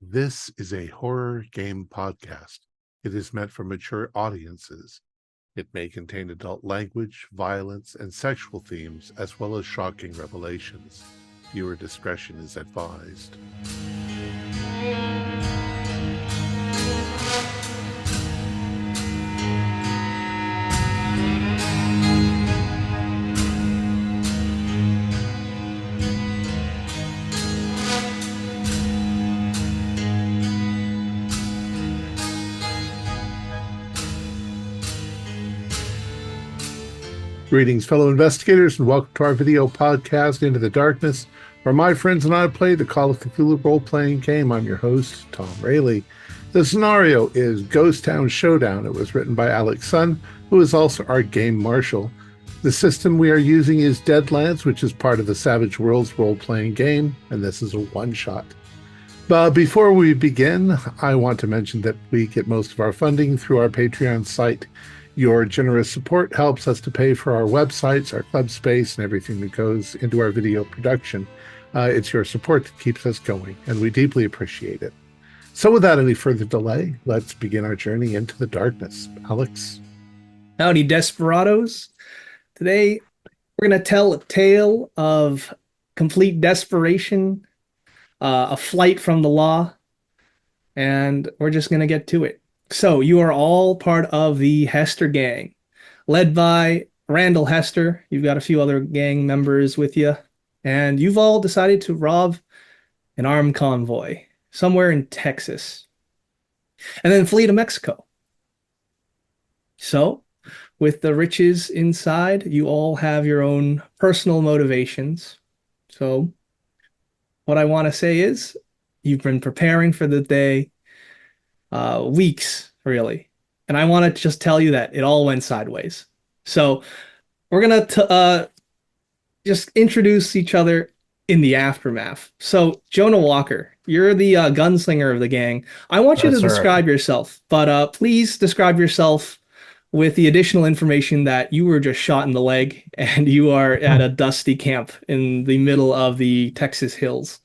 This is a horror game podcast. It is meant for mature audiences. It may contain adult language, violence, and sexual themes, as well as shocking revelations. Viewer discretion is advised. Greetings, fellow investigators, and welcome to our video podcast, Into the Darkness, where my friends and I play the Call of Cthulhu role-playing game. I'm your host, Thom Raley. The scenario is Ghost Town Showdown. It was written by Alex Sun, who is also our game marshal. The system we are using is Deadlands, which is part of the Savage Worlds role-playing game, and this is a one-shot. But before we begin, I want to mention that we get most of our funding through our Patreon site. Your generous support helps us to pay for our websites, our club space, and everything that goes into our video production. It's your support that keeps us going, and we deeply appreciate it. So without any further delay, let's begin our journey into the darkness. Alex? Howdy, desperados. Today, we're going to tell a tale of complete desperation, a flight from the law, and we're just going to get to it. So, you are all part of the Hester gang, led by Randall Hester. You've got a few other gang members with you, and you've all decided to rob an armed convoy somewhere in Texas, and then flee to Mexico. So, with the riches inside, you all have your own personal motivations. So, what I want to say is, you've been preparing for the day, weeks, really. And I want to just tell you that it all went sideways. So we're going to just introduce each other in the aftermath. So Jonah Walker, you're the gunslinger of the gang. I want you to describe yourself, but please describe yourself with the additional information that you were just shot in the leg and you are at a dusty camp in the middle of the Texas hills.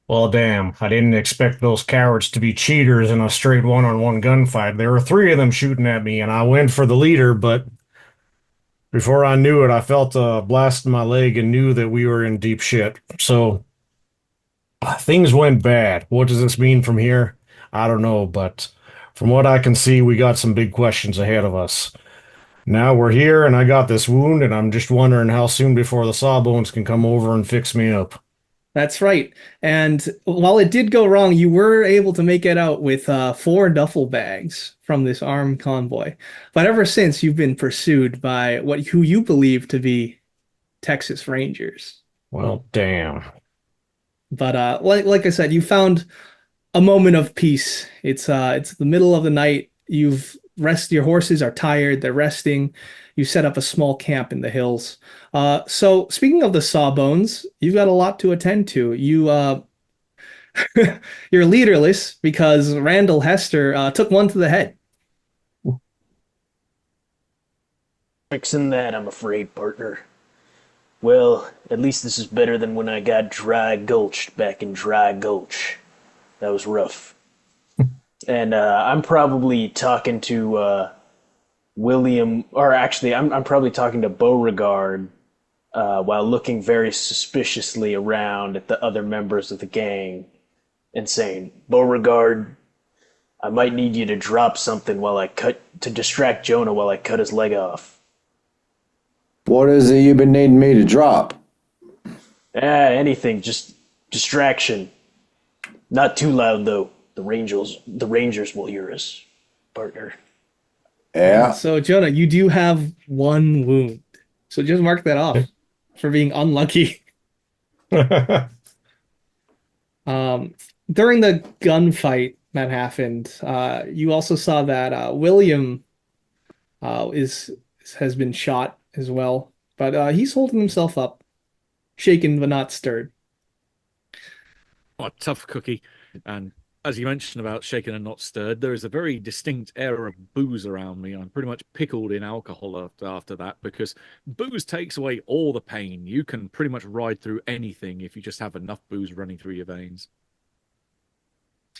Well, damn, I didn't expect those cowards to be cheaters in a straight one-on-one gunfight. There were three of them shooting at me, and I went for the leader, but before I knew it, I felt a blast in my leg and knew that we were in deep shit. So, things went bad. What does this mean from here? I don't know, but from what I can see, we got some big questions ahead of us. Now we're here, and I got this wound, and I'm just wondering how soon before the Sawbones can come over and fix me up. That's right. And while it did go wrong, you were able to make it out with 4 duffel bags from this armed convoy. But ever since, you've been pursued by who you believe to be Texas Rangers. Well, damn. But like I said, you found a moment of peace. It's the middle of the night. Your horses are tired, they're resting. You set up a small camp in the hills. So speaking of the Sawbones, you've got a lot to attend to. You're leaderless because Randall Hester took one to the head. Fixing that, I'm afraid, partner. Well, at least this is better than when I got dry gulched back in Dry Gulch. That was rough. And I'm probably talking to William, or actually, I'm probably talking to Beauregard while looking very suspiciously around at the other members of the gang and saying, Beauregard, I might need you to drop something to distract Jonah while I cut his leg off. What is it you've been needing me to drop? Anything, just distraction. Not too loud, though. The Rangers will hear us, partner. Yeah. So Jonah, you do have 1 wound. So just mark that off for being unlucky. During the gunfight that happened, you also saw that William has been shot as well, but he's holding himself up, shaken but not stirred. Oh, tough cookie. And as you mentioned about shaken and not stirred, there is a very distinct air of booze around me. I'm pretty much pickled in alcohol after that because booze takes away all the pain. You can pretty much ride through anything if you just have enough booze running through your veins.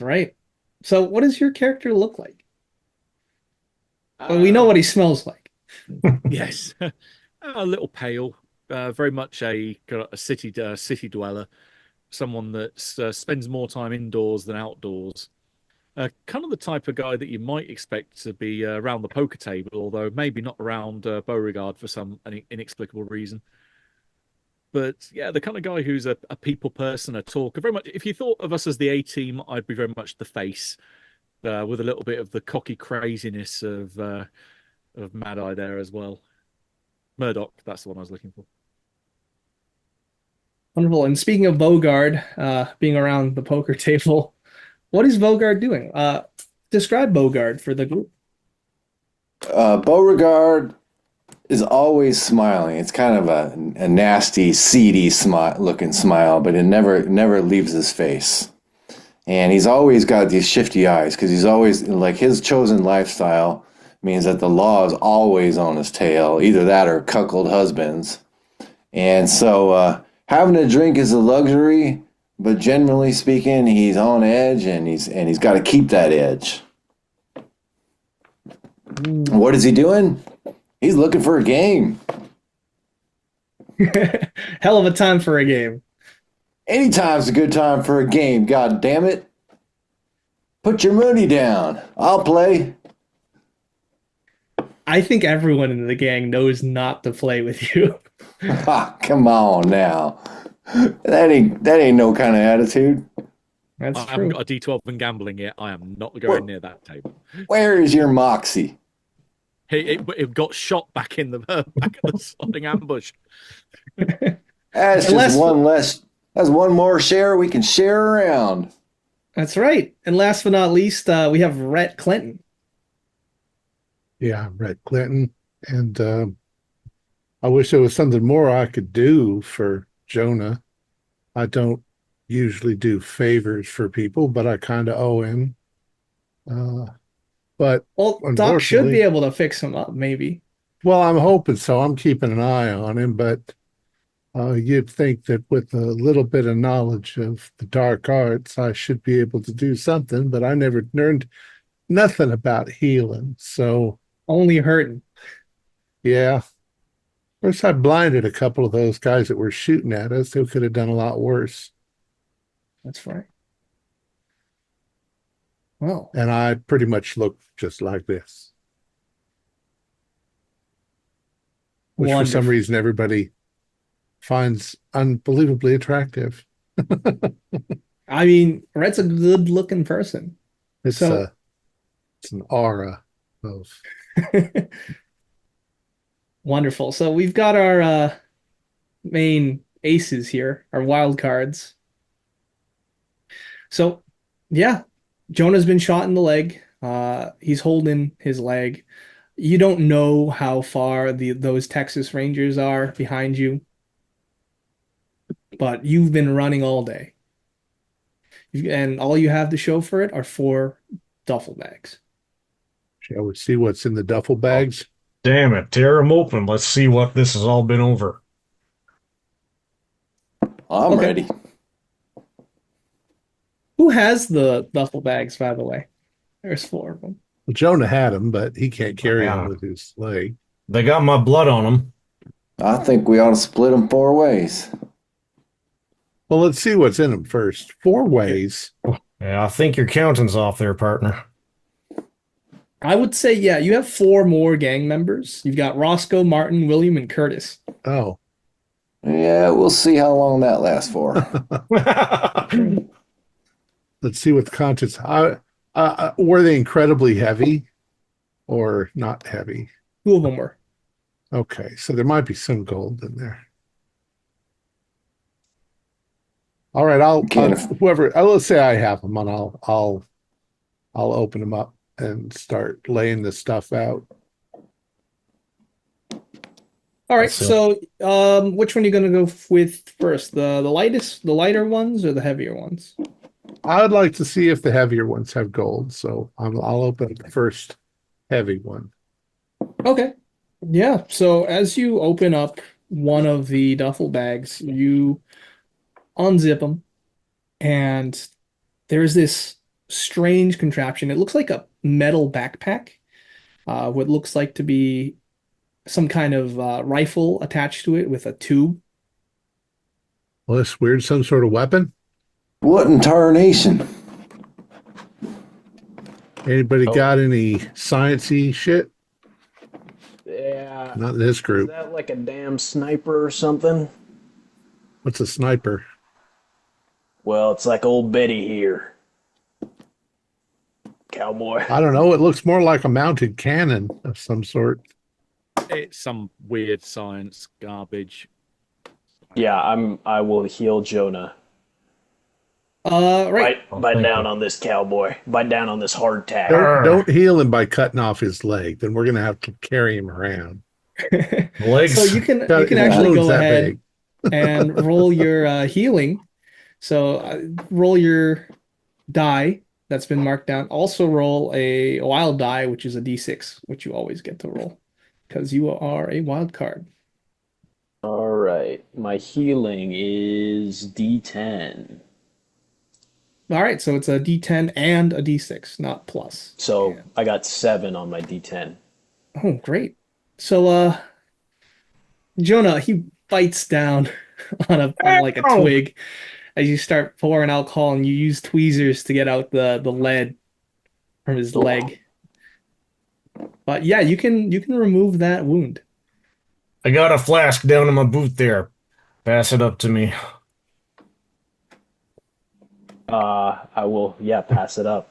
right. So what does your character look like? Well, we know Uh, what he smells like. yes, a little pale, very much a city dweller, someone that spends more time indoors than outdoors. Kind of the type of guy that you might expect to be around the poker table, although maybe not around Beauregard for some inexplicable reason. But yeah, the kind of guy who's a people person, a talker. Very much, if you thought of us as the A team, I'd be very much the face, with a little bit of the cocky craziness of Mad Eye there as well. Murdoch, that's the one I was looking for. Wonderful. And speaking of Bogard, being around the poker table, what is Bogard doing? Describe Bogard for the group. Beauregard is always smiling. It's kind of a nasty, seedy looking smile, but it never leaves his face. And he's always got these shifty eyes because he's always like his chosen lifestyle means that the law is always on his tail, either that or cuckold husbands. And so having a drink is a luxury, but generally speaking, he's on edge and he's got to keep that edge. What is he doing? He's looking for a game. Hell of a time for a game. Anytime's a good time for a game, god damn it. Put your money down. I'll play. I think everyone in the gang knows not to play with you. Ha, come on now. That ain't no kind of attitude. That's I true. haven't got a D12 and gambling yet. I am not going near that table. Where is your moxie? It got shot back in the back of the slotting ambush. That's just one less. That's one more share we can share around. That's right. And last but not least, we have Rhett Clinton. Yeah, Rhett Clinton. And I wish there was something more I could do for Jonah. I don't usually do favors for people, but I kind of owe him. But Well, Doc should be able to fix him up, maybe. Well, I'm hoping so. I'm keeping an eye on him, but you'd think that with a little bit of knowledge of the dark arts, I should be able to do something, but I never learned nothing about healing. So only hurting. Yeah. Of course, I blinded a couple of those guys that were shooting at us who could have done a lot worse. That's right. Well, and I pretty much look just like this. Which wonderful. for some reason everybody finds unbelievably attractive. I mean, Rhett's a good looking person. It's an aura of wonderful. So we've got our main aces here, our wild cards. So yeah, Jonah's been shot in the leg. He's holding his leg. You don't know how far those Texas Rangers are behind you, but you've been running all day. And all you have to show for it are 4 duffel bags. Shall we see what's in the duffel bags? Oh, damn it. Tear them open. Let's see what this has all been over. I'm ready. Who has the duffel bags, by the way? There's 4 of them. Well, Jonah had them, but he can't carry them with his leg. They got my blood on them. I think we ought to split them 4 ways. Well, let's see what's in them first. 4 ways. Yeah, I think your counting's off there, partner. I would say, yeah, you have 4 more gang members. You've got Roscoe, Martin, William, and Curtis. Oh. Yeah, we'll see how long that lasts for. Let's see what the contents. Were they incredibly heavy or not heavy? 2 of them were. Okay, so there might be some gold in there. All right, let's say I have them, and I'll open them up and start laying this stuff out. All right, so which one are you going to go with first? The lighter ones, or the heavier ones? I would like to see if the heavier ones have gold, so I'll open the first heavy one. Okay. Yeah, so as you open up one of the duffel bags, you unzip them, and there's this strange contraption. It looks like a metal backpack. What looks like to be some kind of rifle attached to it with a tube. Well, that's weird. Some sort of weapon. What in tarnation? Anybody Oh. got any sciencey shit? Yeah. Not in this Is group. that like a damn sniper or something? What's a sniper? Well, it's like old Betty here. Cowboy. I don't know. It looks more like a mounted cannon of some sort. It's some weird science garbage. Yeah, I will heal Jonah. Right. Bite thank down you. on this cowboy. Bite down on this hardtack. Don't heal him by cutting off his leg. Then we're gonna have to carry him around. Legs. So you can Got actually wounds go that ahead big. and roll your healing. So roll your die that's been marked down. Also roll a wild die, which is a d6, which you always get to roll because you are a wild card. All right. My healing is D10. All right, so it's a d10 and a d6, not plus. So Yeah. I got 7 on my D10. Oh, great. So Jonah, he bites down on like a Ow! twig as you start pouring alcohol and you use tweezers to get out the lead from his leg. But yeah, you can remove that wound. I got a flask down in my boot there. Pass it up to me. I will, pass it up.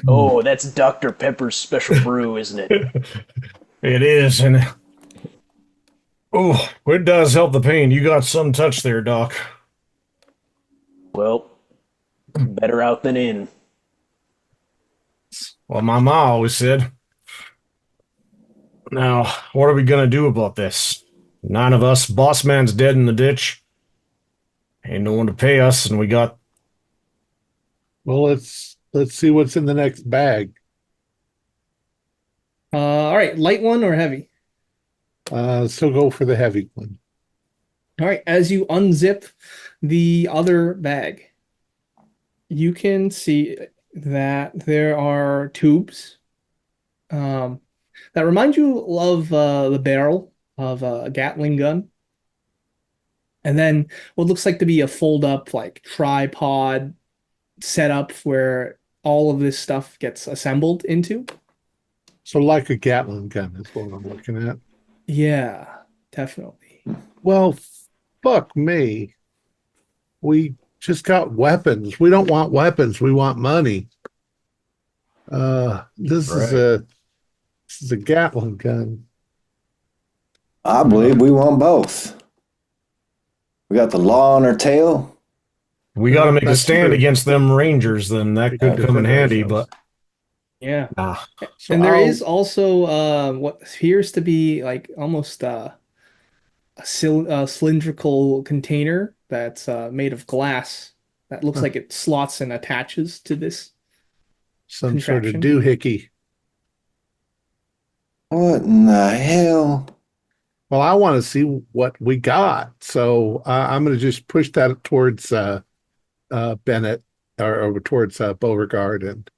Oh, that's Dr. Pepper's special brew, isn't it? It is, and oh, it does help the pain. You got some touch there, Doc. Well, better out than in. Well, my ma always said. Now, what are we gonna do about this? 9 of us, boss man's dead in the ditch. Ain't no one to pay us, and we got Well, let's see what's in the next bag. All right, light one or heavy? So go for the heavy one. All right, as you unzip the other bag, you can see that there are tubes that remind you of the barrel of a Gatling gun. And then what looks like to be a fold-up like tripod setup where all of this stuff gets assembled into. So like a Gatling gun is what I'm looking at. Yeah, definitely. Well, fuck me. We just got weapons. We don't want weapons. We want money. This is a Gatling gun. I believe we want both. We got the law on our tail. we got to make a That's stand true. against them Rangers. Then that We could could come in defend handy. ourselves. But Yeah. nah, So And there I'll- is also what appears to be like almost a cylindrical container that's made of glass that looks Huh. like it slots and attaches to this. some sort of contraption. doohickey. What in the hell? Well, I want to see what we got. So I'm going to just push that towards Bennett or towards Beauregard, and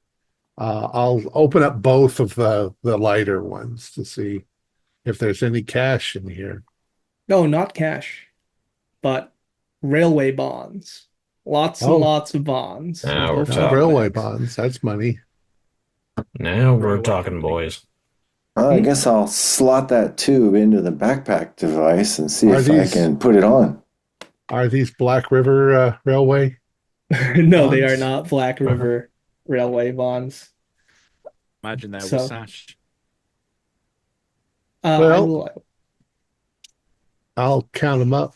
I'll open up both of the lighter ones to see if there's any cash in here. No, not cash, but railway bonds. Lots and Oh. lots of bonds. Now in we're both talking. Railway bags. bonds, that's money. now we're Railway talking, company. boys. Well, I guess I'll slot that tube into the backpack device and see Are if these- I can put it on. Are these Black River Railway? No, they are Bonds? not Black River Railway bonds. Imagine there So- was Sash. I Well- will. I'll count them up,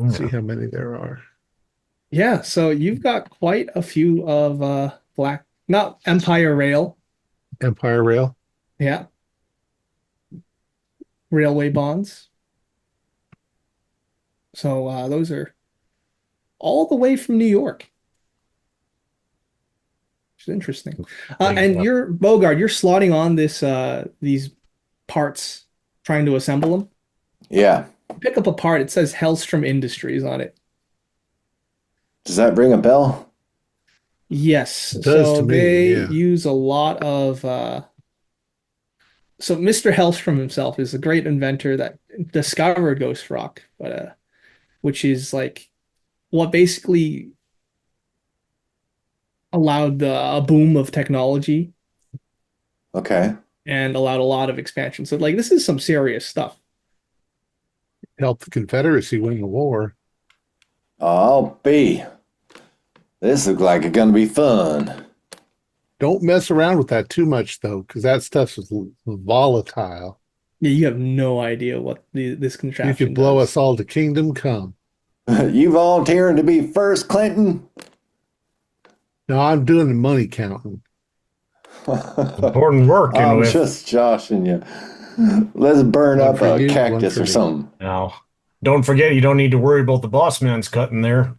Yeah. see how many there are. Yeah, so you've got quite a few of not Empire Rail. Empire Rail. Yeah. Railway bonds. So those are all the way from New York. Which is interesting. And you're Bogard, you're slotting on these parts, trying to assemble them. Yeah. Pick up a part, it says Hellstrom Industries on it. Does that ring a bell? Yes. It does So to me, they yeah. use a lot of so Mr. Hellstrom himself is a great inventor that discovered Ghost Rock, but which is like what basically allowed a boom of technology Okay. and allowed a lot of expansion. So like this is some serious stuff. Help the Confederacy win the war. I'll be. This looks like it's gonna be fun. Don't mess around with that too much, though, because that stuff is volatile. Yeah, you have no idea what this You contraption could blow does. us all to kingdom come. You volunteering to be first, Clinton? No, I'm doing the money counting. Important work, you know. I'm If just joshing you. Let's burn One up for a you, one cactus for or me. something. now, don't forget, you don't need to worry about the boss man's cutting there.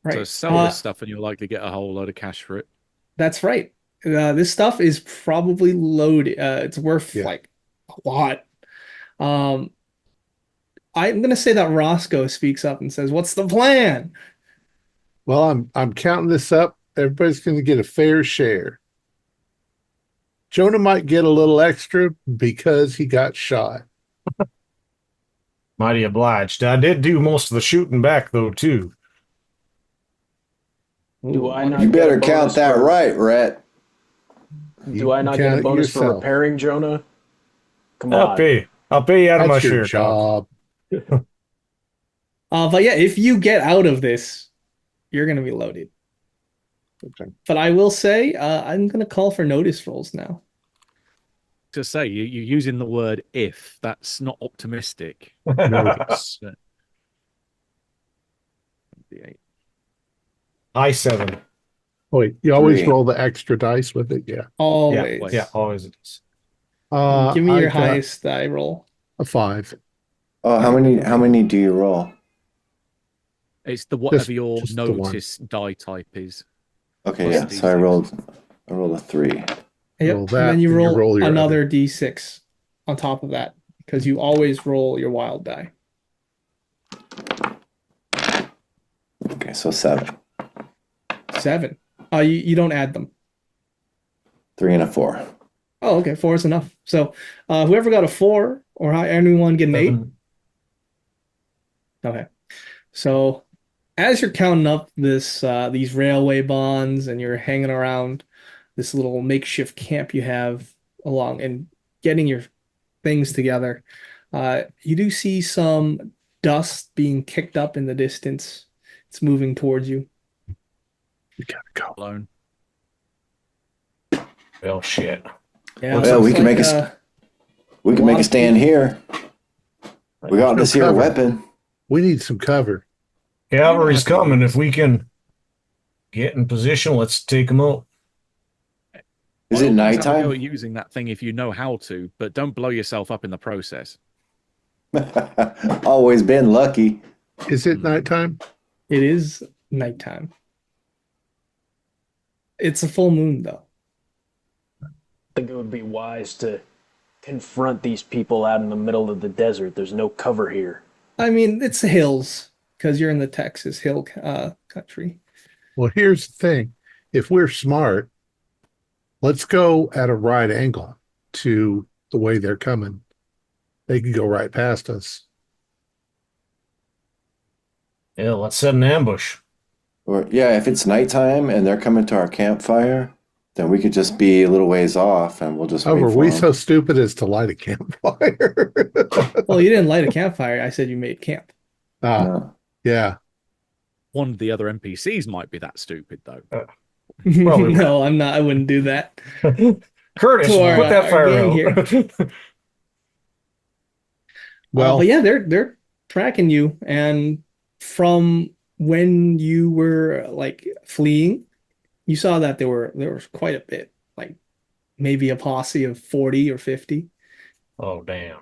Right. So sell this stuff and you'll likely get a whole load of cash for it. That's right. This stuff is probably loaded. It's worth Yeah. like a lot. Um, I'm gonna say that Roscoe speaks up and says, "What's the plan?" Well, I'm counting this up. Everybody's going to get a fair share. Jonah might get a little extra because he got shot. Mighty obliged. I did do most of the shooting back, though, too. Do I not You get a better count bonus that for- right, Rhett. Do I not get count a it bonus for yourself. repairing, Jonah? Come I'll on. pay. I'll pay you out of my That's your share, Doc. job. But yeah, if you get out of this, you're gonna be loaded. Okay. But I will say, I'm gonna call for notice rolls now. To say you're using the word if. That's not optimistic. Notice. I7. Wait, you always 3. roll the extra dice with it? Yeah. Always. Yeah, always it is. Give me I your got highest die roll. a 5. Oh, how many do you roll? It's the whatever Just- your just the one. notice die type is. Okay, Plus yeah. the So I rolled a 3. Yep. Roll And that, then and you you roll, roll your another D6 on top of that because you always roll your wild die. Okay, so 7. 7. You don't add them. 3 and a 4. Oh, okay. 4 is enough. So whoever got a 4 or anyone get an 8. 7. Okay. So as you're counting up these railway bonds and you're hanging around this little makeshift camp you have along and getting your things together, you do see some dust being kicked up in the distance. It's moving towards you. You gotta go. Alone. Well, shit. Yeah, Well, looks we can like, make we can a make lot a of stand here. We got no this here cover. weapon. We need some cover. Cavalry's coming. If we can get in position, let's take them out. Is By it all means, have a go nighttime? at using that thing if you know how to, but don't blow yourself up in the process. Always been lucky. Is it nighttime? It is nighttime. It's a full moon, though. I think it would be wise to confront these people out in the middle of the desert. There's no cover here. I mean, it's the hills because you're in the Texas hill country. Well, here's the thing. If we're smart, let's go at a right angle to the way they're coming. They can go right past us. Yeah, let's set an ambush. Or yeah, if it's nighttime and they're coming to our campfire, then we could just be a little ways off and we'll just Oh, wait were for we them. so stupid as to light a campfire? Well, you didn't light a campfire. I said you made camp. No. Yeah. One of the other NPCs might be that stupid, though. Probably No, I'm not. I wouldn't do that. Curtis, To our, put that our fire gang out. Well, but yeah, they're tracking you, and from when you were like fleeing, you saw that there was quite a bit, like maybe a posse of 40 or 50. Oh, damn.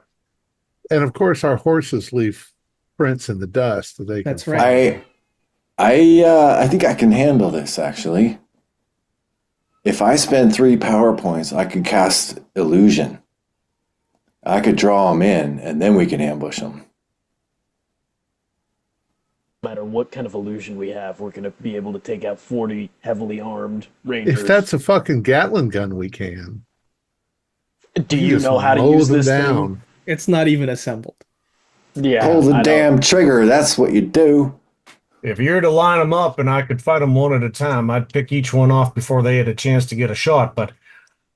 and of course, our horses leave prints in the dust that they can That's right. I think I can handle this actually. If I spend 3 power points, I could cast illusion. I could draw them in, and then we can ambush them. No matter what kind of illusion we have, we're going to be able to take out 40 heavily armed rangers. If that's a fucking Gatling gun, we can. Do We you just know how to mow use them this down. It's not even assembled. thing? Yeah, Pull the I know. damn trigger. That's what you do. If you're to line them up and I could fight them one at a time, I'd pick each one off before they had a chance to get a shot, but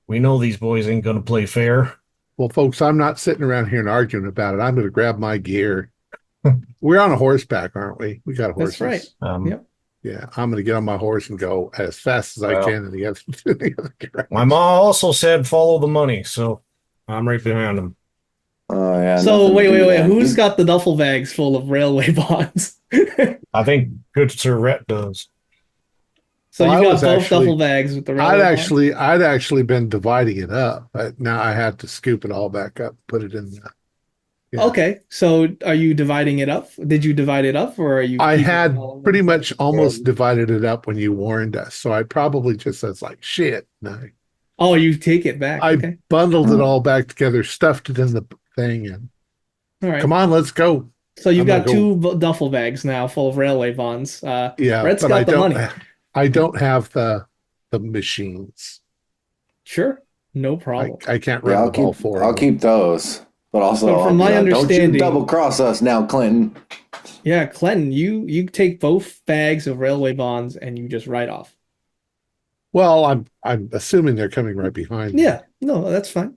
we know these boys ain't going to play fair. Well, folks, I'm not sitting around here and arguing about it. I'm going to grab my gear. We're on a horseback, aren't we? We got horses. That's right. Yep. Yeah, I'm going to get on my horse and go as fast as I Well, can in the other direction. My mom also said follow the money, so I'm right behind them. Oh yeah. So nothing to wait. do then. Who's got the duffel bags full of railway bonds? I think good Sir Rhett does. So Well, you I got was both actually- duffel bags with the railway I'd actually been dividing it up, but now I have to scoop it all back up, put it in. Yeah. Okay, so are you dividing it up? Did you divide it up, or are you? I keeping had it all in pretty one? much almost divided it up when you warned us, so I probably just says like shit. No, Oh, you take it back. I Okay, bundled it all back together, stuffed it in the thing, and all right. come on, let's go. So you've I'm got gonna two duffel bags now full of railway bonds. Yeah, Red's but got I the don't. money. I don't have the machines. Sure, no problem. I can't Yeah, run I'll the ball keep. for I'll them. keep those. But also, But from my don't you understanding- double cross us now, Clinton. Yeah, Clinton, you take both bags of railway bonds and you just ride off. Well, I'm assuming they're coming right behind me. Yeah, no, that's fine.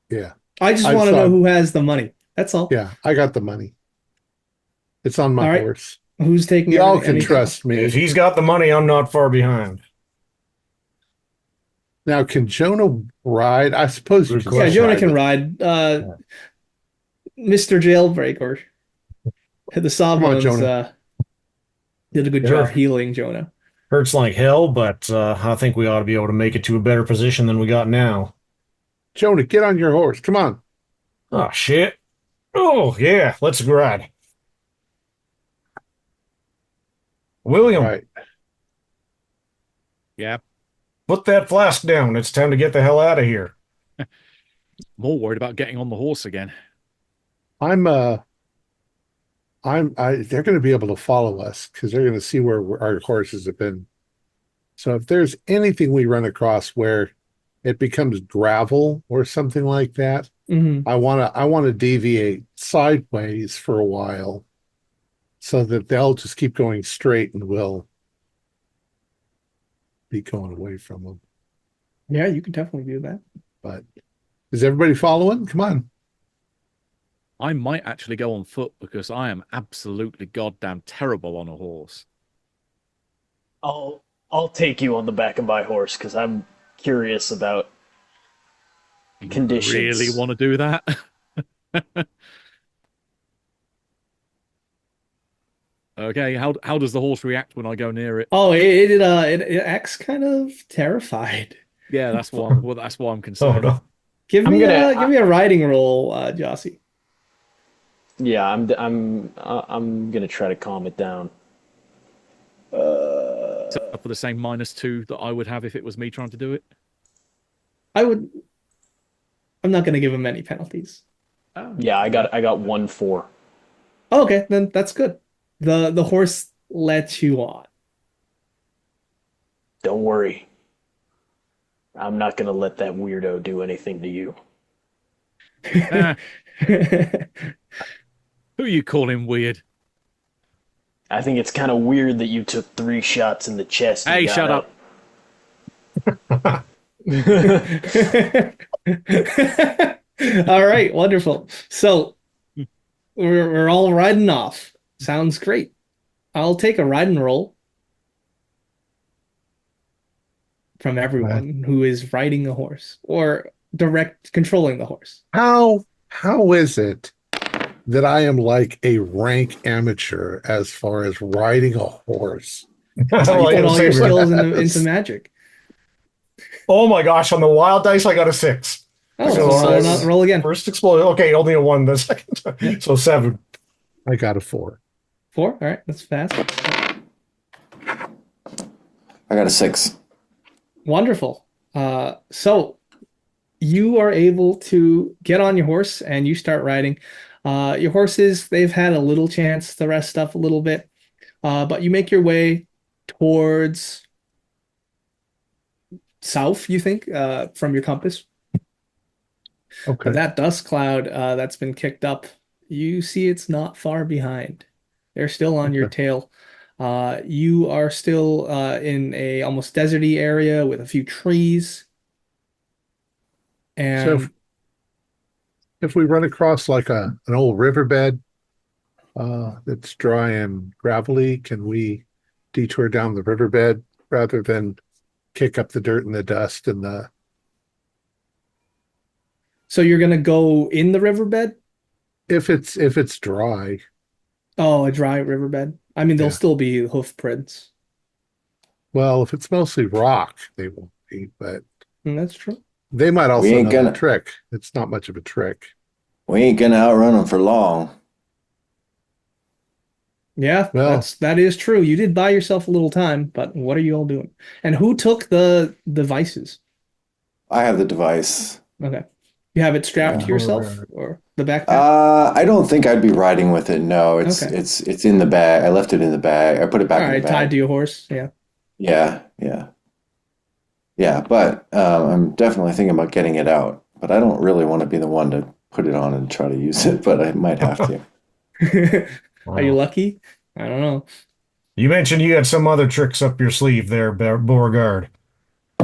Yeah. I just I want to know thought- who has the money. That's all. Yeah, I got the money. It's on my All right. horse. Who's taking Y'all everything- can anything trust me. If he's got the money, I'm not far behind. Now, can Jonah ride? I suppose you Good can. Yeah, question. Jonah can ride. Mr. Jailbreaker, the Sawbones, Jonah. did a good Sure. job healing Jonah. Hurts like hell, but I think we ought to be able to make it to a better position than we got now. Jonah, get on your horse. Come on. Oh, shit. Oh, yeah, let's ride. William, Right. Yeah, put that flask down. It's time to get the hell out of here. more worried about getting on the horse again. They're going to be able to follow us because they're going to see where our horses have been. So if there's anything we run across where it becomes gravel or something like that, Mhm. I want to deviate sideways for a while so that they'll just keep going straight and we'll be going away from them. Yeah, you can definitely do that. But is everybody following? Come on. I might actually go on foot because I am absolutely goddamn terrible on a horse. I'll take you on the back of my horse because I'm curious about conditions. Really want to do that? Okay, how does the horse react when I go near it? Oh, it acts kind of terrified. Yeah, that's why. Well, that's why I'm Oh, concerned. no. Give I'm me gonna- give me a riding roll, Jossie. Yeah, I'm gonna try to calm it down. For the same -2 that I would have if it was me trying to do it. I'm not going to give him any penalties. Yeah, I got 1-4. Oh, okay, then that's good. The horse lets you on. Don't worry. I'm not gonna let that weirdo do anything to you. Ah, who you calling weird? I think it's kind of weird that you took 3 shots in the chest. and Hey, got shut up. All right, wonderful. So we're all riding off. Sounds great. I'll take a riding roll from everyone who is riding a horse or direct controlling the horse. How is it that I am like a rank amateur as far as riding a horse? You Like put all the your same- skills into magic. Oh my gosh, on the wild dice, I got a 6. Oh, So, so roll again. First explosion. Okay, only a 1 the second time. So 7. I got a 4. 4. All right, that's fast. I got a 6. Wonderful. So you are able to get on your horse and you start riding. Your horses, they've had a little chance to rest up a little bit, but you make your way towards south, you think, from your compass. Okay. But that dust cloud that's been kicked up, you see it's not far behind. They're still on your Okay. tail. You are still in a almost deserty area with a few trees. So And if we run across like an old riverbed that's dry and gravelly, can we detour down the riverbed rather than kick up the dirt and the dust and the so you're gonna go in the riverbed? if it's dry? Oh, a dry riverbed. I mean, there'll Yeah. still be hoof prints. Well, if it's mostly rock, they won't be, but That's true. they might We also ain't know the gonna trick. It's not much of a trick. we ain't gonna outrun them for long. Yeah, Well, that is true. You did buy yourself a little time, but what are you all doing? And who took the devices? I have the device. Okay. You have it strapped to Yeah. yourself or the backpack? I don't think I'd be riding with it. No, Okay. it's in the bag. I left it in the bag. I put it back All in right, the tied bag. to your horse. Yeah. Yeah, yeah, yeah. But I'm definitely thinking about getting it out. But I don't really want to be the one to put it on and try to use it. But I might have to. Are you Wow. lucky? I don't know. You mentioned you had some other tricks up your sleeve there, Beauregard.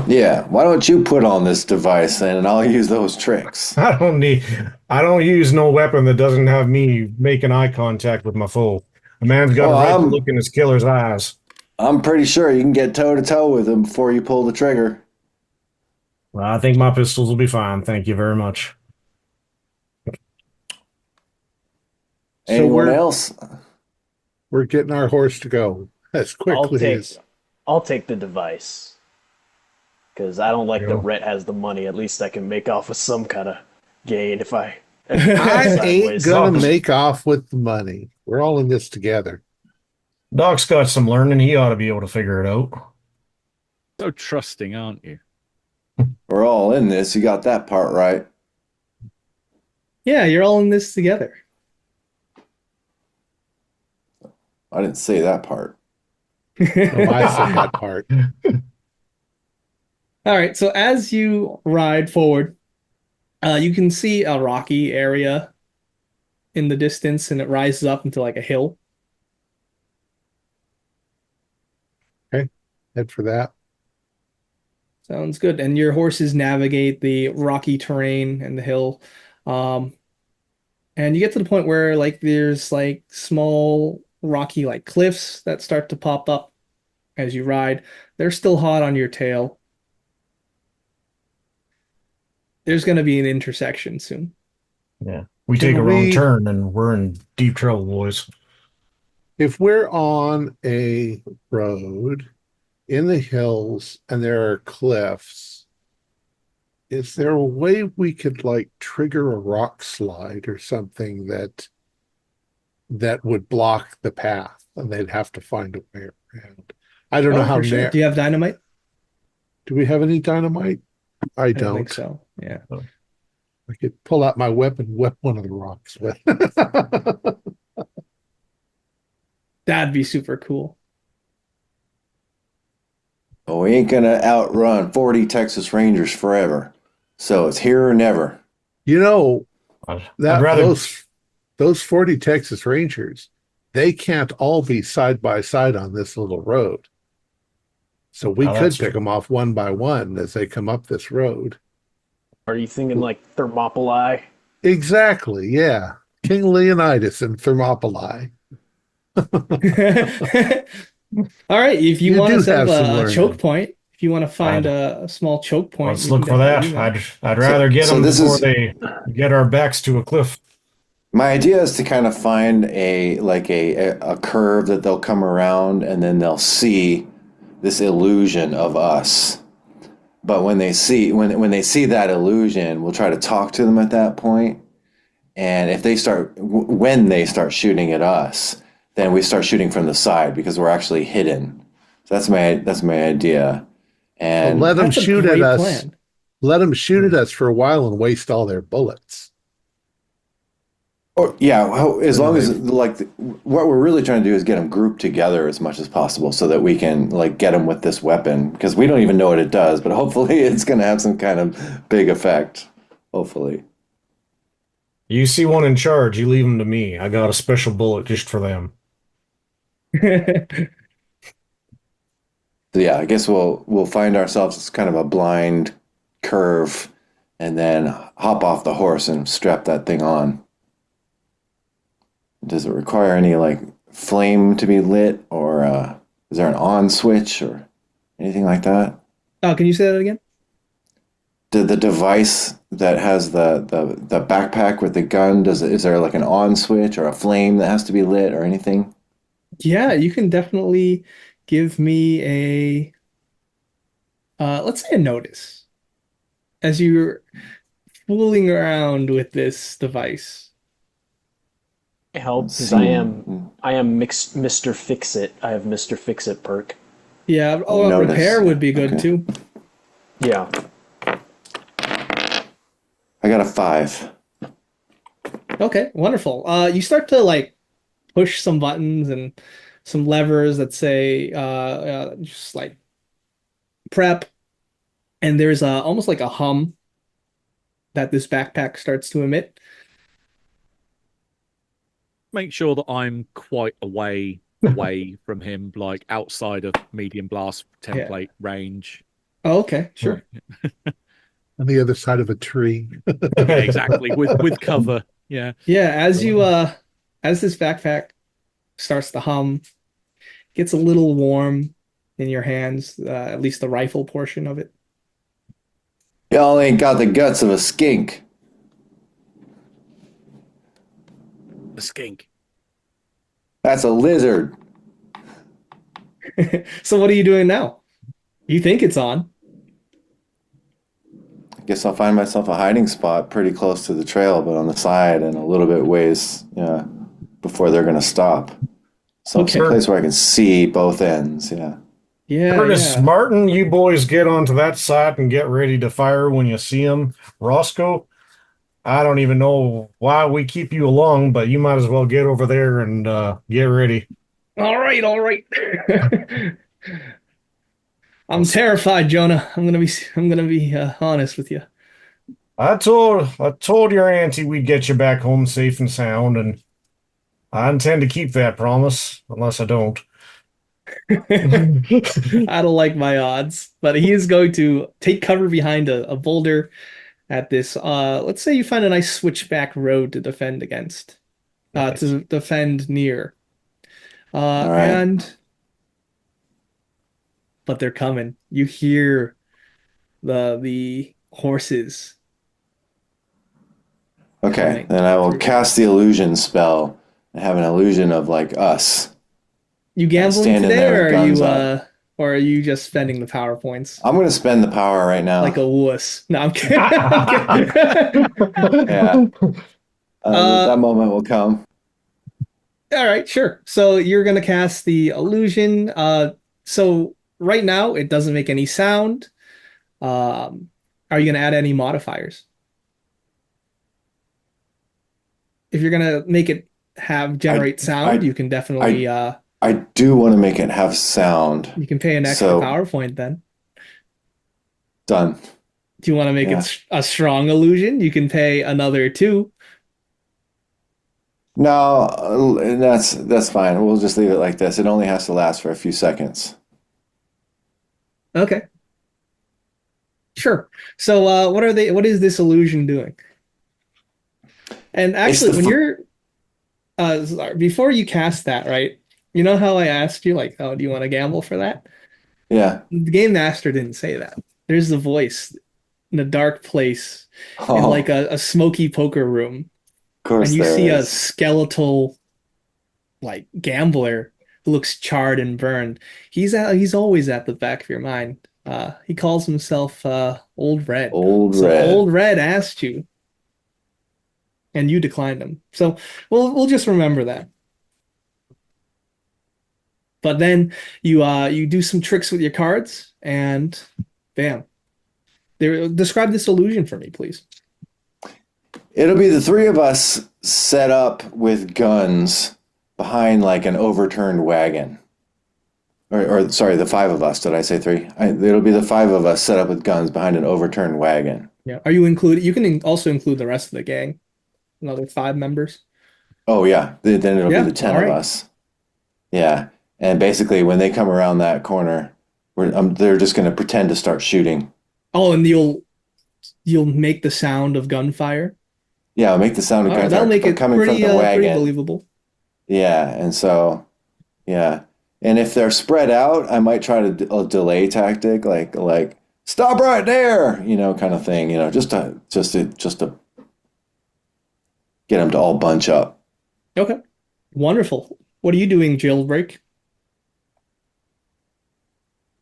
Yeah. Why don't you put on this device then, and I'll use those tricks. I don't use no weapon that doesn't have me making eye contact with my foe. A man's got a Well, right to look in his killer's eyes. I'm pretty sure you can get toe to toe with him before you pull the trigger. Well, I think my pistols will be fine. Thank you very much. so Anyone else? we're getting our horse to go as I'll quickly take as I'll take the device because I don't like that Yeah. Rhett has the money. At least I can make off with some kind of gain if I I ain't sideways. gonna Oh. make off with the money. We're all in this together. Doc's got some learning. He ought to be able to figure it out. So trusting, aren't you? We're all in this. You got that part right. Yeah, you're all in this together. I didn't say that part. Oh, I said that part. All right, so as you ride forward, you can see a rocky area in the distance, and it rises up into like a hill. Head for that. Sounds good. And your horses navigate the rocky terrain and the hill. Um, and you get to the point where like there's like small rocky like cliffs that start to pop up as you ride. They're still hot on your tail. There's going to be an intersection soon. Yeah. We Can take a wrong we- turn and we're in deep trouble, boys. If we're on a road in the hills and there are cliffs, is there a way we could like trigger a rock slide or something that would block the path and they'd have to find a way around? I don't know how For sure. near. Do you have dynamite? Do we have any dynamite? I I don't. think so. Yeah. I could pull out my weapon, whip one of the rocks with. That'd be super cool. But we ain't gonna outrun 40 Texas Rangers forever. So it's here or never. You know, I'd that rather those 40 Texas Rangers, they can't all be side by side on this little road. So we Oh, could that's pick true. them off one by one as they come up this road. Are you thinking like Thermopylae? Exactly, yeah. King Leonidas and Thermopylae. All right, if you You want to do set have up some a learning. choke point, if you want to find a small choke point, let's we look can for that. definitely do I'd rather get So them this before is- they get our backs to a cliff. My idea is to kind of find a curve that they'll come around and then they'll see this illusion of us. But when they see that illusion, we'll try to talk to them at that point. And if they when they start shooting at us, then we start shooting from the side because we're actually hidden. So that's my idea. So And let them That's a shoot at great us. plan. Let them shoot at us for a while and waste all their bullets. Or yeah, as long as like what we're really trying to do is get them grouped together as much as possible, so that we can like get them with this weapon because we don't even know what it does, but hopefully it's going to have some kind of big effect. Hopefully. You see one in charge, you leave them to me. I got a special bullet just for them. So yeah, I guess we'll find ourselves as kind of a blind curve, and then hop off the horse and strap that thing on. Does it require any like flame to be lit, or is there an on switch or anything like that? Oh, can you say that again? The device that has the backpack with the gun, is there like an on switch or a flame that has to be lit or anything? Yeah, you can definitely give me a let's say a notice as you're fooling around with this device. Help, Let's because see. I am Mr. Fix It. I have Mr. Fix It perk. Yeah, Notice. repair would be good Okay. too. Yeah. I got a 5. Okay, wonderful. You start to like push some buttons and some levers that say just like prep, and there's almost like a hum that this backpack starts to emit. Make sure that I'm quite away from him, like outside of medium blast Yeah. template range. Oh, okay, sure. On the other side of a tree. Yeah, exactly. With cover. Yeah. Yeah, as this backpack starts to hum, gets a little warm in your hands, at least the rifle portion of it. Y'all ain't got the guts of a skink. The skink. That's a lizard. So what are you doing now? You think it's on. Guess I'll find myself a hiding spot pretty close to the trail, but on the side and a little bit ways, yeah, before they're gonna stop. So Okay. someplace where I can see both ends. Yeah. Yeah, Curtis yeah. Martin, you boys get onto that side and get ready to fire when you see him. Roscoe, I don't even know why we keep you along, but you might as well get over there and get ready. All right, all right. I'm terrified, Jonah. I'm gonna be honest with you. I told your auntie we'd get you back home safe and sound, and I intend to keep that promise, unless I don't. I don't like my odds, but he is going to take cover behind a boulder at this. Let's say you find a nice switchback road to defend against, to defend near. All right. And but they're coming. You hear the horses. Okay. Coming. Then I will cast the illusion spell and have an illusion of like us. You gambling standing today, there or with are you guns up. or are you just spending the power points I'm gonna spend the power right now. like a wuss? No, I'm kidding. I'm kidding. Yeah. Uh, That moment will come. All right, sure. So you're gonna cast the illusion. So right now it doesn't make any sound. Are you gonna add any modifiers? If you're gonna make it generate sound, you can definitely I do want to make it have sound. you can pay an extra So- PowerPoint then. Done. Do you want to make Yeah. it a strong illusion? You can pay another 2. No, that's fine. We'll just leave it like this. It only has to last for a few seconds. Okay. Sure. So what is this illusion doing? And actually the when fr- you're sorry, before you cast that, right? You know how I asked you like, "Oh, do you want to gamble for that?" Yeah. The game master didn't say that. There's the voice in a dark place in Oh, like a smoky poker room, of course and you there see a is. skeletal like gambler who looks charred and burned. He's always at the back of your mind. He calls himself Old Red. Old So Red. Old Red asked you, and you declined him. So we'll just remember that. But then you do some tricks with your cards, and bam. Describe this illusion for me, please. It'll be the three of us set up with guns behind like an overturned wagon. Or sorry, the five of us. Did I say three? It'll be the five of us set up with guns behind an overturned wagon. Yeah. Are you included? You can also include the rest of the gang, another 5 members. Oh yeah, then it'll be Yeah. the 10 All of right. us. Yeah, and basically when they come around that corner, they're just going to pretend to start shooting. Oh, and you'll make the sound of gunfire. Yeah, I'll make the sound of All right, that'll make gunfire it coming from pretty the pretty wagon. believable. Yeah, and so yeah, and if they're spread out, I might try a delay tactic, like stop right there, kind of thing, just to get them to all bunch up. Okay. Wonderful. What are you doing, Jailbreak?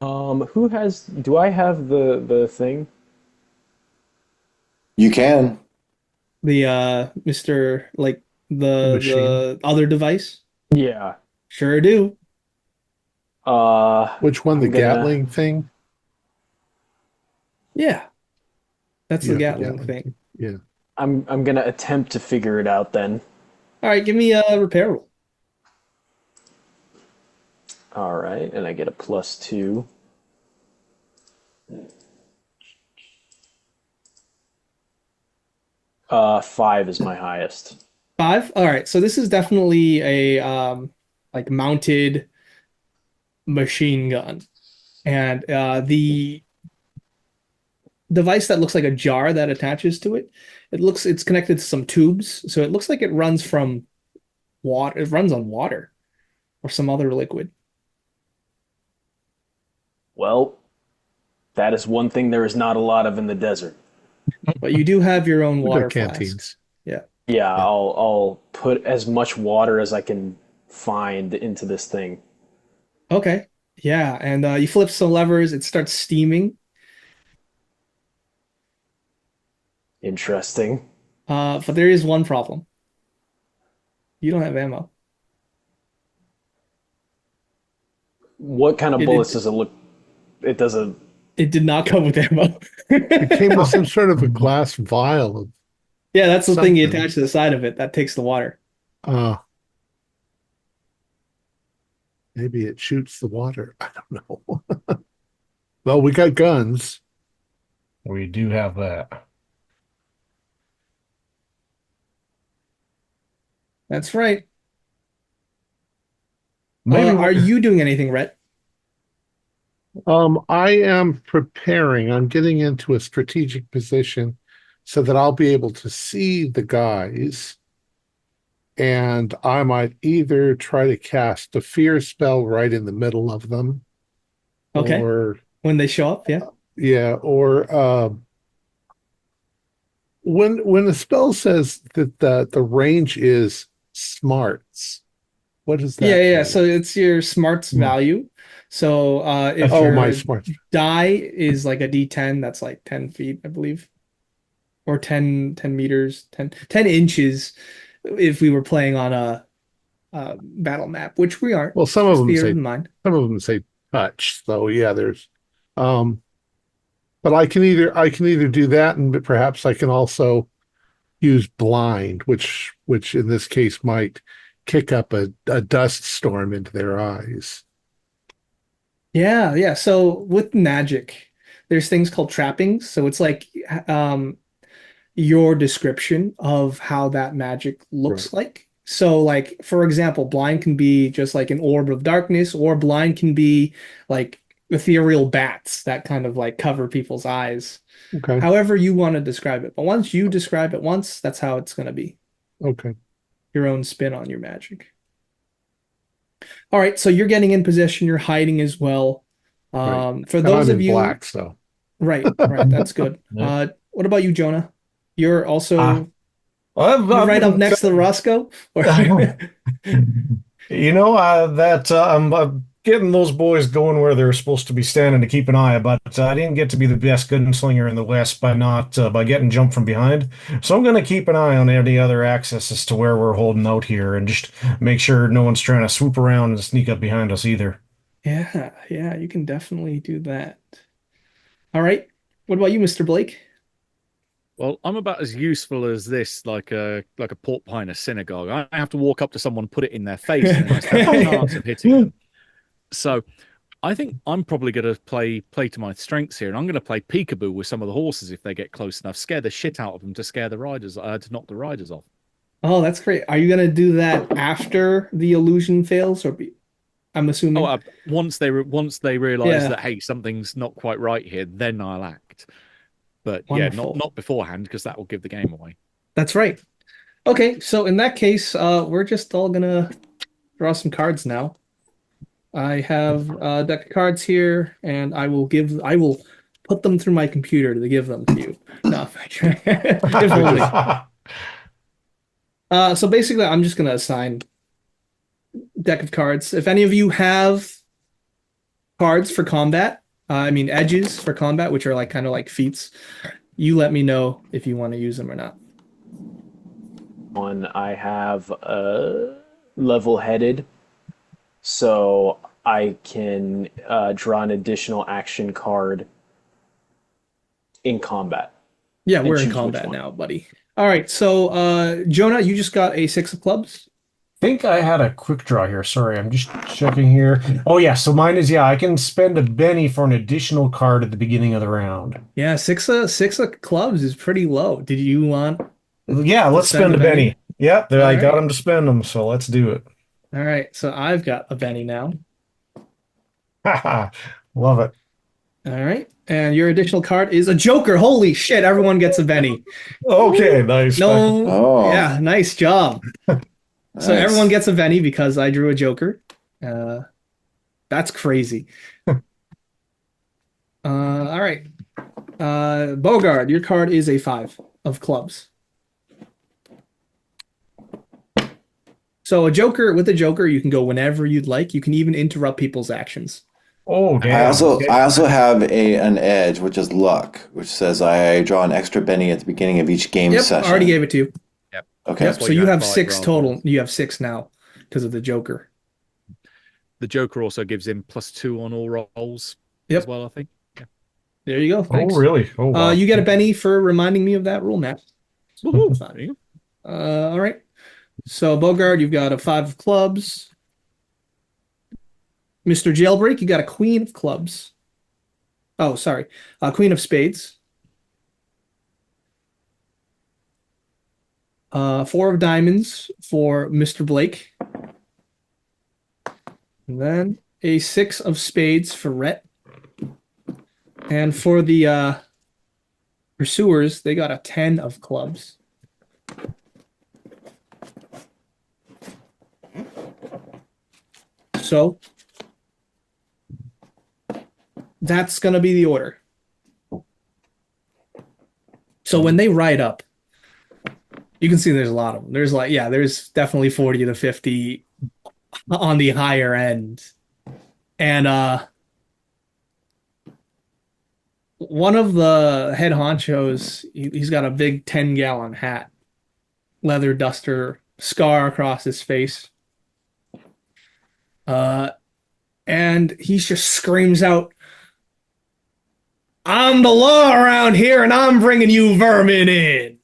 Who has? Do I have the thing? You can. The Mr. like The machine. the other device? Yeah. Sure do. Which one? I'm The gonna. Gatling thing? Yeah. That's the Yeah, the Gatling Gatling thing. thing. Yeah. I'm gonna attempt to figure it out then. All right, give me a repair roll. All right, and I get a +2. Five is my highest. 5. All right, so this is definitely a like mounted machine gun. And the device that looks like a jar that attaches to it, it's connected to some tubes, so it looks like it runs from water. It runs on water or some other liquid. Well, that is one thing there is not a lot of in the desert. But you do have your own We water got flask. canteens. Yeah. Yeah, Yeah. I'll put as much water as I can find into this thing. Okay. Yeah, and you flip some levers, it starts steaming. Interesting. But there is one problem. You don't have ammo. What kind of It, bullets it, does it look? It does a. it did not come with ammo. It came with some sort of a glass vial of Yeah, that's the thing you something. attach to the side of it that takes the water. Uh, maybe it shoots the water. I don't know. Well, we got guns. We do have that. That's right. Maybe Are you doing anything, Rhett? I am preparing. I'm getting into a strategic position so that I'll be able to see the guys, and I might either try to cast a fear spell right in the middle of them, Okay. or When they show up, yeah. yeah, or when the spell says that the range is smarts, what does Yeah, that yeah. do? So it's your smarts Hmm. value. So if Oh, my your smarts. die is like a D10, that's like 10 feet, I believe. Or 10 meters, 10 inches if we were playing on a battle map, which we aren't. Well, Just bear in mind. some of them say touch. So yeah, there's um but I can either do that, and perhaps I can also use blind, which in this case might kick up a dust storm into their eyes. Yeah, yeah. So with magic, there's things called trappings. So it's like your description of how that magic Right. looks like. So, like, for example, blind can be just like an orb of darkness, or blind can be like ethereal bats that kind of like cover people's eyes. Okay. However you want to describe it. But once you describe it once, that's how it's going to be. Okay. Your own spin on your magic. All right, so you're getting in position, you're hiding as well. Right. For And those I'm of in you, black, so right, that's good. Yeah. What about you, Jonah? You're Ah, also I've, you're I've right up been next to Roscoe? Or I'm getting those boys going where they're supposed to be standing to keep an eye, but I didn't get to be the best gunslinger in the West by not by getting jumped from behind. So I'm going to keep an eye on any other accesses to where we're holding out here, and just make sure no one's trying to swoop around and sneak up behind us either. Yeah, yeah, you can definitely do that. All right. What about you, Mr. Blake? Well, I'm about as useful as this, like a pork pie in a synagogue. I have to walk up to someone, put it in their face, and then I stand a chance of hitting them. So I think I'm probably going to play to my strengths here, and I'm going to play peekaboo with some of the horses if they get close enough. Scare the shit out of them to scare the riders, to knock the riders off. Oh, that's great. Are you gonna do that after the illusion fails, I'm assuming? Oh, once they realize Yeah. that hey, something's not quite right here, then I'll act. But yeah, Wonderful. not beforehand because that will give the game away. That's right. Okay, so in that case, we're just all gonna draw some cards now. I have a deck of cards here, and I will put them through my computer to give them to you. No, if only. So basically, I'm just gonna assign deck of cards. If any of you have cards for combat, I mean edges for combat, which are like kind of like feats, you let me know if you want to use them or not. One, I have level-headed, so I can draw an additional action card in combat. Yeah, And we're in choose which combat one. now, buddy. All right, so Jonah, you just got a 6 of clubs. Think I had a quick draw here. Sorry, I'm just checking here. Oh yeah, so mine is I can spend a Benny for an additional card at the beginning of the round. Yeah, six of clubs is pretty low. Did you want? Yeah, let's spend a Benny. Yep, All I got right. him to spend them, so let's do it. All right, so I've got a Benny now. Haha, love it. All right, and your additional card is a Joker. Holy shit! Everyone gets a Benny. Okay, nice. No, Oh. yeah, nice job. So Nice. everyone gets a Benny because I drew a Joker. That's crazy. All right. Bogard, your card is a 5 of clubs. So with a Joker, you can go whenever you'd like. You can even interrupt people's actions. Oh, damn. I also have an edge, which is luck, which says I draw an extra Benny at the beginning of each game Yep, session. I already gave it to you. Okay. Yep, what so you you have have five 6 rather total. than- You have 6 now because of the Joker. The Joker also gives him +2 on all rolls Yep. as well, I think. Yeah. There you go. Thanks. Oh, really? Oh, wow. You get a Benny for reminding me of that rule, Matt. Woohoo. There you go. All right. So Bogard, you've got a 5 of clubs. Mr. Jailbreak, you got a queen of clubs. Oh, sorry. Queen of spades. 4 of diamonds for Mr. Blake. And then a 6 of spades for Rhett. And for the pursuers, they got a 10 of clubs. So that's going to be the order. So when they ride up, you can see there's a lot of them. There's definitely 40 to 50 on the higher end. And one of the head honchos, he's got a big 10-gallon hat, leather duster, scar across his face. And he just screams out, "I'm the law around here, and I'm bringing you vermin in."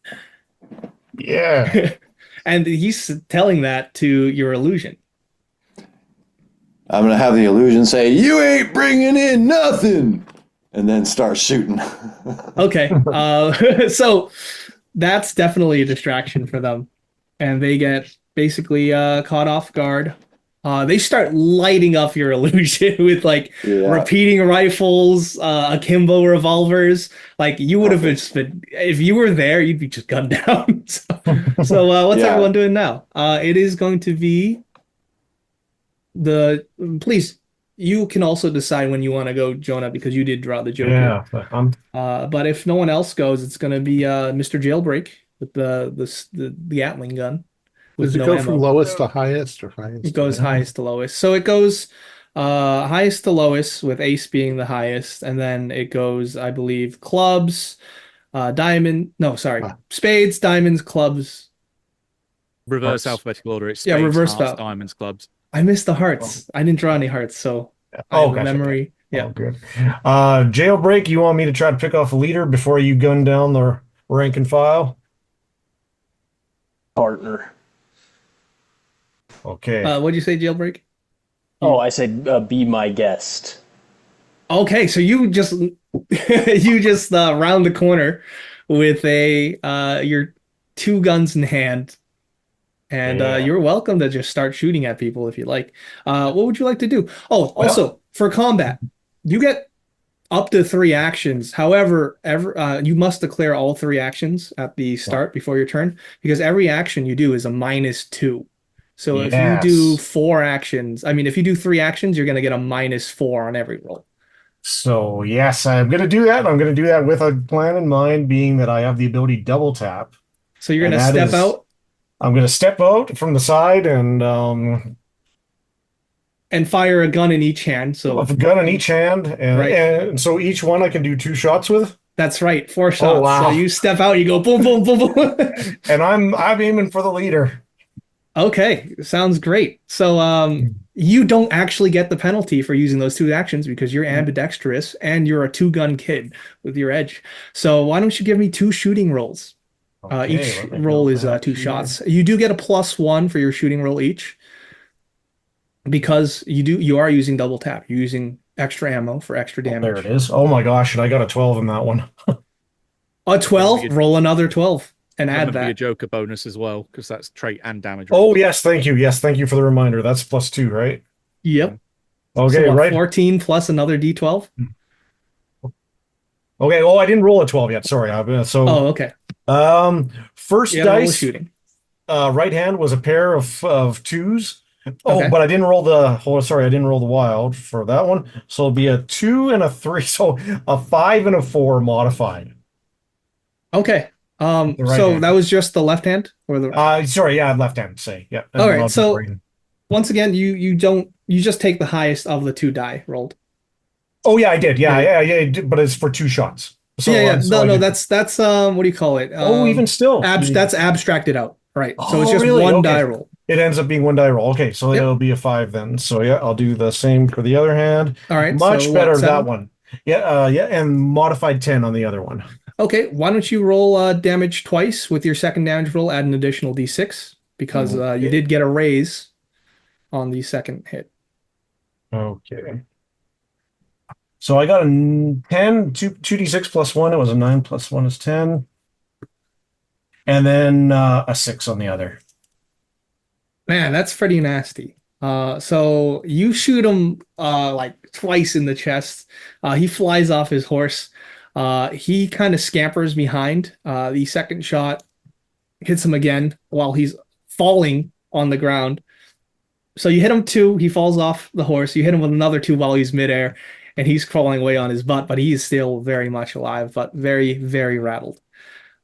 Yeah. And he's telling that to your illusion. I'm going to have the illusion say, "You ain't bringing in nothing," and then start shooting. Okay. So that's definitely a distraction for them. And they get basically caught off guard. They start lighting up your illusion with repeating rifles, akimbo revolvers. Like you would have just been, if you were there, you'd be just gunned down. So what's everyone doing now? It is going to be please, you can also decide when you want to go, Jonah, because you did draw the Joker. Yeah. But if no one else goes, it's going to be Mr. Jailbreak with the Gatling gun. Does it no go ammo. from lowest to highest or highest? It goes highest to lowest. So it goes highest to lowest, with ace being the highest, and then it goes, I believe, clubs, spades, diamonds, clubs. Reverse Hearts. Yeah, alphabetical order. It's spades, reverse hearts, spell. diamonds, clubs. I missed the hearts. I didn't draw any hearts, so I have a memory. Yeah. Oh, good. Jailbreak, you want me to try to pick off a leader before you gun down the rank and file? Partner. Okay. What'd you say, Jailbreak? Oh, I said be my guest. Okay, so you just you just round the corner with your two guns in hand, and Yeah. you're welcome to just start shooting at people if you like. What would you like to do? Oh, Well, also for combat, you get up to 3 actions. However, you must declare all 3 actions at the start before your turn because every action you do is a -2. So if you do yes. 4 actions, I mean, if you do 3 actions, you're going to get a -4 on every roll. So yes, I'm going to do that. I'm going to do that with a plan in mind, being that I have the ability double tap, So you're and going to that step is out I'm going to step out from the side and and fire a gun in each hand. So, with a gun in each hand, right. and so each one I can do 2 shots with. That's right. 4 Oh shots. So wow! you step out, you go boom, boom, boom, boom. And I'm aiming for the leader. Okay, sounds great. So, you don't actually get the penalty for using those 2 actions because you're ambidextrous and you're a two-gun kid with your edge. So why don't you give me 2 shooting rolls? Okay, Each let me roll build is that 2 shots. You do get a +1 for your shooting roll each because you are using double tap. You're using extra ammo for extra Oh, there it damage. is. Oh my gosh, and I got a 12 in that one. A Gonna 12, be a, roll another 12 and add gonna be a that. Joker bonus as well because that's trait and damage Oh rolls. yes, thank you. Yes, thank you for the reminder. That's +2, right? Yep. So Okay, what, right. 14 plus another D12? Okay. Oh, I didn't roll a 12 yet. Sorry. Oh, okay. First Yeah, roll the dice, shooting. right hand was a pair of twos. Oh, Okay. but I didn't roll the. Oh, sorry, I didn't roll the wild for that one. So it'll be a 2 and a 3. So a 5 and a 4 modified. Okay. The right So that hand. was just the left hand or the Sorry, yeah, left hand. Say, yeah, All and right. I'll do the So right hand. once again, you just take the highest of the 2 die rolled. Oh yeah, I did. Yeah, Right. yeah, yeah. But it's for 2 shots. Yeah, yeah. So No, I no, did. that's what do you call it? Oh, even still. That's abstracted out. Right. So it's Oh, just really? one die Okay. roll. It ends up being 1 die roll. Okay, so Yep. it'll be a 5 then. So yeah, I'll do the same for the other hand. All right. So Much what, better that 7? one. Yeah, yeah, and modified 10 on the other one. Okay. Why don't you roll damage twice with your second damage roll, add an additional D6 because you did get a raise on the second hit. Okay. So I got a 10, 2d6 plus 1. It was a 9 plus 1 is 10. And then a 6 on the other. Man, that's pretty nasty. So you shoot him like twice in the chest. He flies off his horse. He kind of scampers behind. The second shot hits him again while he's falling on the ground. So you hit him 2, he falls off the horse. You hit him with another 2 while he's midair, and he's crawling away on his butt, but he's still very much alive, but very, very rattled.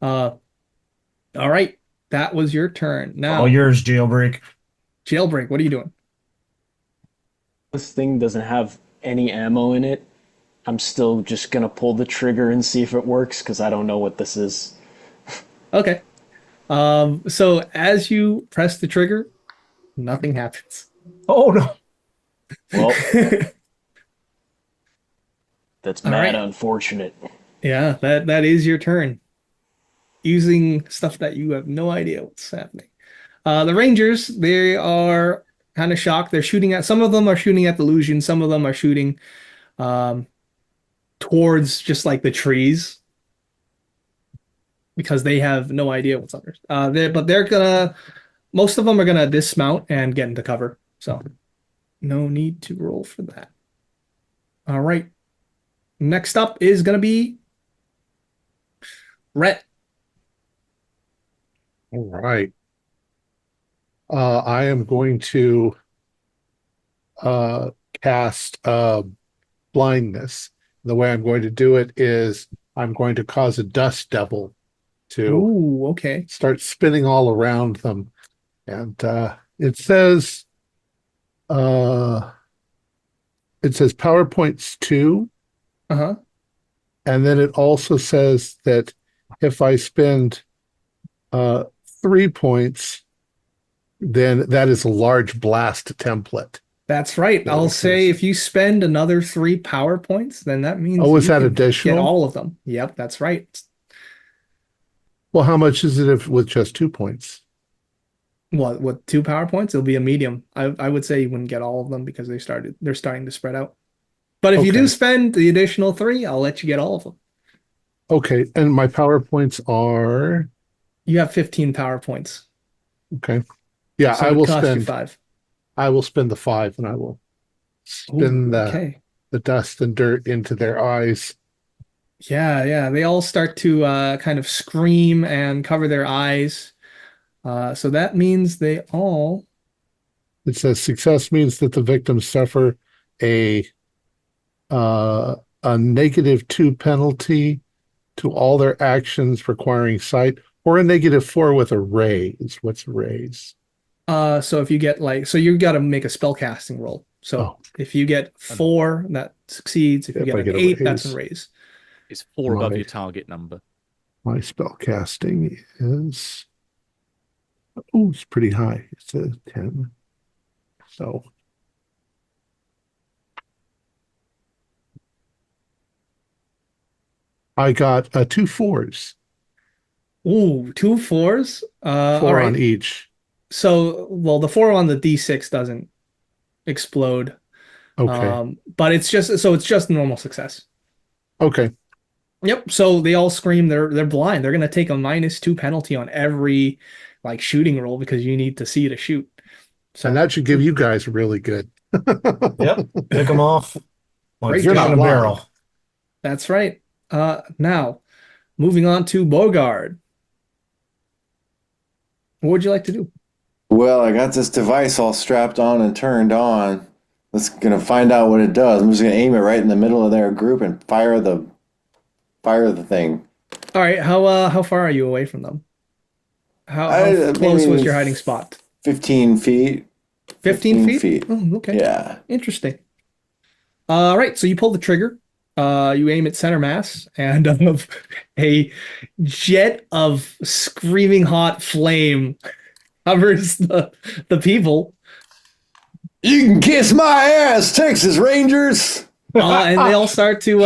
Uh, all right, that was your turn. All Now, yours, Jailbreak. Jailbreak, what are you doing? This thing doesn't have any ammo in it. I'm still just gonna pull the trigger and see if it works because I don't know what this is. Okay. So as you press the trigger, nothing happens. Oh no. Well, that's All mad right. unfortunate. Yeah, that is your turn. Using stuff that you have no idea what's happening. The Rangers, they are kind of shocked. They're shooting at some of them are shooting at the illusion, some of them are shooting um, towards just like the trees because they have no idea what's under. But they're gonna most of them are gonna dismount and get into cover. So no need to roll for that. All right. Next up is gonna be Rhett. All right. I am going to cast blindness. The way I'm going to do it is I'm going to cause a dust devil to Ooh, okay. start spinning all around them. And uh, it says PowerPoints 2, Uh-huh. and then it also says that if I spend 3 points, then that is a large blast template. That's right. So I'll it say says- if you spend another 3 power points, then that means Oh, is you that can additional? get all of them. Yep, that's right. Well, how much is it if with just 2 points? What, with 2 PowerPoints? It'll be a medium. I would say you wouldn't get all of them because they're starting to spread out. But if you do Okay. spend the additional 3, I'll let you get all of them. Okay, and my PowerPoints are You have 15 PowerPoints, okay. Yeah, so it costs you 5. I will spend the 5 and I will spin Ooh, okay. the dust and dirt into their eyes. Yeah. They all start to kind of scream and cover their eyes. So that means they all. It says success means that the victims suffer a a -2 penalty to all their actions requiring sight, or a -4 with a raise. What's a raise? So if you get so you got to make a spell casting roll. So Oh, if you get 4, that succeeds. If you if get I an get a 8, that's a raise. raise. It's 4 above My- your target number. My spell casting is it's pretty high. It's a 10. So I got 2 4s, Ooh, 2 4s. All 4 on right. each. So, well, the 4 on the D6 doesn't explode. Okay. But it's just normal success. Okay. Yep. So they all scream they're blind. They're gonna take a -2 penalty on every shooting roll because you need to see to shoot. So And that should give you guys really good. Yep. Pick them off like Great fish job. in a Blind. barrel. that's right. Now moving on to Bogard. What would you like to do? Well, I got this device all strapped on and turned on. Let's gonna find out what it does. I'm just gonna aim it right in the middle of their group and fire the thing. All right. How far are you away from them? How close Maybe was your hiding spot? 15 feet. 15 feet? Oh, okay. Yeah. Interesting. All right, so you pull the trigger, you aim at center mass, and a jet of screaming hot flame covers the people, You can kiss my ass, Texas Rangers. and they all start to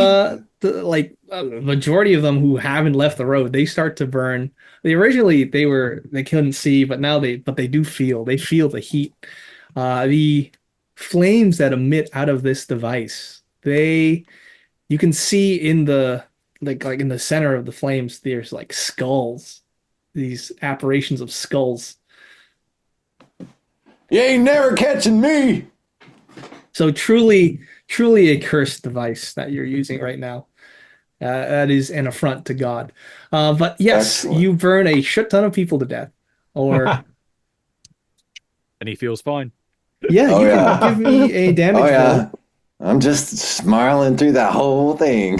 the majority of them who haven't left the road, they start to burn. They couldn't see, but now they do feel the heat. The flames that emit out of this device, you can see in the in the center of the flames, there's skulls, these apparitions of skulls. You ain't never catching me. So truly a cursed device that you're using right now. That is an affront to God. But yes, Excellent. you burn a shit ton of people to death. Or And he feels fine. yeah, Oh, you yeah. can give me a damage Oh yeah. roll. I'm just smiling through that whole thing.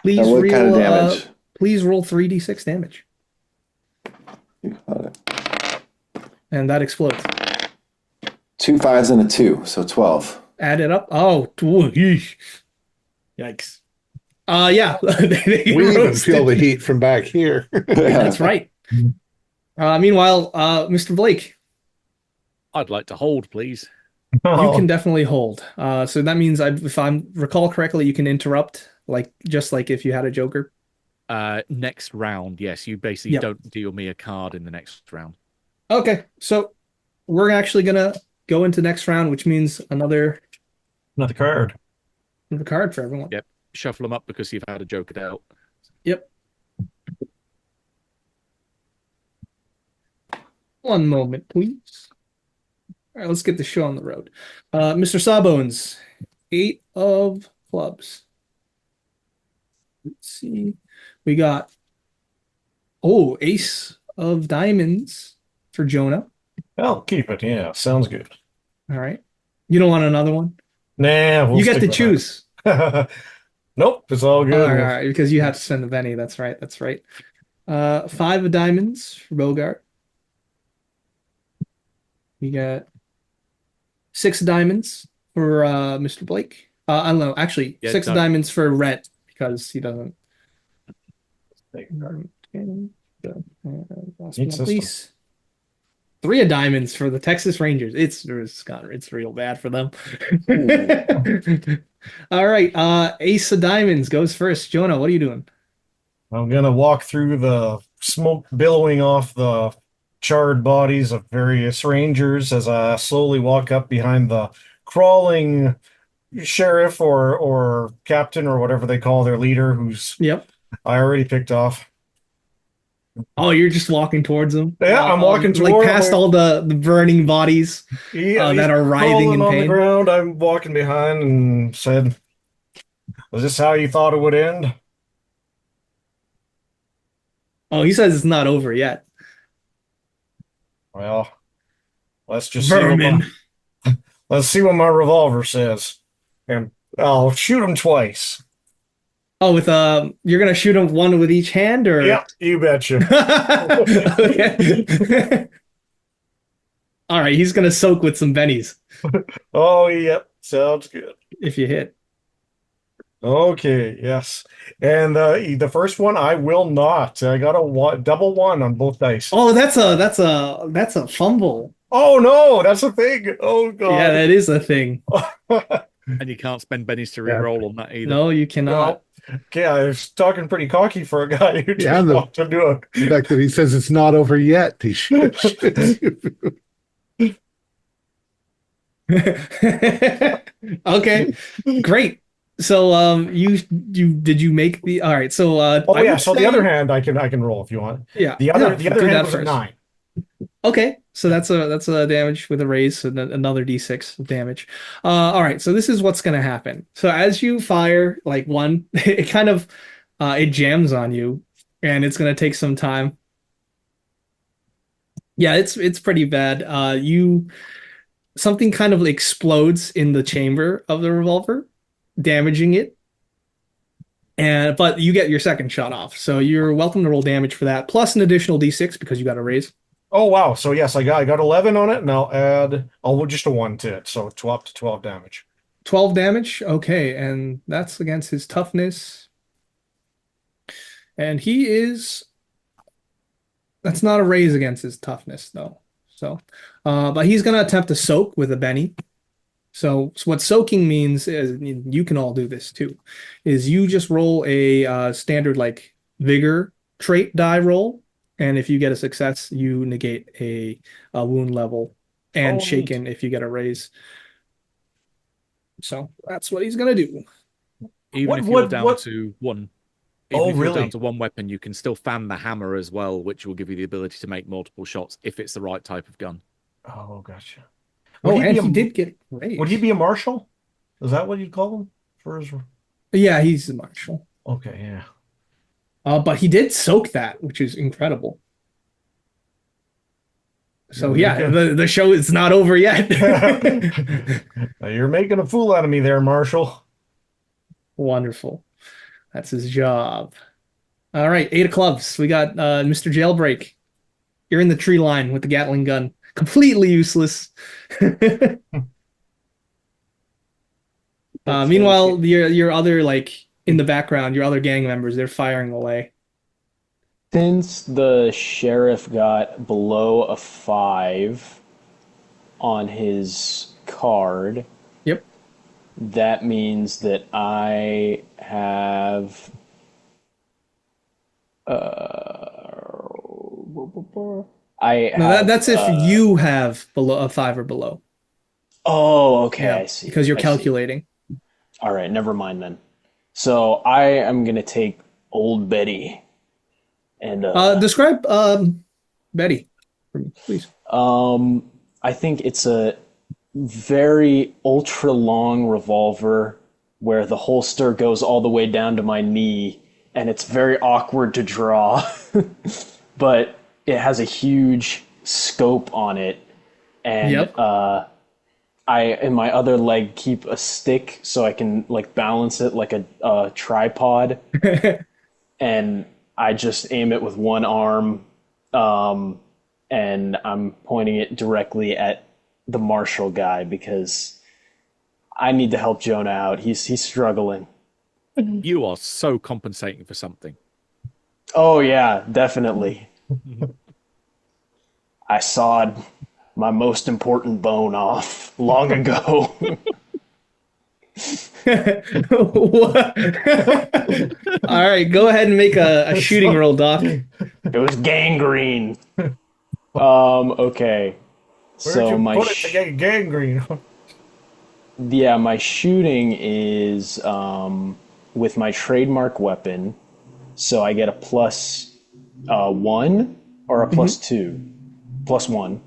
Please Now, what kind of roll, damage? please roll 3d6 damage. You got it. And that explodes. 2 5s and a 2, so 12. Add it up. Oh, yeesh. Yikes. Yeah. They We even roasted. feel the heat from back here. That's right. Meanwhile, Mr. Blake, I'd like to hold, please. you Oh, can definitely hold. So that means if I recall correctly, you can interrupt, just like if you had a Joker. Next round, yes. You basically Yep. don't deal me a card in the next round. Okay, so we're actually gonna go into next round, which means another another card. card for everyone. Yep. Shuffle them up because you've had a Joker dealt. Yep. One moment, please. All right, let's get the show on the road. Mr. Sawbones, 8 of clubs. Let's see. We got ace of diamonds for Jonah. I'll keep it. Yeah, sounds good. All right. You don't want another one? Nah, we'll You get stick to with choose. that. Nope, it's all good. All right, because you have to spend the penny. That's right. 5 of diamonds for Bogart. We got 6 of diamonds for Mr. Blake. I don't know. Actually, Yeah, 6 of no. diamonds for Rhett because he doesn't. Last but Neat not least, 3 of diamonds for the Texas Rangers. It's real bad for them. All right. Ace of diamonds goes first. Jonah, what are you doing? I'm gonna walk through the smoke billowing off the charred bodies of various rangers as I slowly walk up behind the crawling sheriff or captain or whatever they call their leader, who's Yep. I already picked off. Oh, you're just walking towards him. Yeah, I'm walking like toward past him. all the burning bodies He's that are writhing crawling in on the pain. ground. I'm walking behind and said, "Was this how you thought it would end?" Oh, he says it's not over yet. Well, let's just Vermin. let's see what my revolver says, and I'll shoot him twice. Oh, with you're gonna shoot him one with each hand, or Yep, you betcha. okay. All right, he's gonna soak with some bennies Oh, yep, sounds good. if you hit. Okay, yes, and the first one I will not. I got a double one on both dice. Oh, that's a fumble. Oh no, that's a thing. Oh god. Yeah, that is a thing. And you can't spend bennies to re-roll on that either. No, you cannot. Okay, I was talking pretty cocky for a guy who just walked into it. The fact that he says it's not over yet, he shoots you. Okay, great. So did you make the all right? So Oh yeah, so the other hand I can roll if you want. Yeah, The other do hand that was a first. 9. Okay, so that's a damage with a raise, so another d6 of damage. All right, so this is what's gonna happen. So as you fire like one, it kind of it jams on you, and it's gonna take some time. Yeah, it's pretty bad. Something kind of explodes in the chamber of the revolver, damaging it. But you get your second shot off, so you're welcome to roll damage for that, plus an additional d6 because you got a raise. Oh wow, so yes, I got 11 on it, and I'll add just a 1 to it, so 12 damage. 12 damage, okay, and that's against his toughness. And that's not a raise against his toughness though. So, but he's gonna attempt to soak with a Benny. So what soaking means is, you can all do this too, is you just roll a standard like vigor trait die roll, and if you get a success, you negate a wound level, and Oh, shaken if you get a raise. So that's what he's gonna do. Even if you're down to one. Even if you're really? down to one weapon, you can still fan the hammer as well, which will give you the ability to make multiple shots if it's the right type of gun. Oh, gotcha. He did get raised. Would he be a marshal? Is that what you'd call him for his? Yeah, he's a marshal. Okay, yeah. But he did soak that, which is incredible. So yeah, the show is not over yet. You're making a fool out of me there, Marshal. Wonderful. That's his job. All right, 8 of clubs. We got Mr. Jailbreak. You're in the tree line with the Gatling gun. Completely useless. Meanwhile, your other, like, in the background, your other gang members, they're firing away. Since the sheriff got below a 5 on his card, Yep. that means that I have That's if you have below a 5 or below. Oh, okay, Yeah, I see. because you're I see. calculating. All right, never mind then. So I am gonna take Old Betty and Describe Betty for me, please. I think it's a very ultra long revolver where the holster goes all the way down to my knee, and it's very awkward to draw, but it has a huge scope on it, and Yep. I in my other leg keep a stick so I can like balance it like a tripod, and I just aim it with one arm, and I'm pointing it directly at the Marshall guy because I need to help Jonah out. He's struggling. You are so compensating for something. Oh yeah, definitely. I sawed my most important bone off long ago. What? All right, go ahead and make a shooting roll, Doc. It was gangrene. Okay. Where'd So you my put it to get gangrene? yeah, my shooting is with my trademark weapon. So I get a plus one or a plus two? Plus one.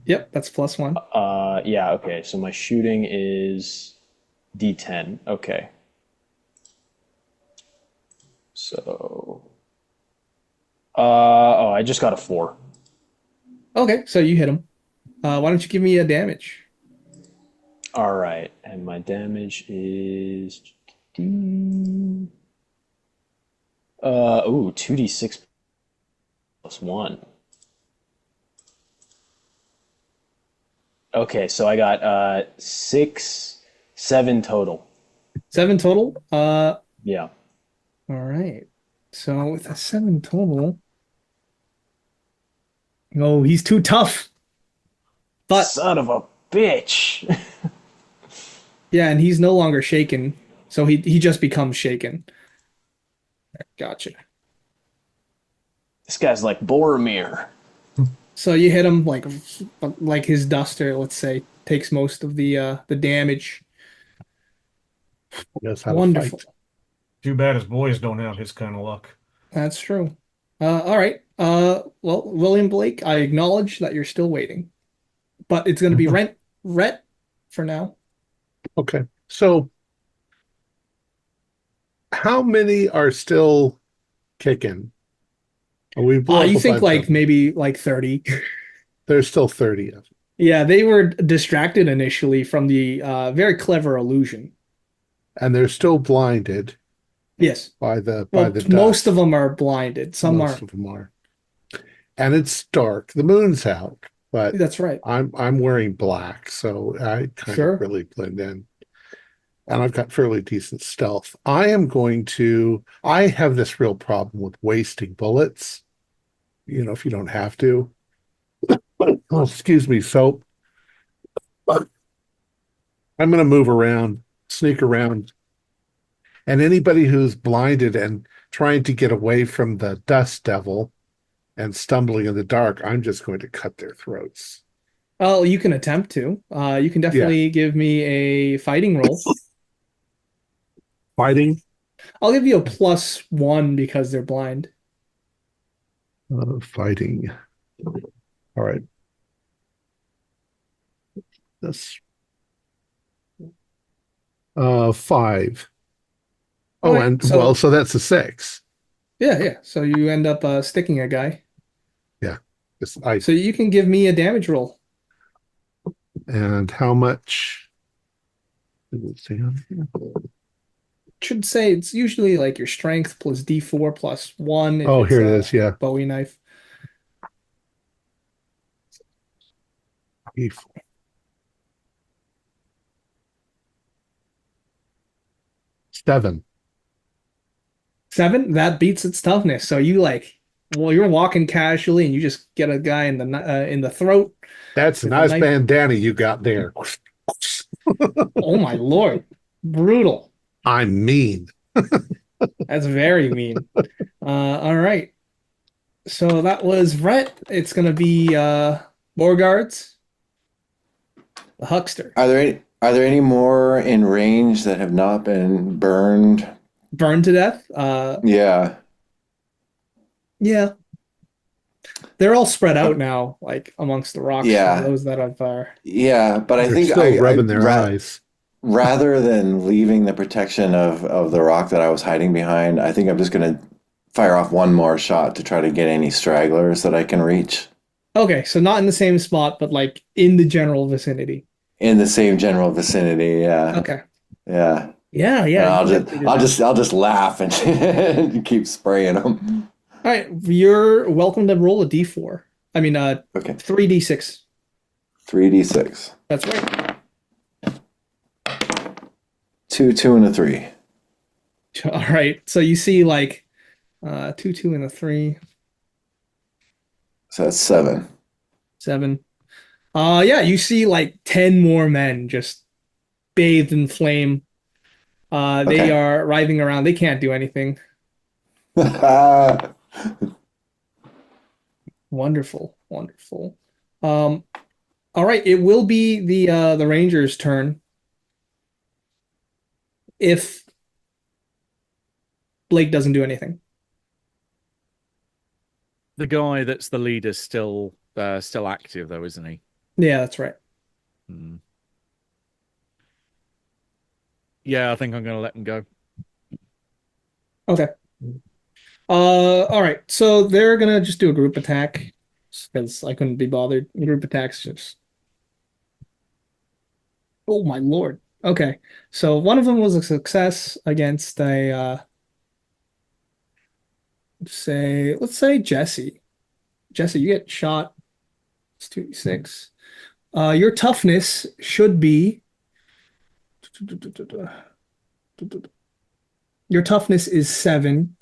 Yep, that's +1. Yeah, okay. So my shooting is D10. Okay. So oh, I just got a 4. Okay, so you hit him. Why don't you give me a damage? All right, and my damage is 2d6 plus 1. Okay, so I got 7 total. 7 total. Yeah. All right. So with a 7 total, oh, he's too tough. But Son of a bitch. yeah, and he's no longer shaken, so he just becomes shaken. Gotcha. This guy's like Boromir. So you hit him like his duster, let's say, takes most of the damage. Knows how to Wonderful. fight. Too bad his boys don't have his kind of luck. That's true. All right. Well, William Blake, I acknowledge that you're still waiting, but it's going to be Rhett for now. Okay. So how many are still kicking? We blew up You a think bunch like of them. maybe like 30. There's still 30 of them. Yeah, they were distracted initially from the very clever illusion. And they're still blinded Yes. by the Well, dust. most of them are blinded. Some Most aren't. of them are. And it's dark. The moon's out, but That's right. I'm wearing black, so I kind Sure. of really blend in. And I've got fairly decent stealth. I have this real problem with wasting bullets, if you don't have to. Oh, excuse me. So I'm going to move around, sneak around, and anybody who's blinded and trying to get away from the dust devil and stumbling in the dark, I'm just going to cut their throats. Oh, you can attempt to. You can Yeah. definitely give me a fighting roll. Fighting? I'll give you a +1 because they're blind. Fighting. All right. This 5. All Oh, right, and so so that's a 6. yeah. So you end up sticking a guy. Yeah. So you can give me a damage roll. And how much? Did it say on here? Should say it's usually like your strength plus D4 +1 if Oh, it's here it a is. Yeah. Bowie knife. E4. 7. 7, that beats its toughness. So you're walking casually and you just get a guy in the throat That's a with a nice knife. bandana you got there. Oh my Lord. Brutal. I'm mean. That's very mean. All right. So that was Rhett. It's gonna be Borgard's, the huckster. Are there any more in range that have not been burned? Burned to death. Yeah. Yeah. They're all spread out now, like amongst the rocks. Yeah. Those that have Yeah, but I They're think still rubbing their eyes. rather than leaving the protection of the rock that I was hiding behind, I think I'm just going to fire off one more shot to try to get any stragglers that I can reach Okay, so not in the same spot, but like in the general vicinity. in the same general vicinity. Yeah. Okay. Yeah. Yeah, And yeah. I'll just laugh and keep spraying them. All right, you're welcome to roll a D4. I mean, Okay. 3D6. 3d6. That's right. 2, 2, and a 3. All right, so you see like 2, 2, and a 3, So that's 7. 7. Yeah, you see like 10 more men just bathed in flame. They Okay. are writhing around. They can't do anything. Wonderful, wonderful. Um, all right, it will be the Rangers' turn if Blake doesn't do anything. The guy that's the leader's still active though, isn't he? Yeah, that's right. Hmm. Yeah, I think I'm going to let him go. Okay. All right. So they're gonna just do a group attack because I couldn't be bothered. Group attacks just. Oh my Lord. Okay. So one of them was a success against a let's say Jesse. Jesse, you get shot. It's 2d6. Your toughness should be your toughness is 7.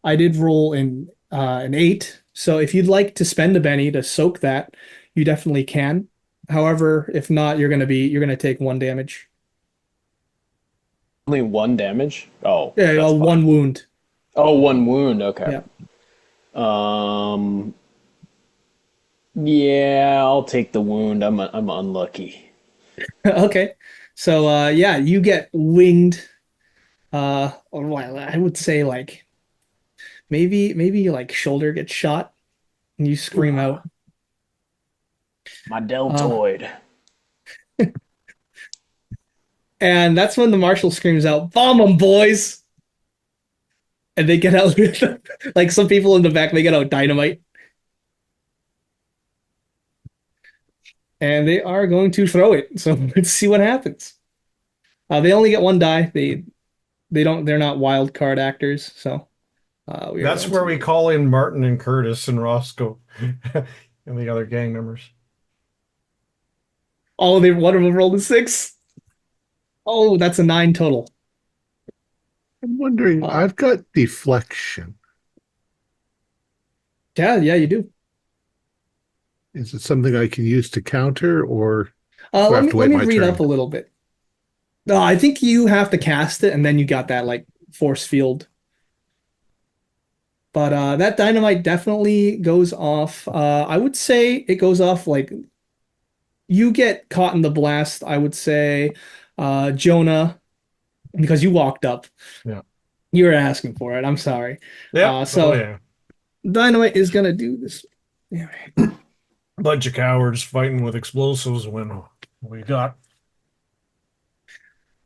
I did roll an 8. So if you'd like to spend a Benny to soak that, you definitely can. However, if not, you're gonna take 1 damage. Only 1 damage? Oh, Yeah, that's fine. 1 wound. Oh, 1 wound. Okay. Yeah. Yeah, I'll take the wound. I'm unlucky. Okay. So yeah, you get winged. Or well, I would say like maybe like shoulder gets shot and you scream out. My Uh, deltoid. and that's when the marshal screams out, "Bomb them, boys!" And they get out like some people in the back, they get out dynamite. And they are going to throw it. So let's see what happens. They only get 1 die. They're not wild card actors, so we are That's going where to we call in Martin and Curtis and Roscoe and the other gang members. Oh, they one of them rolled a 6. Oh, that's a 9 total. I'm wondering, Uh, I've got deflection. yeah, you do. Is it something I can use to counter, or do I Let have me to let wait me my read turn? up a little bit. No, I think you have to cast it, and then you got that like force field. But that dynamite definitely goes off. I would say it goes off like you get caught in the blast. I would say, Jonah, because you walked up. Yeah. You were asking for it. I'm sorry. Yep. Oh, So yeah. dynamite is gonna do this. Yeah. Bunch of cowards fighting with explosives when we got.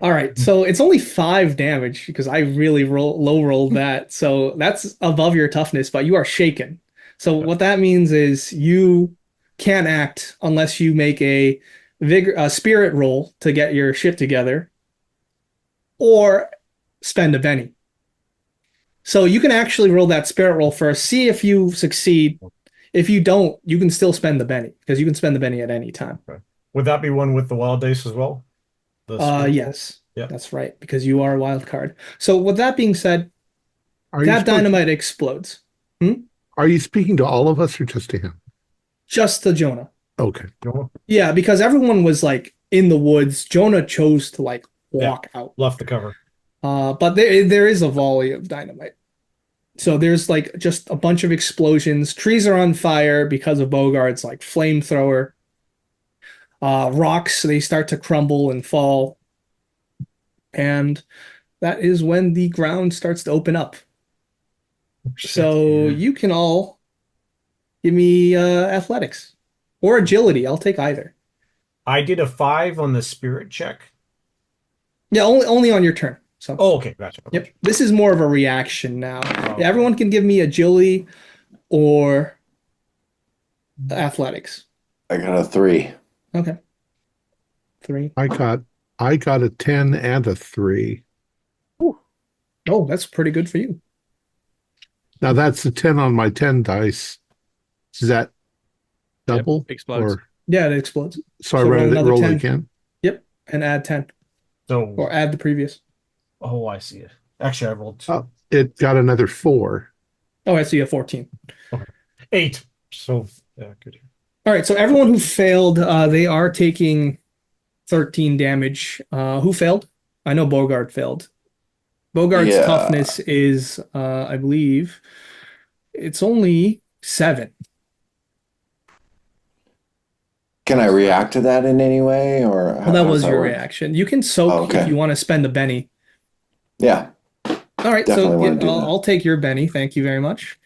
All right, so it's only 5 damage because I really low rolled that. So that's above your toughness, but you are shaken. So what that means is you can't act unless you make a spirit roll to get your shit together, or spend a Benny. So you can actually roll that spirit roll first, see if you succeed. If you don't, you can still spend the Benny because you can spend the Benny at any time. Okay. Would that be one with the wild dice as well? The spirit? Yes, Yeah. that's right, because you are a wild card. So with that being said, Are you that supposed, dynamite explodes. are you speaking to all of us or just to him? Just to Jonah. Okay. No? Yeah, because everyone was like in the woods. Jonah chose to like walk out. Left the cover. But there is a volley of dynamite. So there's like just a bunch of explosions. Trees are on fire because of Bogart's like flamethrower. Rocks, they start to crumble and fall. And that is when the ground starts to open up. So you can all give me athletics or agility. I'll take either. I did a 5 on the spirit check. Yeah, only on your turn. So Oh, okay. Gotcha. yep. This is more of a reaction now. Oh, Yeah, everyone can give me agility or athletics. I got a 3. Okay. 3. I got a 10 and a 3. Oh, that's pretty good for you. Now that's the 10 on my 10 dice. Is that double? explodes. Or Yeah, it explodes. so I So roll roll another it 10. again? Yep. And add 10. So, Or add the previous. oh, I see it. Actually, I rolled 2. Oh, it got another 4. Oh, I see a 14. 8. So, yeah, good. All right, so everyone who failed, they are taking 13 damage. Who failed? I know Bogart failed. Bogart's Yeah. toughness is, I believe, it's only 7. Can I react to that in any way, or Well, that how does was that your work? reaction. You can soak if Okay. you want to spend a Benny. Yeah, All right, definitely so want to do that. I'll take your Benny. Thank you very much.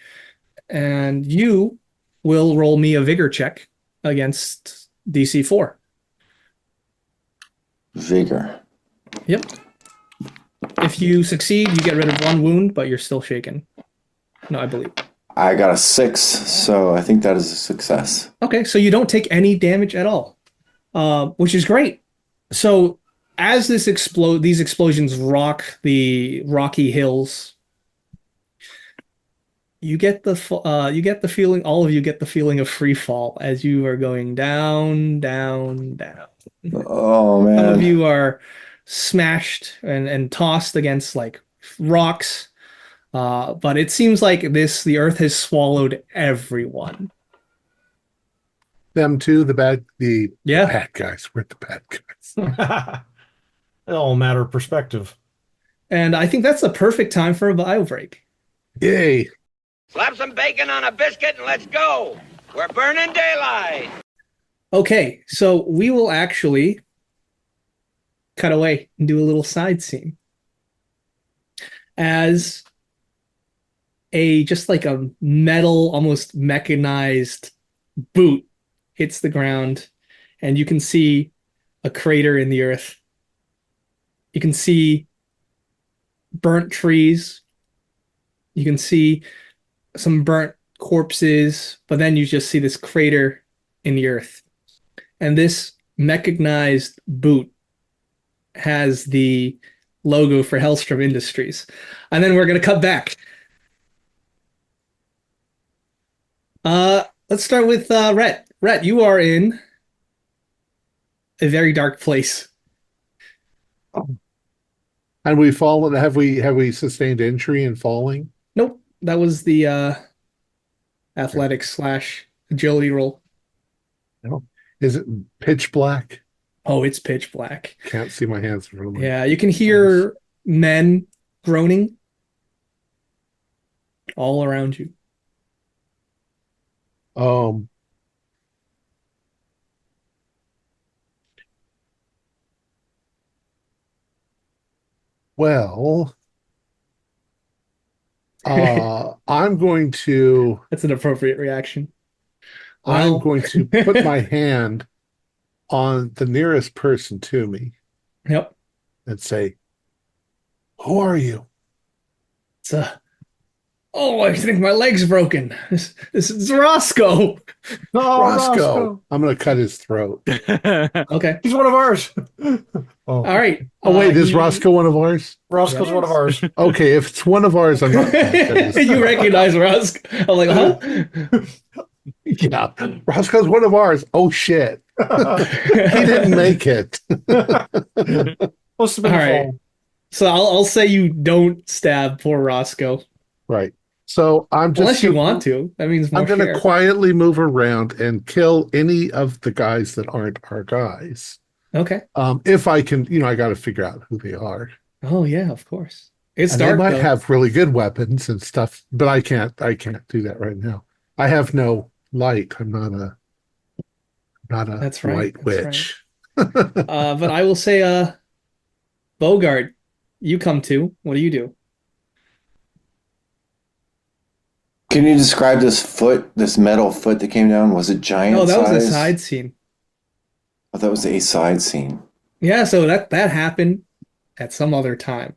And you will roll me a vigor check against DC 4. Vigor. Yep. If you succeed, you get rid of 1 wound, but you're still shaken. No, I believe. I got a 6, so I think that is a success. Okay, so you don't take any damage at all, which is great. So as these explosions rock the rocky hills, you get the feeling. All of you get the feeling of free fall as you are going down, down, down. Oh Some of man. you are smashed and tossed against like rocks. But it seems like the earth has swallowed everyone. Them too, the Yeah. bad guys. We're the bad guys. It all a matter of perspective. And I think that's the perfect time for a bio break. Yay. Slap some bacon on a biscuit and let's go. We're burning daylight. Okay, so we will actually cut away and do a little side scene. As just like a metal, almost mechanized boot hits the ground, and you can see a crater in the earth. You can see burnt trees. You can see some burnt corpses, but then you just see this crater in the earth. And this mechanized boot has the logo for Hellstrom Industries. And then we're going to cut back. Let's start with Rhett. Rhett, you are in a very dark place. And we fallen. Have we sustained injury in falling? Nope, that was the athletics / agility roll. No. Is it pitch black? Oh, it's pitch black. Can't see my hands in front of me. Yeah, you can hear men groaning all around you. Well, I'm going to That's an appropriate reaction. I'm Well- going to put my hand on the nearest person to me Yep. and say, "Who are you?" It's oh, I think my leg's broken. This is Roscoe. No, Roscoe. I'm going to cut his throat. Okay. He's one of ours. All right. Oh, wait, is Roscoe one of ours? Roscoe's one of ours. Okay, if it's one of ours, I'm not going to cut his You throat. recognize Roscoe. I'm like, huh? Yeah, Roscoe's one of ours. Oh, shit. He didn't make it. Must have been All a right. fall. So I'll say you don't stab poor Roscoe. Right. So I'm just Unless you want to. That means more I'm going to share. quietly move around and kill any of the guys that aren't our guys. Okay. If I can, I got to figure out who they are. Oh yeah, of course. It's And dark they might though. have really good weapons and stuff, but I can't do that right now. I have no light. I'm not a That's right, light that's witch. But I will say, Bogart, you come too. What do you do? Can you describe this metal foot that came down? Was it giant Oh, that was a size? side scene. Oh, that was a side scene. Yeah, so that happened at some other time.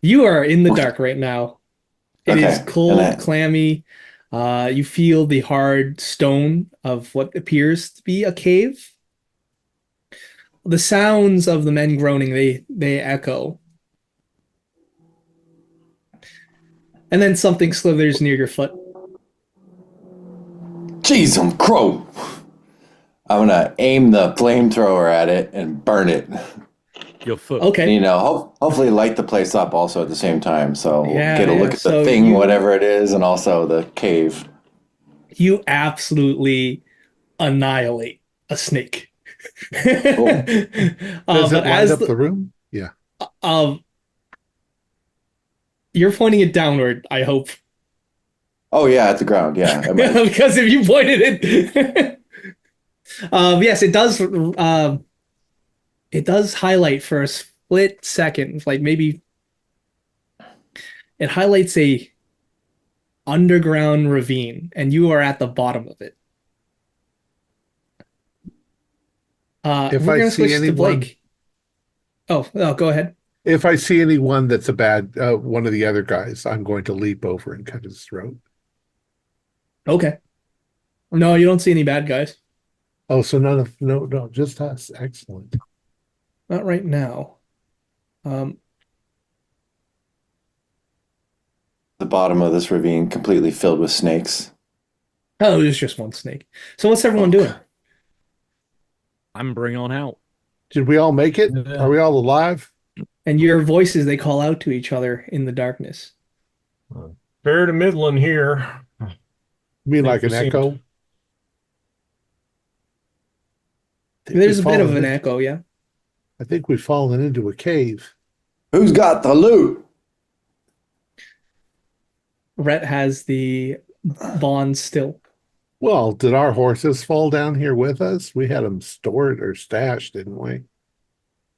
You are in the dark right now. It is Okay, cold, and clammy. You feel the hard stone of what appears to be a cave. The sounds of the men groaning, they echo. And then something slithers near your foot. Jeez, I'm crow. I'm gonna aim the flamethrower at it and burn it. Your foot. Okay. And, hopefully light the place up also at the same time. So Yeah, get a look yeah. at So the thing, you- whatever it is, and also the cave. You absolutely annihilate a snake. Does But it light as up the room? Yeah. Um, you're pointing it downward, I hope. Oh yeah, at the ground. Yeah. Because if you pointed it, yes, it does. It does highlight for a split second, like maybe it highlights a underground ravine, and you are at the bottom of it. If We're I gonna see switch to anyone, Blake. Oh, go ahead. if I see anyone that's a bad one of the other guys, I'm going to leap over and cut his throat. Okay. No, you don't see any bad guys. Oh, so no, just us. Excellent. Not right now. Um, The bottom of this ravine completely filled with snakes. oh, there's just one snake. So what's everyone doing? I'm bring on out. Did we all make it? Yeah. Are we all alive? And your voices, they call out to each other in the darkness. Fair to Midland here. You mean like we an seemed- echo? Think There's a we've bit of fallen an in- echo, yeah. I think we've fallen into a cave. Who's got the loot? Rhett has the bond still. Well, did our horses fall down here with us? We had them stored or stashed, didn't we?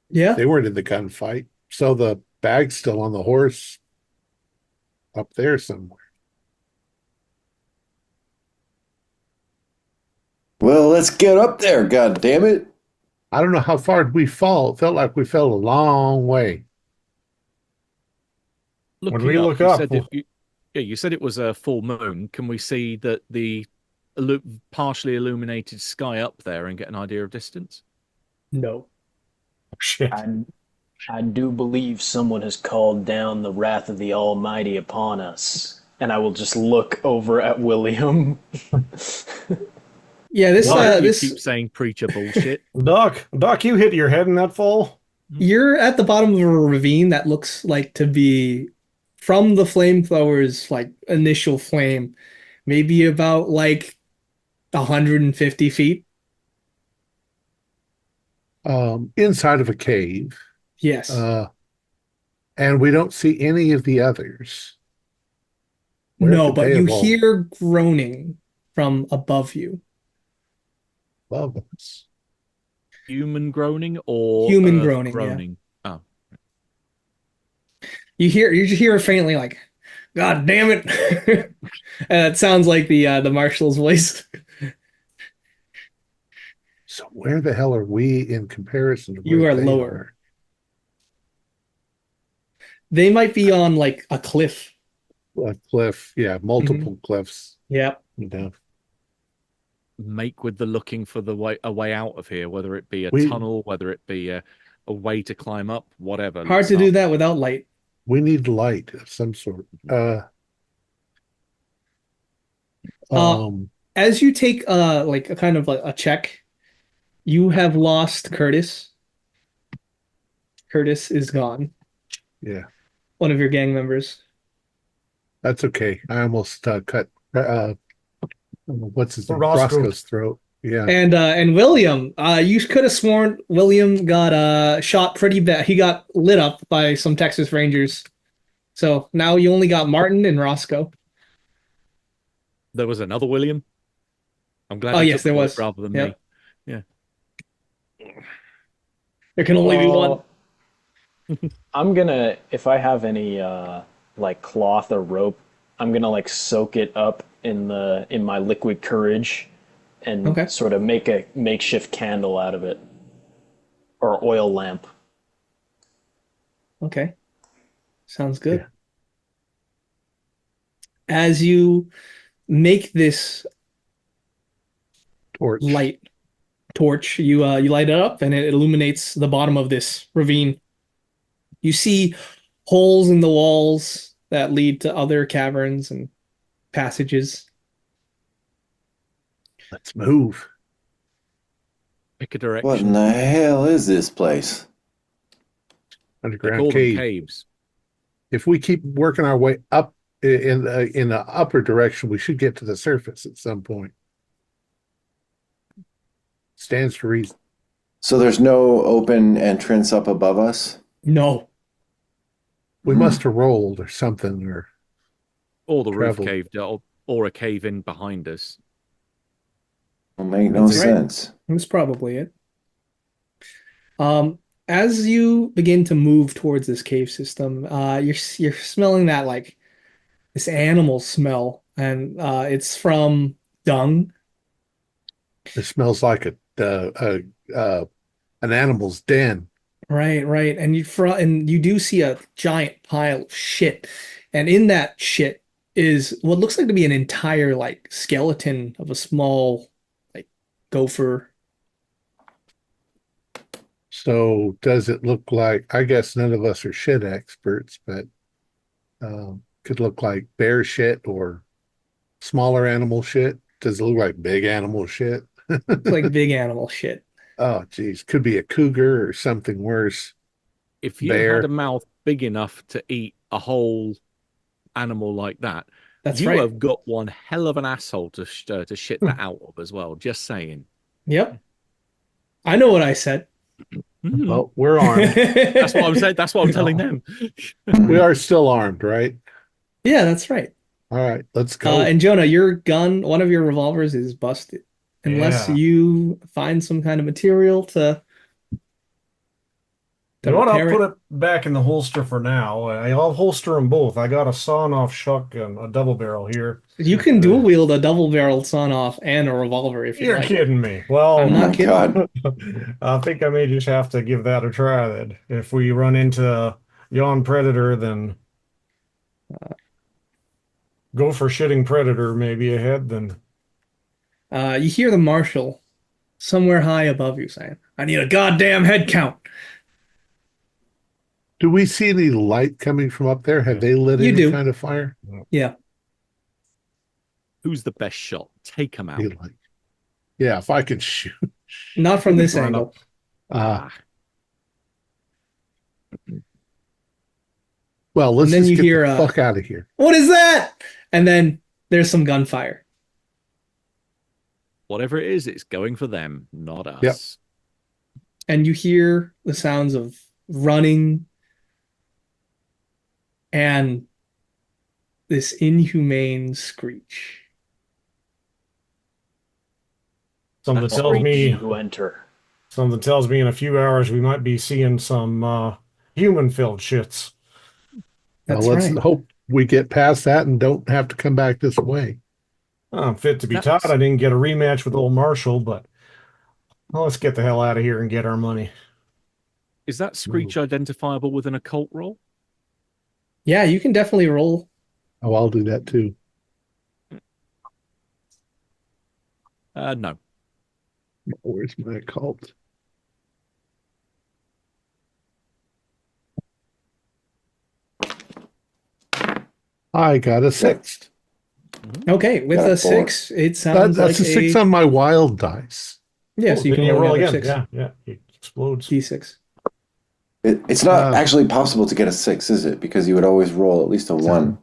Yeah. They weren't in the gunfight. So the bag's still on the horse up there somewhere. Well, let's get up there, god damn it. I don't know how far did we fall. It felt like we fell a long way. When Looking we up, look you up, said you said it was a full moon. Can we see that the partially illuminated sky up there and get an idea of distance? No. shit. I do believe someone has called down the wrath of the Almighty upon us. And I will just look over at William. Yeah, this Why do you this keep saying preacher bullshit? Doc, you hit your head in that fall? you're at the bottom of a ravine that looks like to be from the flamethrower's like initial flame, maybe about like 150 feet. Inside of a cave. Yes. And we don't see any of the others. Where No, could but they you have all hear groaning from above you. above us? Human groaning or Human earth groaning, yeah. groaning? Oh, You just hear faintly like, God damn it. And it sounds like the marshal's voice. So where the hell are we in comparison to You where are they lower. They might be on like a cliff. A cliff, yeah, multiple Mm-hmm. cliffs. Yeah. You know, make with the looking for a way out of here, whether it be a We- tunnel, whether it be a way to climb up, whatever. Hard to do that without light. we need light of some sort. Uh, As you take like a kind of a check, you have lost Curtis. Curtis is gone. Yeah, One of your gang members. that's okay. I almost cut what's his name? Roscoe. Roscoe's throat. Yeah. And William, you could have sworn William got shot pretty bad. He got lit up by some Texas Rangers. So now you only got Martin and Roscoe. There was another William. I'm glad. Oh, you yes, took the there bullet was. rather than Yep. me. There can only be one. I'm gonna, if I have any like cloth or rope, I'm gonna like soak it up in my liquid courage and Okay. sort of make a makeshift candle out of it. Or oil lamp. Okay. Sounds good. Yeah. As you make this Torch. light torch, you light it up and it illuminates the bottom of this ravine. You see holes in the walls that lead to other caverns and passages. Let's move. Pick a What direction. in the hell is this place? They Underground call them cave. caves. If we keep working our way up in the upper direction, we should get to the surface at some point. Stands to reason. So there's no open entrance up above us? No, We must have rolled or something, Or the roof traveled. caved, or a cave in behind us. Will make no That's right. sense. That's probably it. As you begin to move towards this cave system, you're smelling that like this animal smell, and it's from dung. It smells like an animal's den. Right. And you do see a giant pile of shit, and in that shit is what looks like to be an entire like skeleton of a small like gopher. So does it look like, I guess none of us are shit experts, but could look like bear shit or smaller animal shit? Does it look like big animal shit? It's like big animal shit. Oh, geez. Could be a cougar or something worse. If you had a Bear. mouth big enough to eat a whole animal like that, That's you right. have got one hell of an asshole to shit that out of as well. Just saying. Yep. I know what I said. Mhm. Well, we're armed. That's what I'm saying. That's what I'm telling them. We are still armed, right? Yeah, that's right. All right, let's go. And Jonah, your gun, one of your revolvers is busted. Unless Yeah. you find some kind of material to You know what? I'll repair put it. it back in the holster for now. I'll holster them both. I got a sawn-off shotgun, a double barrel here. You can dual wield a double-barreled sawn-off and a revolver if you You're like. kidding me. Well, I'm Oh not my kidding. God. I think I may just have to give that a try then. If we run into yon predator, then go for shitting predator maybe ahead then. You hear the marshal somewhere high above you saying, "I need a goddamn head count." Do we see any light coming from up there? Have they lit You any do. kind of fire? Yeah. Who's the best shot? Take them out. Be like, yeah, if I could shoot. Not from this Run angle. Uh, Ah, well, let's And then just you get hear, the fuck out of here. What is that? And then there's some gunfire. whatever it is, it's going for them, not us. Yep. And you hear the sounds of running and this inhumane screech. Something That's tells me you enter. in a few hours we might be seeing some human-filled shits. Well, That's let's right. hope we get past that and don't have to come back this way. I'm fit to be That's- taught. I didn't get a rematch with old Marshall, but well, let's get the hell out of here and get our money. Is that screech identifiable with an occult roll? Yeah, you can definitely roll. Oh, I'll do that too. No. Where's my cult? I got a 6. Okay, with Got a a four. 6, it sounds That's like a 6 on my wild dice. Yeah, so you then can roll again. another 6. Yeah, it explodes. D6. It's not Uh, actually possible to get a 6, is it? Because you would always roll at least a 1.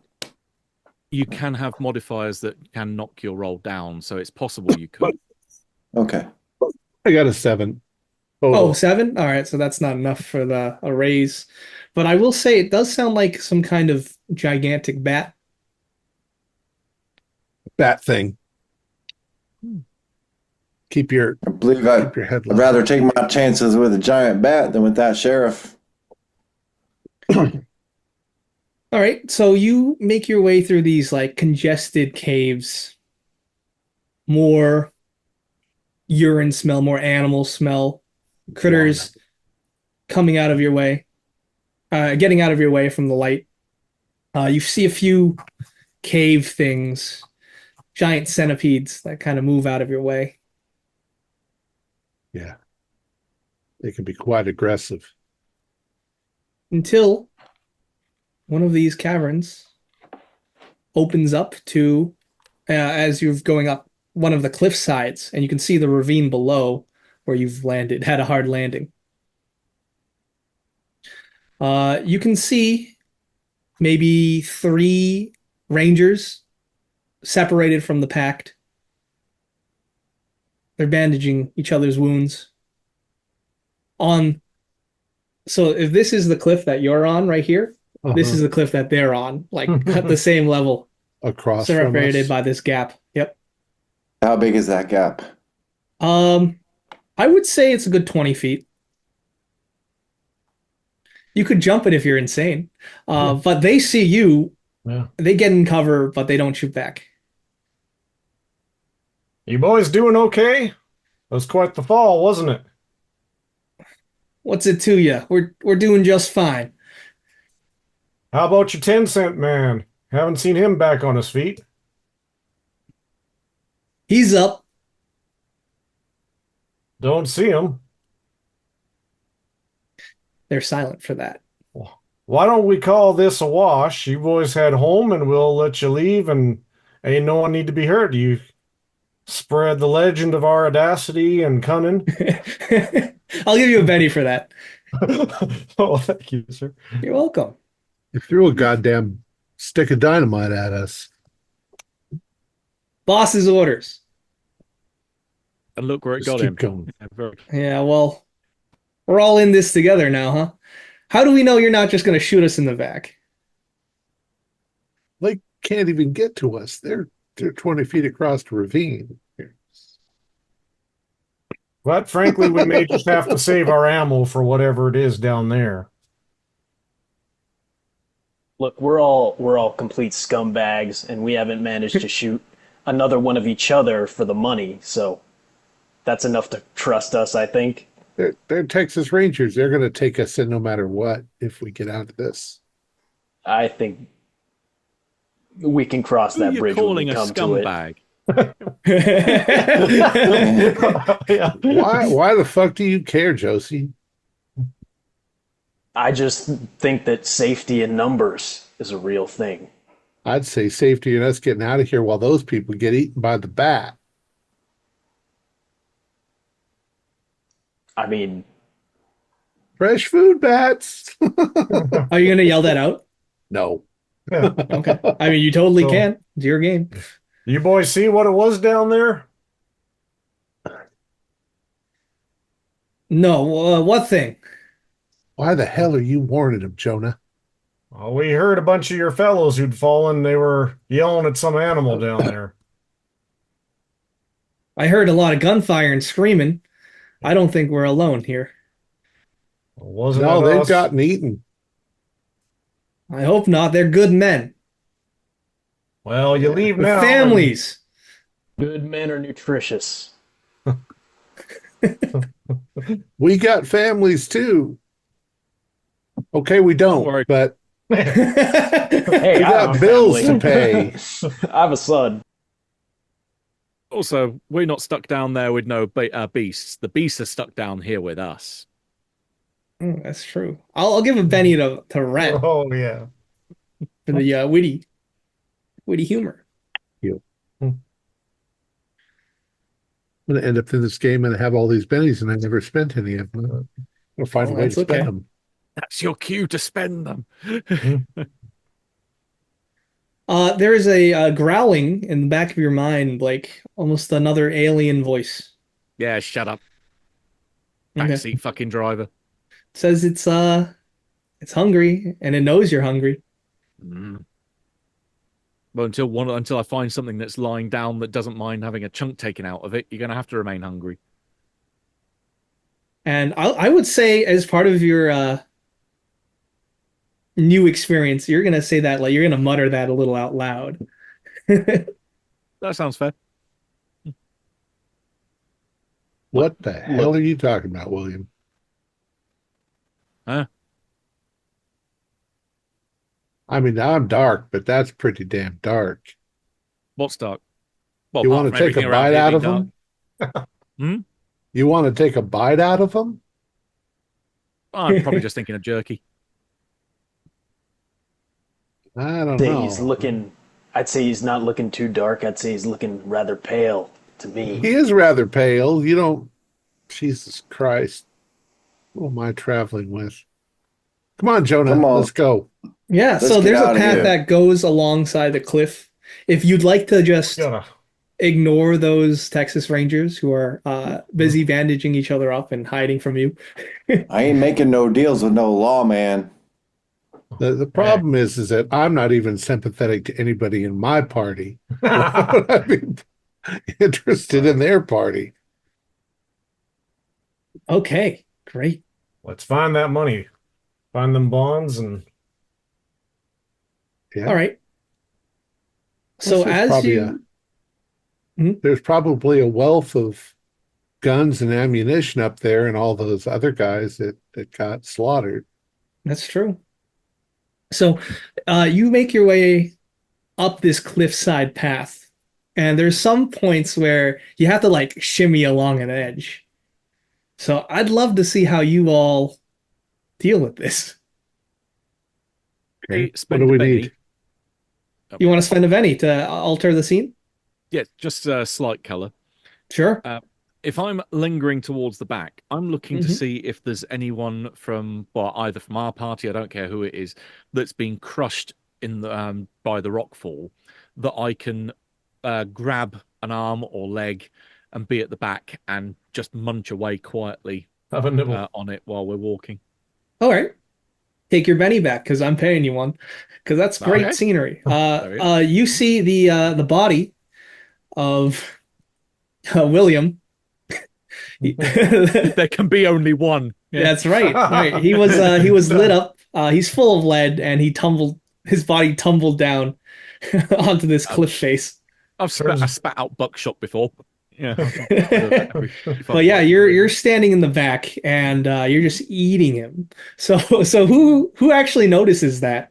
You can have modifiers that can knock your roll down, so it's possible you could. Okay. I got a 7. Oh, 7? All right, so that's not enough for a raise. But I will say it does sound like some kind of gigantic bat. Bat thing. Keep your I believe keep your head I'd level. rather take my chances with a giant bat than with that sheriff. All right, so you make your way through these like congested caves. More urine smell, more animal smell, critters coming out of your way, getting out of your way from the light. You see a few cave things, giant centipedes that kind of move out of your way. Yeah. They can be quite aggressive. Until one of these caverns opens up to, as you're going up one of the cliff sides, and you can see the ravine below where you've landed, had a hard landing. You can see maybe 3 rangers separated from the pact. They're bandaging each other's wounds. So if this is the cliff that you're on right here, This is the cliff that they're on, like at the same level, across from separated us. by this gap. Yep. How big is that gap? I would say it's a good 20 feet. You could jump it if you're insane. But they see you, Yeah. they get in cover, but they don't shoot back. You boys doing okay? That was quite the fall, wasn't it? What's it to you? We're doing just fine. How about your 10-cent man? Haven't seen him back on his feet. He's up. Don't see him. They're silent for that. Why don't we call this a wash? You boys head home and we'll let you leave and ain't no one need to be hurt. You spread the legend of our audacity and cunning. I'll give you a penny for that. Oh, thank you, sir. You're welcome. You threw a goddamn stick of dynamite at us. Boss's orders. And look where it Just got keep him. going. Yeah, very- Yeah, well, we're all in this together now, huh? How do we know you're not just going to shoot us in the back? They can't even get to us. They're 20 feet across the ravine. But frankly, we may just have to save our ammo for whatever it is down there. Look, we're all complete scumbags, and we haven't managed to shoot another one of each other for the money. So that's enough to trust us, I think. They're Texas Rangers. They're going to take us in no matter what if we get out of this. I think we can cross Who that you bridge when calling we a come to it. scumbag? Yeah. Why the fuck do you care, Josie? I just think that safety in numbers is a real thing. I'd say safety and us getting out of here while those people get eaten by the bat. I mean, Fresh food bats. Are you going to yell that out? No. Okay. I mean, you totally So- can. It's your game. You boys see what it was down there? No, what thing? Why the hell are you warning them, Jonah? Well, we heard a bunch of your fellows who'd fallen. They were yelling at some animal down there. I heard a lot of gunfire and screaming. I don't think we're alone here. Wasn't No, it they've us? gotten eaten. I hope not. They're good men Well, you leave with now. families. good men are nutritious. We got families too. Okay, we don't, worry. but Hey, we I have got a bills to family. pay. I have a son. Also, we're not stuck down there with no beasts. The beasts are stuck down here with us. That's true. I'll give a penny to Ren Oh, yeah. for the witty humor. I'm going to end up in this game and have all these bennies, and I never spent any of them. I'll find a way to that's spend okay. them. That's your cue to spend them. There is a growling in the back of your mind, like almost another alien voice. Yeah, shut up. Okay. Backseat fucking driver. Says it's hungry and it knows you're hungry. Mm. Well, until I find something that's lying down that doesn't mind having a chunk taken out of it, you're going to have to remain hungry. And I would say, as part of your new experience, you're gonna say that, like you're gonna mutter that a little out loud. That sounds fair. What the hell are you talking about, William? Huh? I mean, I'm dark, but that's pretty damn dark. What's dark? Well, You apart want to from take a everything around bite here out being of dark. them? Hmm? You want to take a bite out of them? I'm probably just thinking of jerky. I don't Say know. he's looking. I'd say he's not looking too dark. I'd say he's looking rather pale to me. He is rather pale. You don't. Jesus Christ. Who am I traveling with? Come on, Jonah. Come on. Let's go. Yeah, Let's so get there's a outta path here. that goes alongside the cliff. If you'd like to just Gotta. ignore those Texas Rangers who are busy bandaging each other up and hiding from you. I ain't making no deals with no lawman. The problem is that I'm not even sympathetic to anybody in my party. Why would I be interested in their party? Okay, great. Let's find that money. Find them bonds and Yeah. All right. Plus, So as there's probably a wealth of guns and ammunition up there, and all those other guys that got slaughtered. that's true. So you make your way up this cliffside path, and there's some points where you have to like shimmy along an edge. So I'd love to see how you all deal with this. Okay. What Spend do a we penny. need? You want to spend a penny to alter the scene? Yeah, just a slight color. Sure. If I'm lingering towards the back, I'm looking to Mhm. see if there's anyone from, well, either from our party, I don't care who it is, that's been crushed in the by the rockfall, that I can grab an arm or leg and be at the back and just munch away quietly have a nibble. on it while we're walking. All right. Take your penny back because I'm paying you one. Because that's great Okay. scenery. There we You see the body of William. There can be only one. Yeah. That's right. Right. He was lit up. He's full of lead, and his body tumbled down onto this cliff face. I spat out buckshot before. Yeah. But yeah, you're standing in the back, and you're just eating him. So who actually notices that?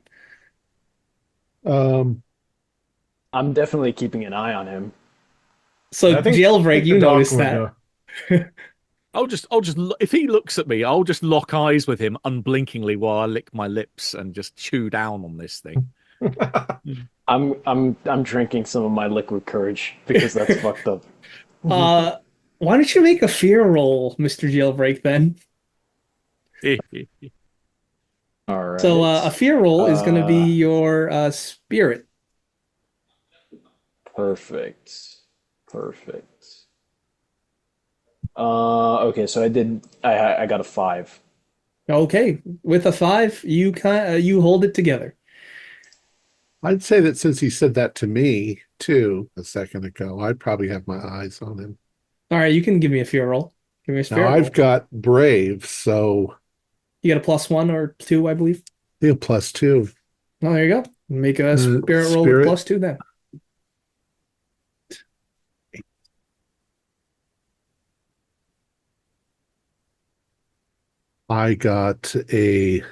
Um, I'm definitely keeping an eye on him. So I think Jailbreak, you the doc notice would, that. I'll just if he looks at me, I'll just lock eyes with him unblinkingly while I lick my lips and just chew down on this thing. I'm drinking some of my liquid courage because that's fucked up. Why don't you make a fear roll, Mr. Jailbreak, then? All right. So a fear roll is going to be your spirit. Perfect. Okay, so I got a 5. Okay, with a 5, you hold it together. I'd say that since he said that to me too a second ago, I'd probably have my eyes on him. All right, you can give me a fear roll. Give me a spirit Now roll. I've got brave, so You got a +1 or 2, I believe. yeah, +2. Oh, there you go. Make a spirit roll spirit. with +2 then. I got a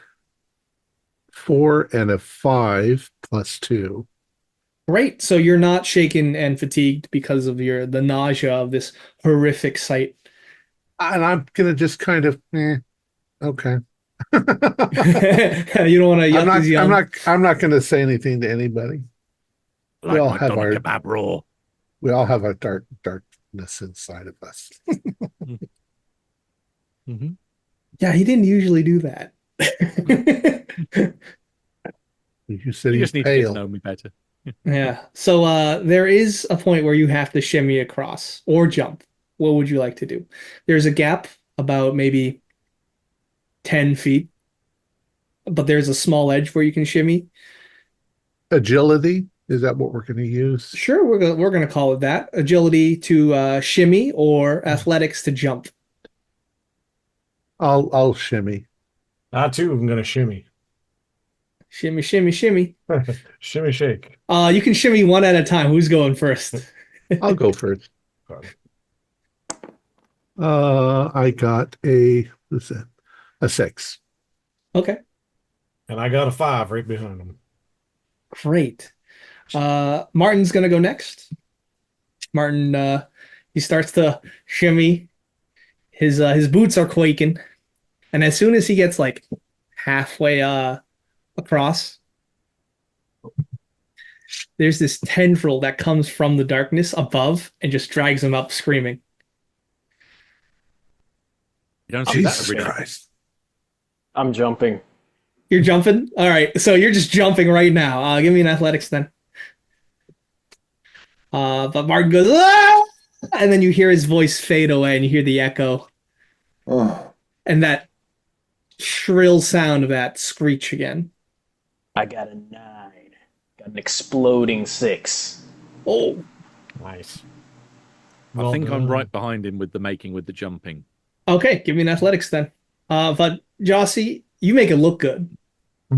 4 and a 5 +2. Great. So you're not shaken and fatigued because of the nausea of this horrific sight. And I'm gonna just kind of, okay. You don't want to yuck his yum. I'm not gonna say anything to anybody. Like all my have doner our- kebab raw. We all have a darkness inside of us. Mm-hmm. Yeah, he didn't usually do that. You said You he's just need to get to pale. know me better. Yeah. So there is a point where you have to shimmy across or jump. What would you like to do? There's a gap about maybe 10 feet, but there's a small edge where you can shimmy. Agility, is that what we're gonna use? Sure, we're gonna call it that. Agility to shimmy or athletics to jump. I'll shimmy. I too am gonna shimmy. Shimmy, shimmy, shimmy. Shimmy shake. You can shimmy one at a time. Who's going first? I'll go first. I got what's that? A 6. Okay, And I got a 5 right behind him. great. Martin's gonna go next. Martin, he starts to shimmy. His boots are quaking, and as soon as he gets like halfway across, there's this tendril that comes from the darkness above and just drags him up, screaming. You don't see that Jesus every day. Christ. I'm jumping. You're jumping? All right, so you're just jumping right now. Give me an athletics then. But Martin goes, "Ah!" And then you hear his voice fade away, and you hear the echo, Oh, and that shrill sound of that screech again. I got a 9. Got an exploding 6. Oh, Nice. I Well think I'm done. right behind him with the making with the jumping. okay. Give me an athletics then. But Jossie, you make it look good.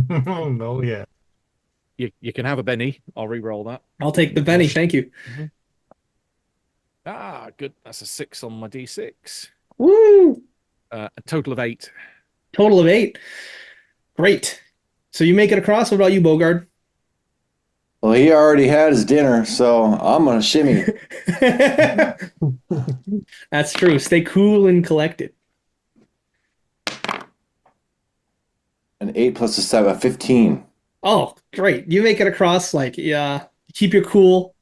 Oh yeah. You can have a Benny. I'll re-roll that. I'll take the Benny. Thank you. Ah, good. That's a 6 on my D6. Woo! A total of 8. Total of 8. Great. So you make it across. What about you, Bogard? Well, he already had his dinner, so I'm gonna shimmy. That's true. Stay cool and collected. An 8 plus a 7, 15. Oh, great. You make it across, like, yeah, keep your cool.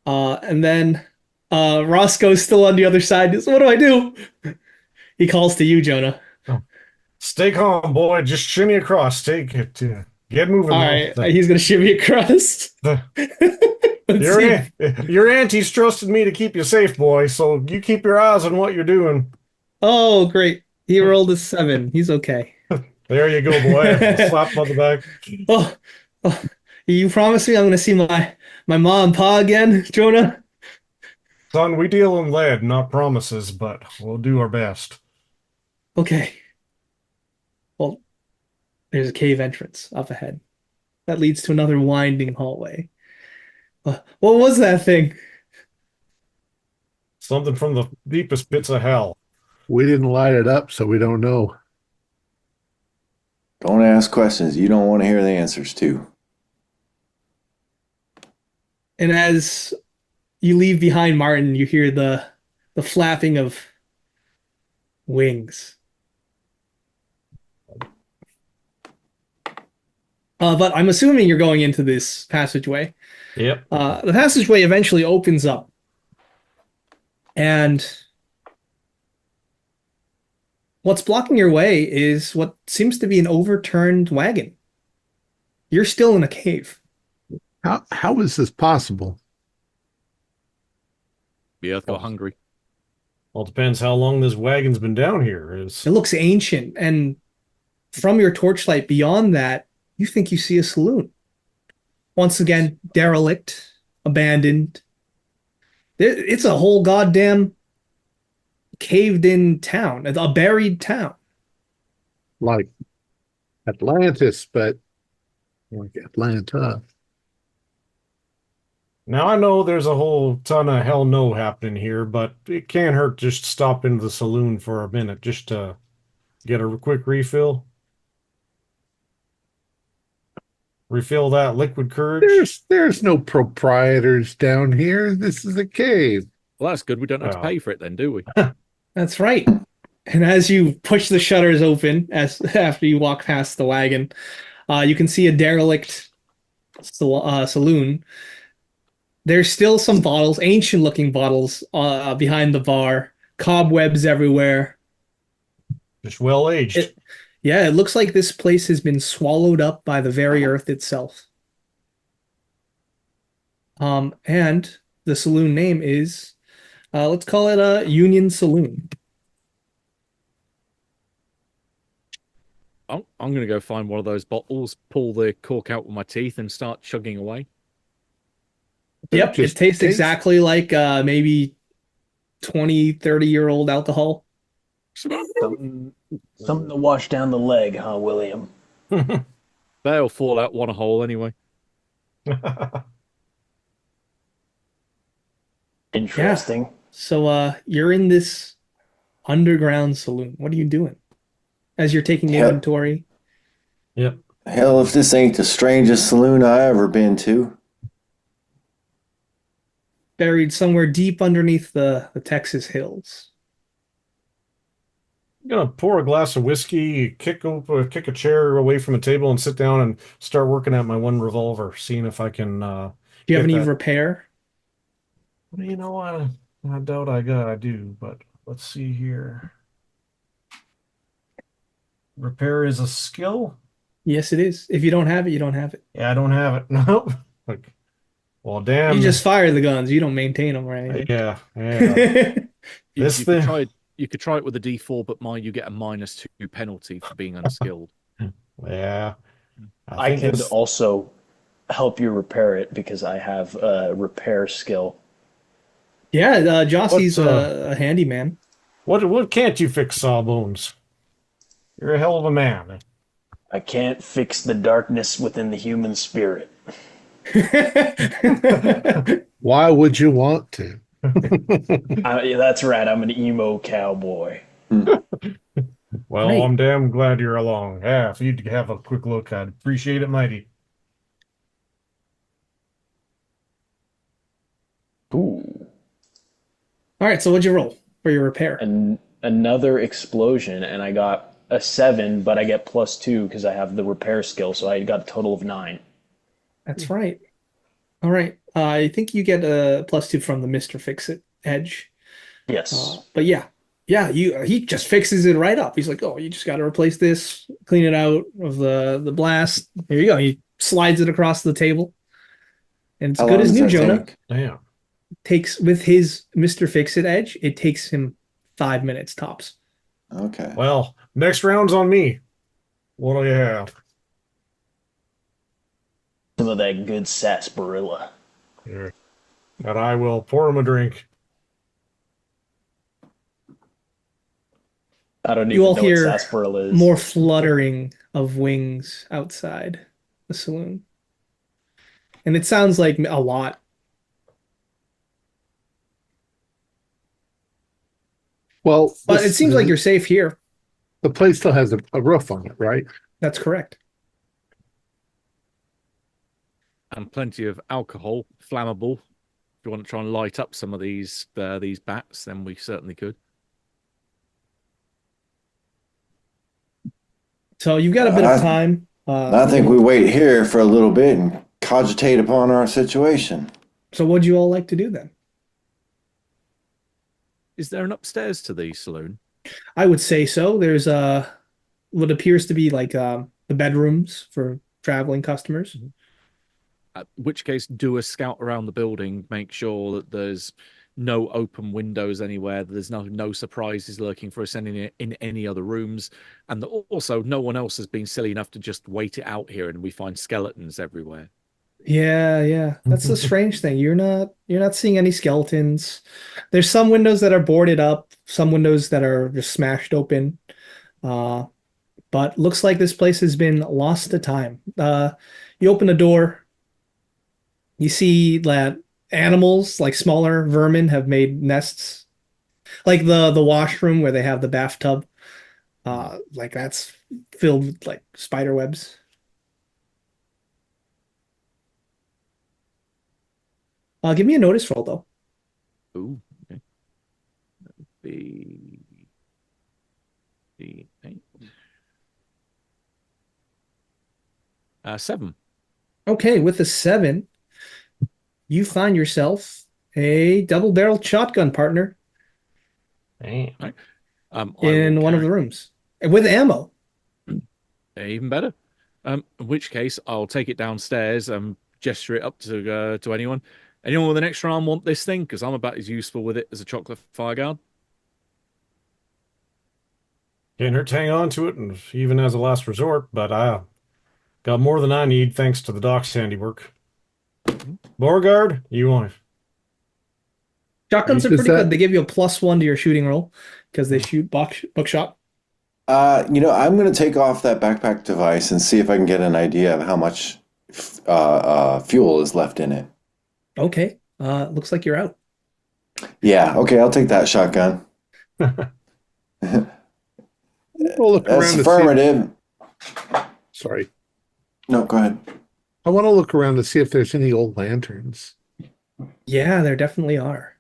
And then Roscoe's still on the other side. So what do I do? He calls to you, Jonah. Stay calm, boy. Just shimmy across. Take it. Get moving All now. right, he's gonna shimmy across. The- Let's your, see. your auntie's trusted me to keep you safe, boy. So you keep your eyes on what you're doing. Oh, great. He rolled a 7. He's okay. There you go, boy. Slap him on the back. Oh, oh, you promise me I'm gonna see my mom and pa again, Jonah? Son, we deal in lead, not promises, but we'll do our best. Okay. Well, there's a cave entrance up ahead that leads to another winding hallway. What was that thing? Something from the deepest pits of hell. We didn't light it up, so we don't know. Don't ask questions you don't want to hear the answers to. And as you leave behind Martin, you hear the flapping of wings. But I'm assuming you're going into this passageway. Yep. The passageway eventually opens up, and what's blocking your way is what seems to be an overturned wagon. You're still in a cave. How is this possible? The earth got hungry. Well, it depends how long this wagon's been down here. It looks ancient, and from your torchlight beyond that, you think you see a saloon. Once again, derelict, abandoned. It's a whole goddamn caved-in town, a buried town. Like Atlantis, but like Atlanta. Now I know there's a whole ton of hell no happening here, but it can't hurt just to stop into the saloon for a minute just to get a quick refill. Refill that liquid courage. There's no proprietors down here. This is a cave. Well, that's good. We don't have to Well. pay for it then, do we? That's right. And as you push the shutters open, as after you walk past the wagon, you can see a derelict saloon. There's still some bottles, ancient-looking bottles, behind the bar. Cobwebs everywhere. Just well aged. Yeah, it looks like this place has been swallowed up by the very earth itself. And the saloon name is, let's call it a Union Saloon. I'm going to go find one of those bottles, pull the cork out with my teeth, and start chugging away. Yep, it tastes exactly like maybe 20, 30-year-old alcohol. Something to wash down the leg, huh, William? They'll fall out one hole anyway. Interesting. So you're in this underground saloon. What are you doing? As you're taking Yep. inventory. Yep. Hell, if this ain't the strangest saloon I ever been to. Buried somewhere deep underneath the Texas hills. I'm gonna pour a glass of whiskey, kick a chair away from the table, and sit down and start working at my one revolver, seeing if I can. Do you have get any that. repair? You know, I doubt I do, but let's see here. Repair is a skill. Yes, it is. If you don't have it, you don't have it. Yeah, I don't have it. Nope. Like, well, damn. You just fire the guns. You don't maintain them or anything. Yeah. You, This you thing. could try it with a D4, but you get a -2 penalty for being unskilled. Yeah. I think can this, also help you repair it because I have a repair skill. Yeah, Jossie's What's, a handyman. what can't you fix, Sawbones? You're a hell of a man. I can't fix the darkness within the human spirit. Why would you want to? Yeah, that's right. I'm an emo cowboy. Well, Great. I'm damn glad you're along. Yeah, if you'd have a quick look, I'd appreciate it mighty. Ooh. All right, so what'd you roll for your repair? And another explosion, and I got a 7, but I get +2 because I have the repair skill, so I got a total of 9. That's right. All right. I think you get a +2 from the Mr. Fix-It edge. Yes. But yeah. Yeah, he just fixes it right up. He's like, "Oh, you just got to replace this, clean it out of the blast. Here you go." He slides it across the table. And it's How good long as does new, that Jonah. take? Damn. Takes with his Mr. Fix-It edge, it takes him 5 minutes tops. Okay. Well, next round's on me. What do you have? Some of that good sarsaparilla. Here. And I will pour him a drink. I don't You even all know what hear sarsaparilla is. more fluttering of wings outside the saloon. And it sounds like a lot. Well, But it seems like you're safe here. the place still has a roof on it, right? That's correct. And plenty of alcohol, flammable. If you want to try and light up some of these bats, then we certainly could. So you've got a bit of time. I think we wait here for a little bit and cogitate upon our situation. So what'd you all like to do then? Is there an upstairs to the saloon? I would say so. There's what appears to be like the bedrooms for traveling customers. In which case, do a scout around the building, make sure that there's no open windows anywhere, that there's no surprises lurking for us in any other rooms, and that also no one else has been silly enough to just wait it out here and we find skeletons everywhere. Yeah. That's the strange thing. You're not seeing any skeletons. There's some windows that are boarded up, some windows that are just smashed open. But looks like this place has been lost to time. You open the door, you see that animals, like smaller vermin, have made nests. Like the washroom where they have the bathtub. Like that's filled with like spider webs. Give me a notice roll though. Ooh, okay. That would be the 8. 7. Okay, with a 7, you find yourself a double-barreled shotgun partner Damn. Right. I in will one of carry- the rooms with ammo. Even better. In which case, I'll take it downstairs and gesture it up to anyone. Anyone with an extra arm want this thing? Because I'm about as useful with it as a chocolate fireguard. Can't hurt to hang on to it, and even as a last resort, but I got more than I need thanks to the doc's handiwork. Beauregard, you want it? Shotguns are Is pretty that- good. They give you a +1 to your shooting roll because they shoot buckshot. I'm going to take off that backpack device and see if I can get an idea of how much fuel is left in it. Okay, looks like you're out. Yeah, okay, I'll take that shotgun. We'll look That's around to affirmative. Sorry. No, go ahead. I want to look around to see if there's any old lanterns Yeah, there definitely are.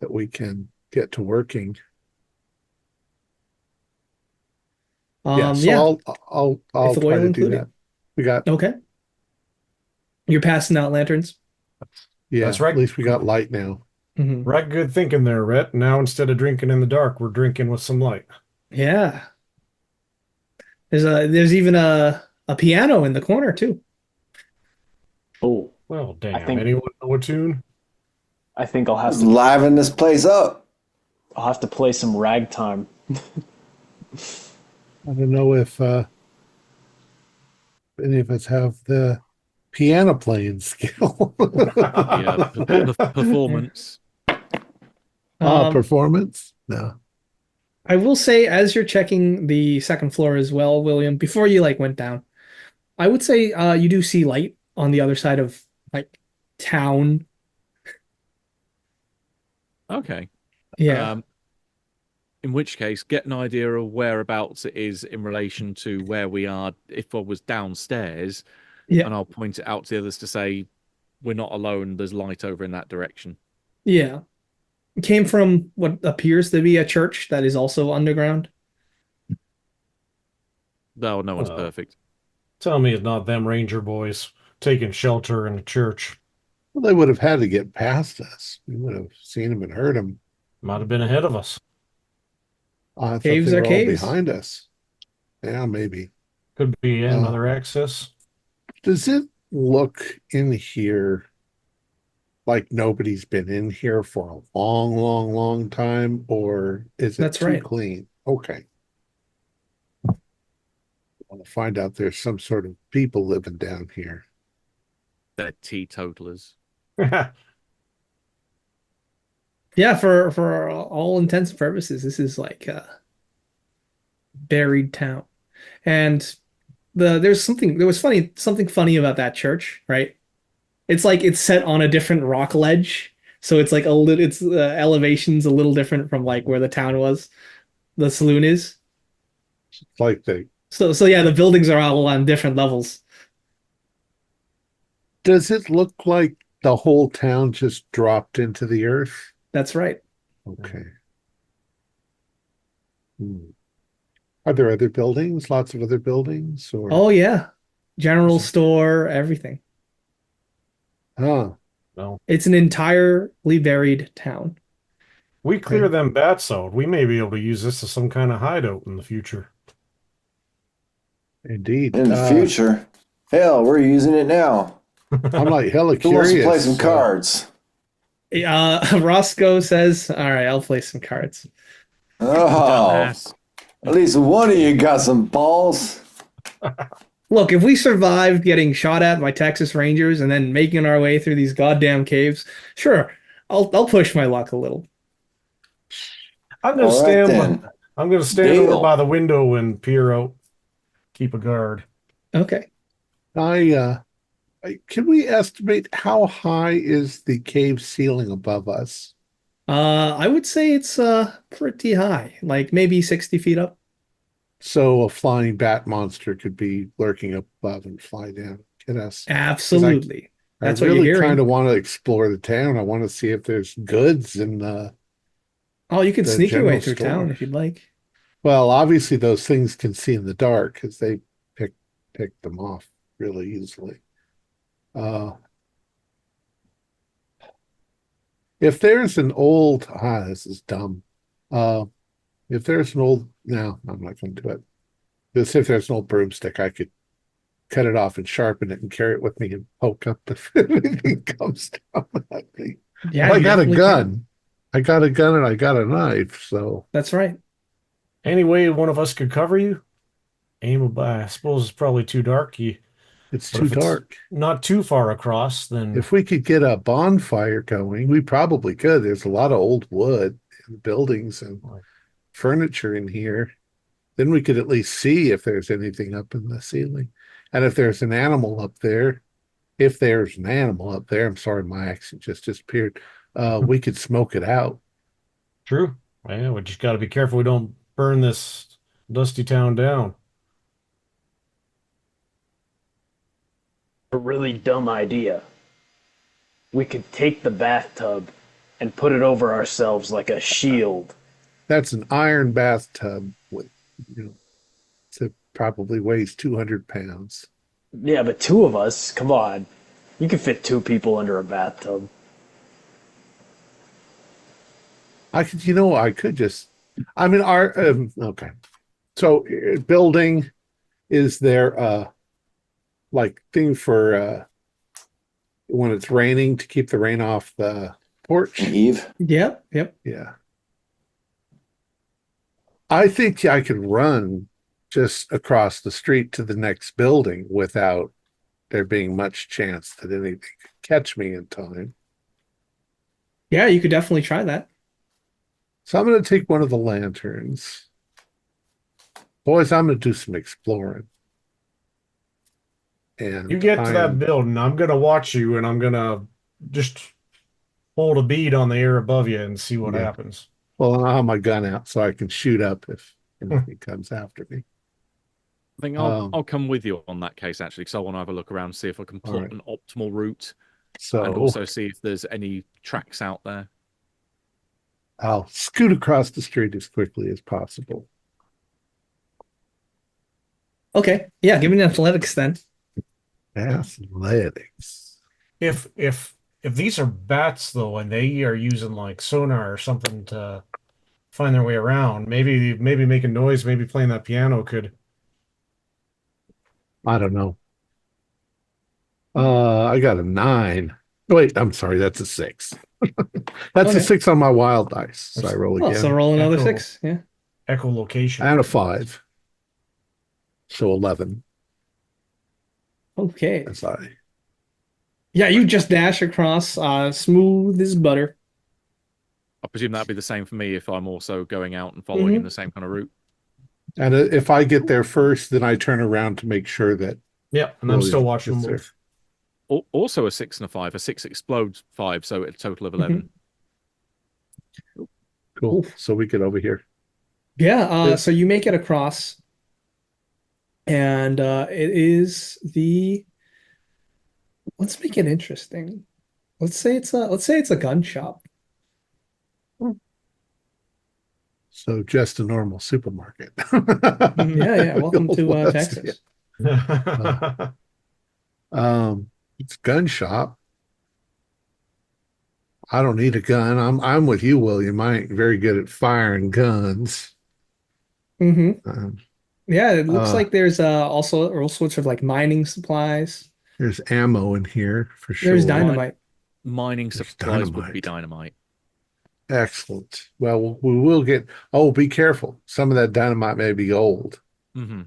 that we can get to working. Yeah, so Yeah. I'll With try oil to do included? that. We got Okay. You're passing out lanterns. That's right. At least we got light now. Mhm. Right, good thinking there, Rhett. Now instead of drinking in the dark, we're drinking with some light. Yeah. There's even a piano in the corner too. Oh, Well, damn. think- Anyone know a tune? I think I'll have Let's to. liven this place up. I'll have to play some ragtime. I don't know if any of us have the piano playing skill. Performance. Performance? No. I will say, as you're checking the second floor as well, William, before you like went down, I would say you do see light on the other side of like town. Okay. Yeah. In which case, get an idea of whereabouts it is in relation to where we are. If I was downstairs, Yeah. and I'll point it out to the others to say, we're not alone. There's light over in that direction. Yeah. It came from what appears to be a church that is also underground. No one's Oh. perfect. Tell me it's not them ranger boys taking shelter in the church. Well, they would have had to get past us. We would have seen them and heard them. Might have been ahead of us. I thought Caves they are were all caves. behind us. Yeah, maybe. Could be another access. Does it look in here like nobody's been in here for a long, long, long time, or is it That's too right. clean? Okay. I want to find out there's some sort of people living down here. They're teetotalers. Yeah, for all intents and purposes, this is like a buried town. And there was something funny about that church, right? It's like it's set on a different rock ledge, so it's like a little its elevation's a little different from like where the town was, the saloon is. It's like they So yeah, the buildings are all on different levels. does it look like the whole town just dropped into the earth? That's right. Okay. Hmm. Are there other buildings? Lots of other buildings? Or Oh yeah. General store, everything. huh. No. It's an entirely buried town. We clear them bats out. We may be able to use this as some kind of hideout in the future. Indeed. In the future, hell, we're using it now. I'm like hella Who wants to curious. play some cards? Roscoe says, "All right, I'll play some cards." Oh, Dumbass. at least one of you got some balls. Look, if we survived getting shot at by Texas Rangers and then making our way through these goddamn caves, sure, I'll push my luck a little. I'm gonna All right, stand. then. I'm gonna stand Deal. over by the window and peer out. Keep a guard. Okay. Can we estimate how high is the cave ceiling above us? I would say it's pretty high, like maybe 60 feet up. So a flying bat monster could be lurking up above and fly down, get us. Absolutely. That's I what you're really hearing. kind of want to explore the town. I want to see if there's goods in Oh, you can the sneak your way general through store. town if you'd like. Well, obviously those things can see in the dark because they pick them off really easily. If there's an old this is dumb. If there's an old no, I'm not going to do it. Just if there's an old broomstick, I could cut it off and sharpen it and carry it with me and poke up if anything comes down at me. Yeah, I you got a definitely gun. can. I got a gun and I got a knife, so That's right. Any way one of us could cover you? Aim a by. I suppose it's probably too dark. it's But too if it's dark. not too far across, then If we could get a bonfire going, we probably could. There's a lot of old wood and buildings and furniture in here. Then we could at least see if there's anything up in the ceiling. And if there's an animal up there, I'm sorry, my accent just disappeared. We could smoke it out. true. Yeah, we just got to be careful we don't burn this dusty town down. A really dumb idea. We could take the bathtub and put it over ourselves like a shield. That's an iron bathtub with, it probably weighs 200 pounds. Yeah, but two of us, come on. You can fit two people under a bathtub. I could just, okay. So building, is there like thing for when it's raining to keep the rain off the porch? Eve. Yep. Yeah. I think I could run just across the street to the next building without there being much chance that anything could catch me in time. Yeah, you could definitely try that. So I'm going to take one of the lanterns. Boys, I'm going to do some exploring. And You get to that I'm, building, I'm gonna watch you, and I'm gonna just hold a bead on the air above you and see what Yeah. happens. well, I'll have my gun out so I can shoot up if anything comes after me. I think I'll come with you on that case actually, because I want to have a look around, see if I can plot right. an optimal route, So and also see if there's any tracks out there. I'll scoot across the street as quickly as possible. Okay. Yeah, give me an athletics then. Athletics. If these are bats though, and they are using like sonar or something to find their way around, maybe making noise, maybe playing that piano could. I don't know. I got a 9. Wait, I'm sorry, that's a 6. That's a Okay. 6 on my wild dice. So I roll Well, again. so roll another Echo. 6. Yeah. Echolocation. And a 5. So 11 Okay. as I. Yeah, you just dash across, smooth as butter. I presume that'd be the same for me if I'm also going out and following in the same kind of route. And if I get there first, then I turn around to make sure that. Yeah, and I'm still William watching them gets there. both. Also a 6 and a 5. A 6 explodes 5, so a total of 11. Cool. Oof. So we get over here. Yeah, so you make it across, and it is the. Let's make it interesting. Let's say it's a gun shop. So just a normal supermarket. Yeah. Welcome to West, Texas. It's a gun shop. I don't need a gun. I'm with you, William. I ain't very good at firing guns. Um, Yeah, it looks like there's also all sorts of like mining supplies. There's ammo in here for sure. There's dynamite. Mining There's supplies would be dynamite. Excellent. Well, we will get. Oh, be careful. Some of that dynamite may be old. Mm-hmm.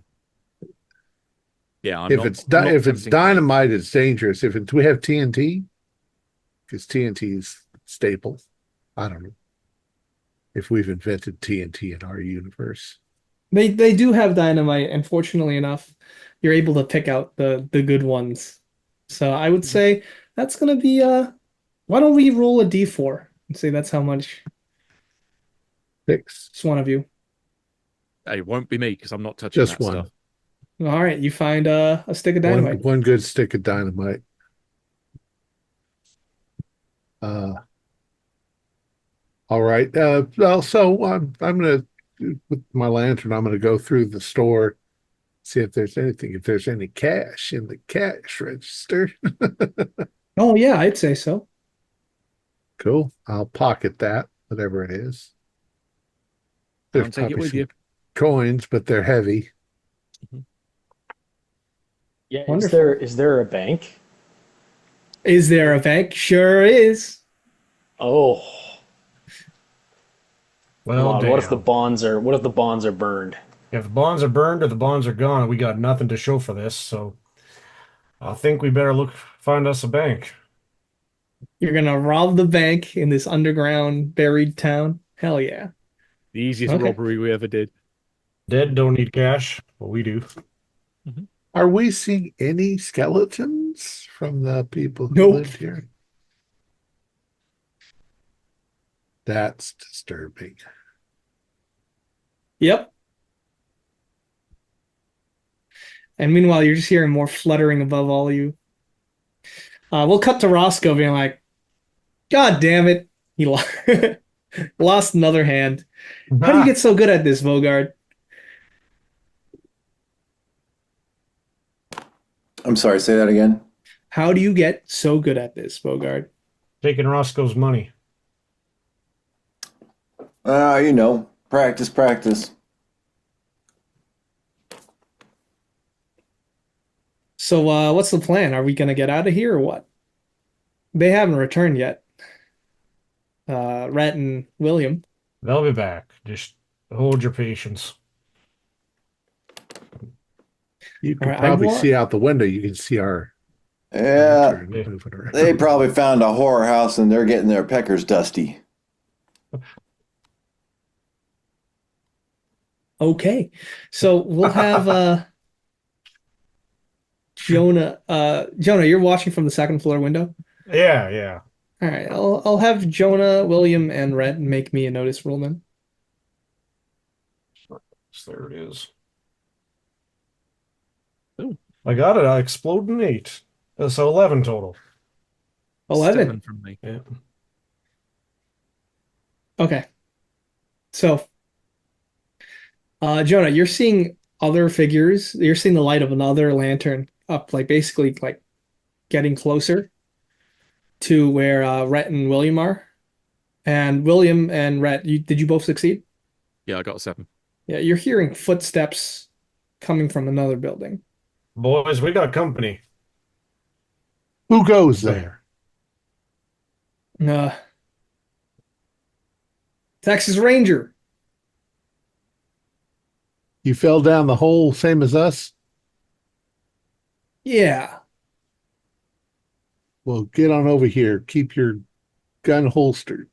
Yeah, If it's dynamite, it's dangerous. Do we have TNT? Because TNT is staple. I don't know if we've invented TNT in our universe. They do have dynamite, and fortunately enough, you're able to pick out the good ones. So I would say that's gonna be why don't we roll a D4 and say that's how much 6. it's one of you. It won't be me because I'm not touching Just that one. stuff. All right, you find a stick of dynamite. One good stick of dynamite. All right. So I'm gonna with my lantern. I'm gonna go through the store, see if there's any cash in the cash register. Oh yeah, I'd say so. Cool. I'll pocket that, whatever it is. I'll take it with you. Coins, but they're heavy. Yeah, Wonderful. is there a bank? Is there a bank? Sure is. Oh, come Well, on. What if the damn. bonds are burned? If the bonds are burned or the bonds are gone, we got nothing to show for this. So I think we better find us a bank. You're gonna rob the bank in this underground buried town? Hell yeah. The easiest Okay. robbery we ever did. Dead don't need cash, but we do. Are we seeing any skeletons from the people who Nope. lived here? That's disturbing. Yep. And meanwhile, you're just hearing more fluttering above all you. We'll cut to Roscoe being like, God damn it. He lost another hand. How do you get so good at this, Vogard? I'm sorry, say that again. How do you get so good at this, Vogard? Taking Roscoe's money. Practice. So, what's the plan? Are we gonna get out of here or what? They haven't returned yet. Rhett and William. They'll be back. Just hold your patience. You All can right, I probably want. see out the window. You can see our Yeah, lantern moving around. they probably found a horror house and they're getting their peckers dusty. Okay, so we'll have Jonah. Jonah, you're watching from the second floor window. Yeah, yeah. All right, I'll have Jonah, William, and Rhett make me a notice roll then. So there it is. Ooh. I got it. I explode in 8. So 11 total. 11. 7 from me. Yeah. Okay, so Jonah, you're seeing other figures. You're seeing the light of another lantern up, like basically like getting closer to where Rhett and William are. And William and Rhett, did you both succeed? Yeah, I got a 7. Yeah, you're hearing footsteps coming from another building. Boys, we got company. Who goes there? Uh, Texas Ranger. You fell down the hole, same as us? Yeah. Well, get on over here. Keep your gun holstered.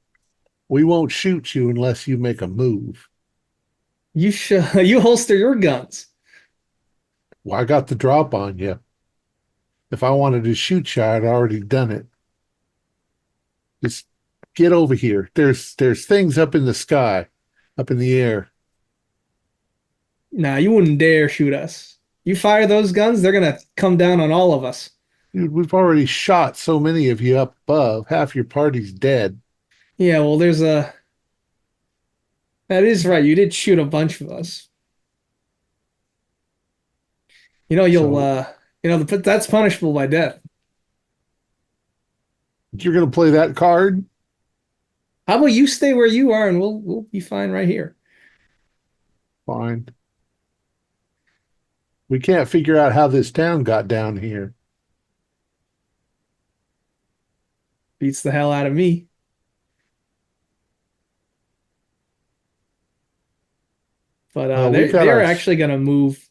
We won't shoot you unless you make a move. You should you holster your guns. Well, I got the drop on you. If I wanted to shoot you, I'd already done it. Just get over here. There's things up in the sky, up in the air. Nah, you wouldn't dare shoot us. You fire those guns, they're gonna come down on all of us. Dude, we've already shot so many of you up above. Half your party's dead. Yeah, well, that is right. You did shoot a bunch of us. You know, that's punishable by death. You're going to play that card? How about you stay where you are and we'll be fine right here. Fine. We can't figure out how this town got down here. Beats the hell out of me. But Well, we got they're our- actually gonna move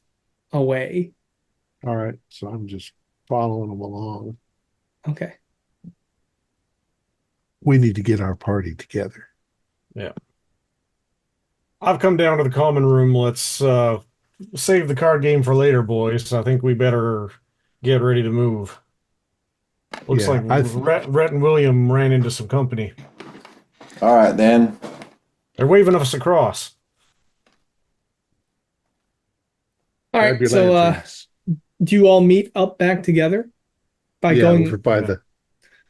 away. All right, so I'm just following them along. Okay. We need to get our party together. Yeah. I've come down to the common room. Let's save the card game for later, boys. I think we better get ready to move. Looks Yeah, like Rhett and William ran into some company. All right, then. They're waving us across. All Grab right. your So lanterns. do you all meet up back together by Yeah, going? over by the.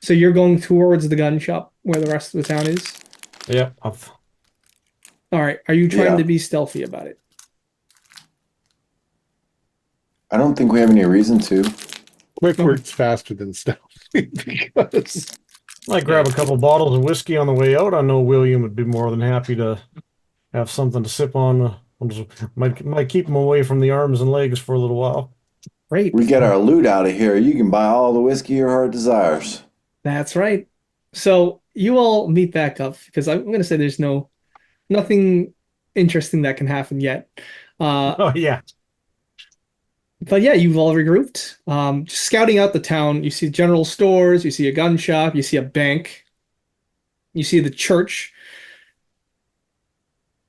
So you're going towards the gun shop where the rest of the town is? Yeah. All right. Are you trying Yeah. to be stealthy about it? I don't think we have any reason to. Quick works faster than stealth because Might grab a couple bottles of whiskey on the way out. I know William would be more than happy to have something to sip on. Might keep him away from the arms and legs for a little while. Great. We get our loot out of here. You can buy all the whiskey your heart desires. That's right. So you all meet back up because I'm going to say there's nothing interesting that can happen yet. Oh yeah. But yeah, you've all regrouped. Just scouting out the town, you see general stores, you see a gun shop, you see a bank, you see the church.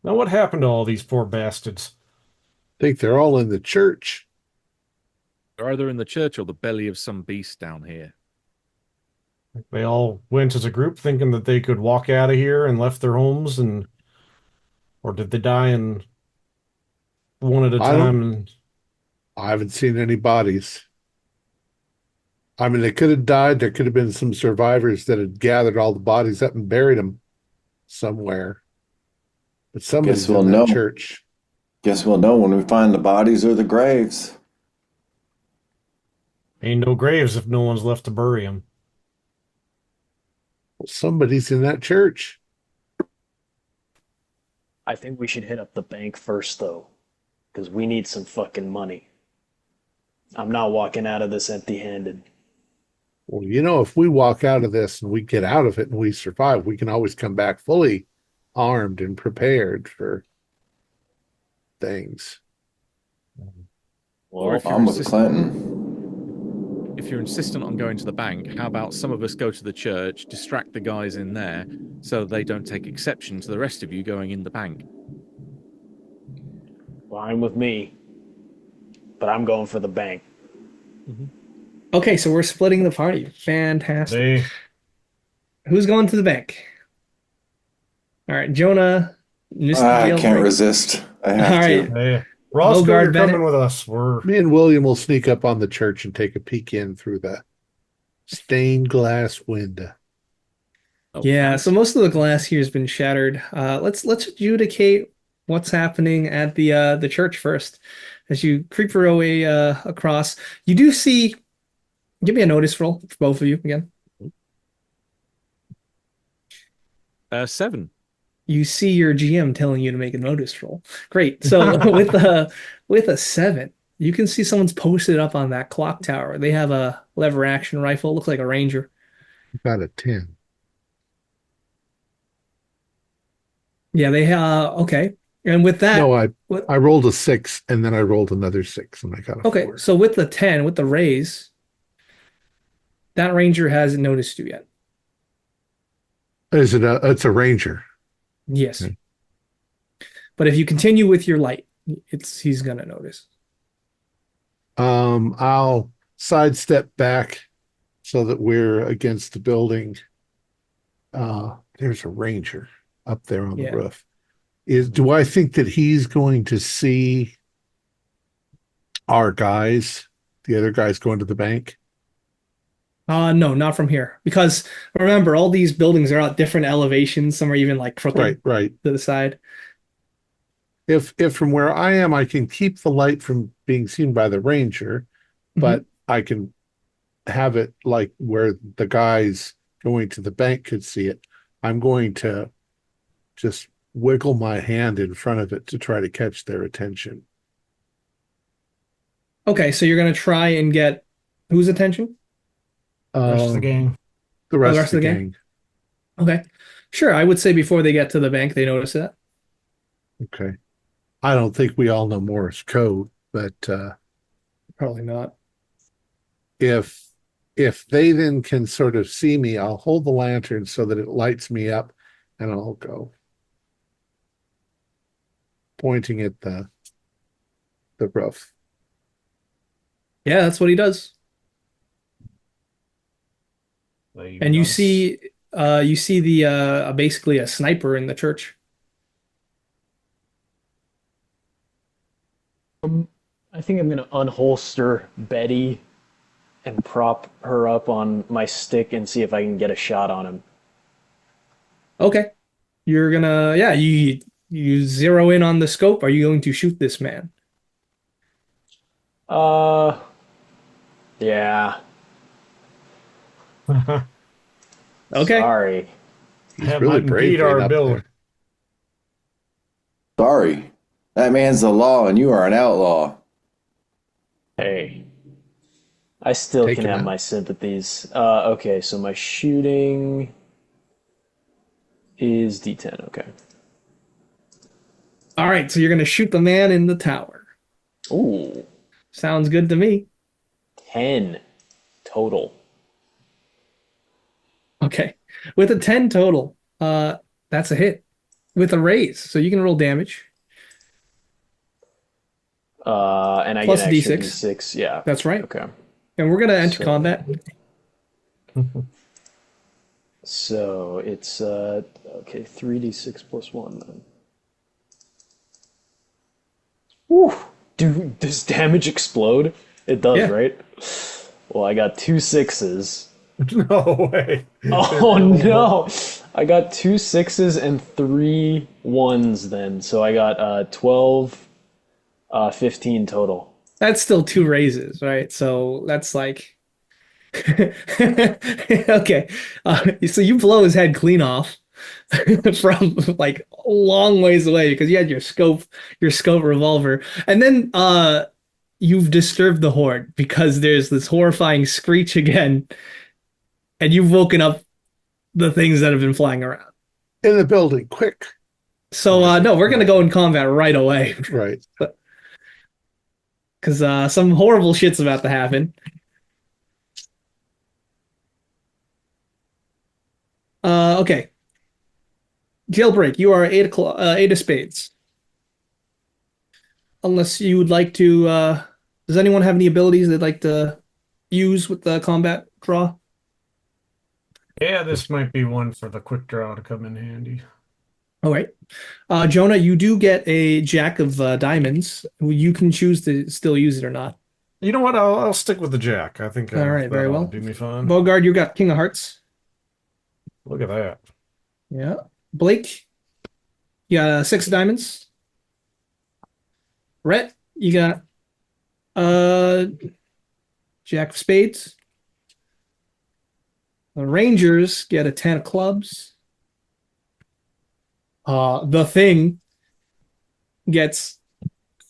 Now what happened to all these poor bastards? I think they're all in the church. They're either in the church or the belly of some beast down here. They all went as a group thinking that they could walk out of here and left their homes, or did they die in one at a I don't- time? And I haven't seen any bodies. I mean, they could have died. There could have been some survivors that had gathered all the bodies up and buried them somewhere. But somebody's we'll in that know. church. Guess we'll know when we find the bodies or the graves. ain't no graves if no one's left to bury them. Well, somebody's in that church. I think we should hit up the bank first, though, because we need some fucking money. I'm not walking out of this empty-handed. Well, you know, if we walk out of this and we get out of it and we survive, we can always come back fully armed and prepared for things. Or Well, if you're I'm with insistent, Clinton. if you're insistent on going to the bank, how about some of us go to the church, distract the guys in there, so they don't take exception to the rest of you going in the bank? Fine with me, but I'm going for the bank. Okay, so we're splitting the party. Fantastic. They Who's going to the bank? All right, Jonah, missed the I can't jailbreak. resist. I All have right, to. Hey, Roscoe, Bogart you're Bennett. coming with us. We're Me and William will sneak up on the church and take a peek in through the stained glass window. Oh, Yeah, nice. so most of the glass here has been shattered. Let's adjudicate what's happening at the church first. As you creep your way across, you do see. Give me a notice roll for both of you again. 7. You see your GM telling you to make a notice roll. Great. So with a 7, you can see someone's posted up on that clock tower. They have a lever action rifle. Looks like a ranger. Got a 10. Yeah, they okay. And with that, No, with, I rolled a 6 and then I rolled another 6 and I got a okay. 4. So with the 10, with the raise, that ranger hasn't noticed you yet. Is it it's a ranger. Yes. Okay. But if you continue with your light, he's gonna notice. I'll sidestep back so that we're against the building. There's a ranger up there on the roof. Do I think that he's going to see our guys, the other guys going to the bank? No, not from here. Because remember, all these buildings are at different elevations. Some are even like crooked Right. to the side. If from where I am, I can keep the light from being seen by the ranger, but I can have it like where the guys going to the bank could see it. I'm going to just wiggle my hand in front of it to try to catch their attention. Okay, so you're gonna try and get whose attention? rest of the gang. The rest of the gang. Okay. Sure, I would say before they get to the bank, they notice that. Okay. I don't think we all know Morse code, but Probably not. if they then can sort of see me, I'll hold the lantern so that it lights me up and I'll go pointing at the roof. Yeah, that's what he does. And you see the basically a sniper in the church. I think I'm gonna unholster Betty and prop her up on my stick and see if I can get a shot on him. Okay. You're gonna you zero in on the scope. Are you going to shoot this man? Yeah. Okay. Sorry. He's That really might brave impede right our up build. there. Sorry. That man's the law and you are an outlaw. Hey. I still Take can him have out. my sympathies. Okay, so my shooting is D10, okay. All right, so you're gonna shoot the man in the tower. Ooh, Sounds good to me. 10 total. Okay. With a 10 total, that's a hit. With a raise, so you can roll damage. And I Plus get an extra D6. D6, yeah. That's right. Okay. And we're gonna enter So- combat. So it's okay, 3d6 plus 1 then. Woo! Does damage explode? It does, Yeah. right? Well, I got 2 6s. No way. Oh no! I got 2 6s and 3 1s then. So I got 12, 15 total. That's still 2 raises, right? So that's like okay. So you blow his head clean off from like a long ways away because you had your scope revolver. And then you've disturbed the horde because there's this horrifying screech again, and you've woken up the things that have been flying around. In the building, quick. So no, we're gonna go in combat right away. Right. because some horrible shit's about to happen. Okay. Jailbreak, you are eight of spades. Unless you would like to, does anyone have any abilities they'd like to use with the combat draw? Yeah, this might be one for the quick draw to come in handy. All right. Jonah, you do get a jack of diamonds. You can choose to still use it or not. You know what? I'll stick with the jack. I think All right, very that'll well. do me fine. Bogard, you got king of hearts. Look at that. Yeah. Blake, you got six of diamonds. Rhett, you got uh jack of spades. The Rangers get a 10 of clubs. The Thing gets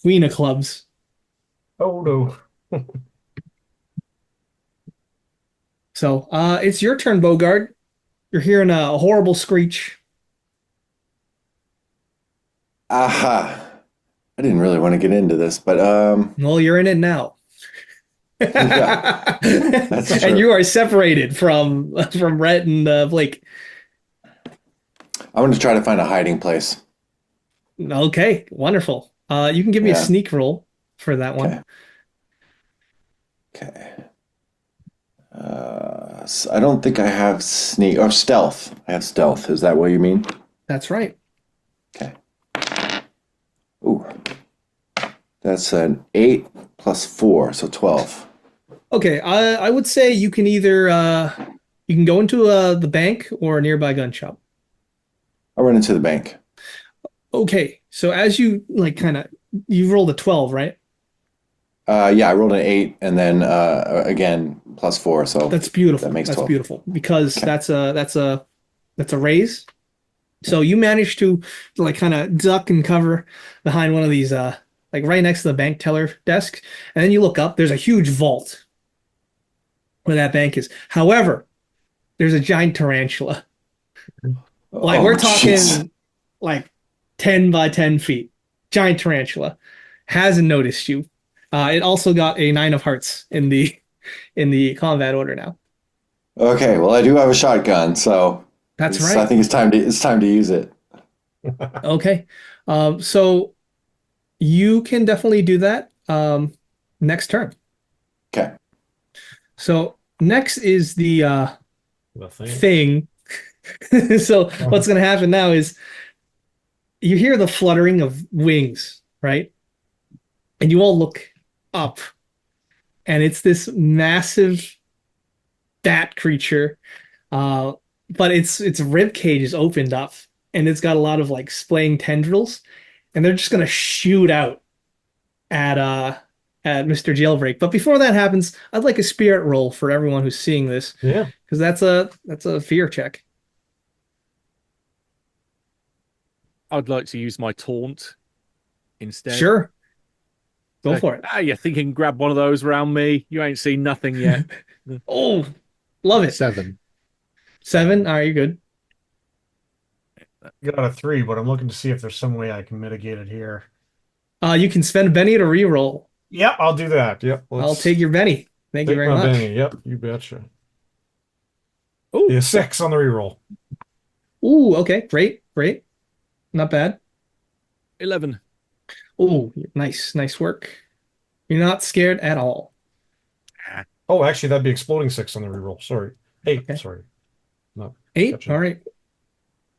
queen of clubs. Oh no. So it's your turn, Bogard. You're hearing a horrible screech. Aha. I didn't really want to get into this, but Well, you're in it now. Yeah, that's true. And you are separated from Rhett and Blake. I want to try to find a hiding place. Okay, wonderful. You can give me a Yeah. sneak roll for that one. Okay. I don't think I have sneak or stealth. I have stealth. Is that what you mean? That's right. Okay. Ooh. That's an 8 plus 4, so 12. Okay, I would say you can either you can go into the bank or a nearby gun shop. I'll run into the bank. Okay, so as you you rolled a 12, right? Yeah, I rolled an 8 and then again plus 4, so That's beautiful. That makes That's 12. beautiful because Okay. that's a raise. So you managed to kind of duck and cover behind one of these right next to the bank teller desk, and then you look up. There's a huge vault where that bank is. However, there's a giant tarantula. Like Oh, we're talking jeez. like 10 by 10 feet. Giant tarantula hasn't noticed you. It also got a 9 of hearts in the combat order now. Okay, well I do have a shotgun, so That's I right. think it's time to use it. Okay. So you can definitely do that next turn. Okay. So next is the The thing. thing. So what's going to happen now is you hear the fluttering of wings, right? And you all look up, and it's this massive bat creature, but its rib cage is opened up, and it's got a lot of splaying tendrils, and they're just gonna shoot out at Mr. Jailbreak. But before that happens, I'd like a spirit roll for everyone who's seeing this, Yeah. because that's a fear check. I'd like to use my taunt instead. Sure, go So, for it. you're thinking grab one of those around me? You ain't seen nothing yet. Oh, love it. 7. 7. All right, you're good. Got a 3, but I'm looking to see if there's some way I can mitigate it here. You can spend a Benny to reroll. Yep, I'll do that. Yep. I'll take your Benny. Thank you take very my much. Benny. Yep, you betcha. Ooh. Yeah, 6 on the reroll. Ooh, okay, great, great. Not bad. 11. Ooh, nice work. You're not scared at all. Oh, actually, that'd be exploding 6 on the reroll. Sorry. 8. Okay. Sorry. No. 8, Gotcha. all right.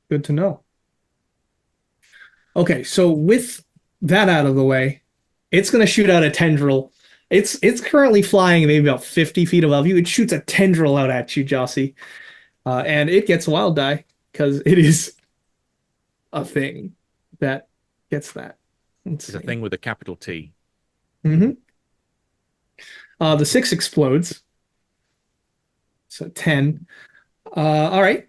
Good to know. Okay, so with that out of the way, it's going to shoot out a tendril. It's currently flying maybe about 50 feet above you. It shoots a tendril out at you, Jossie. And it gets wild die because it is a thing that gets that. It's a thing with a capital T. Mm-hmm. The 6 explodes. So 10. All right.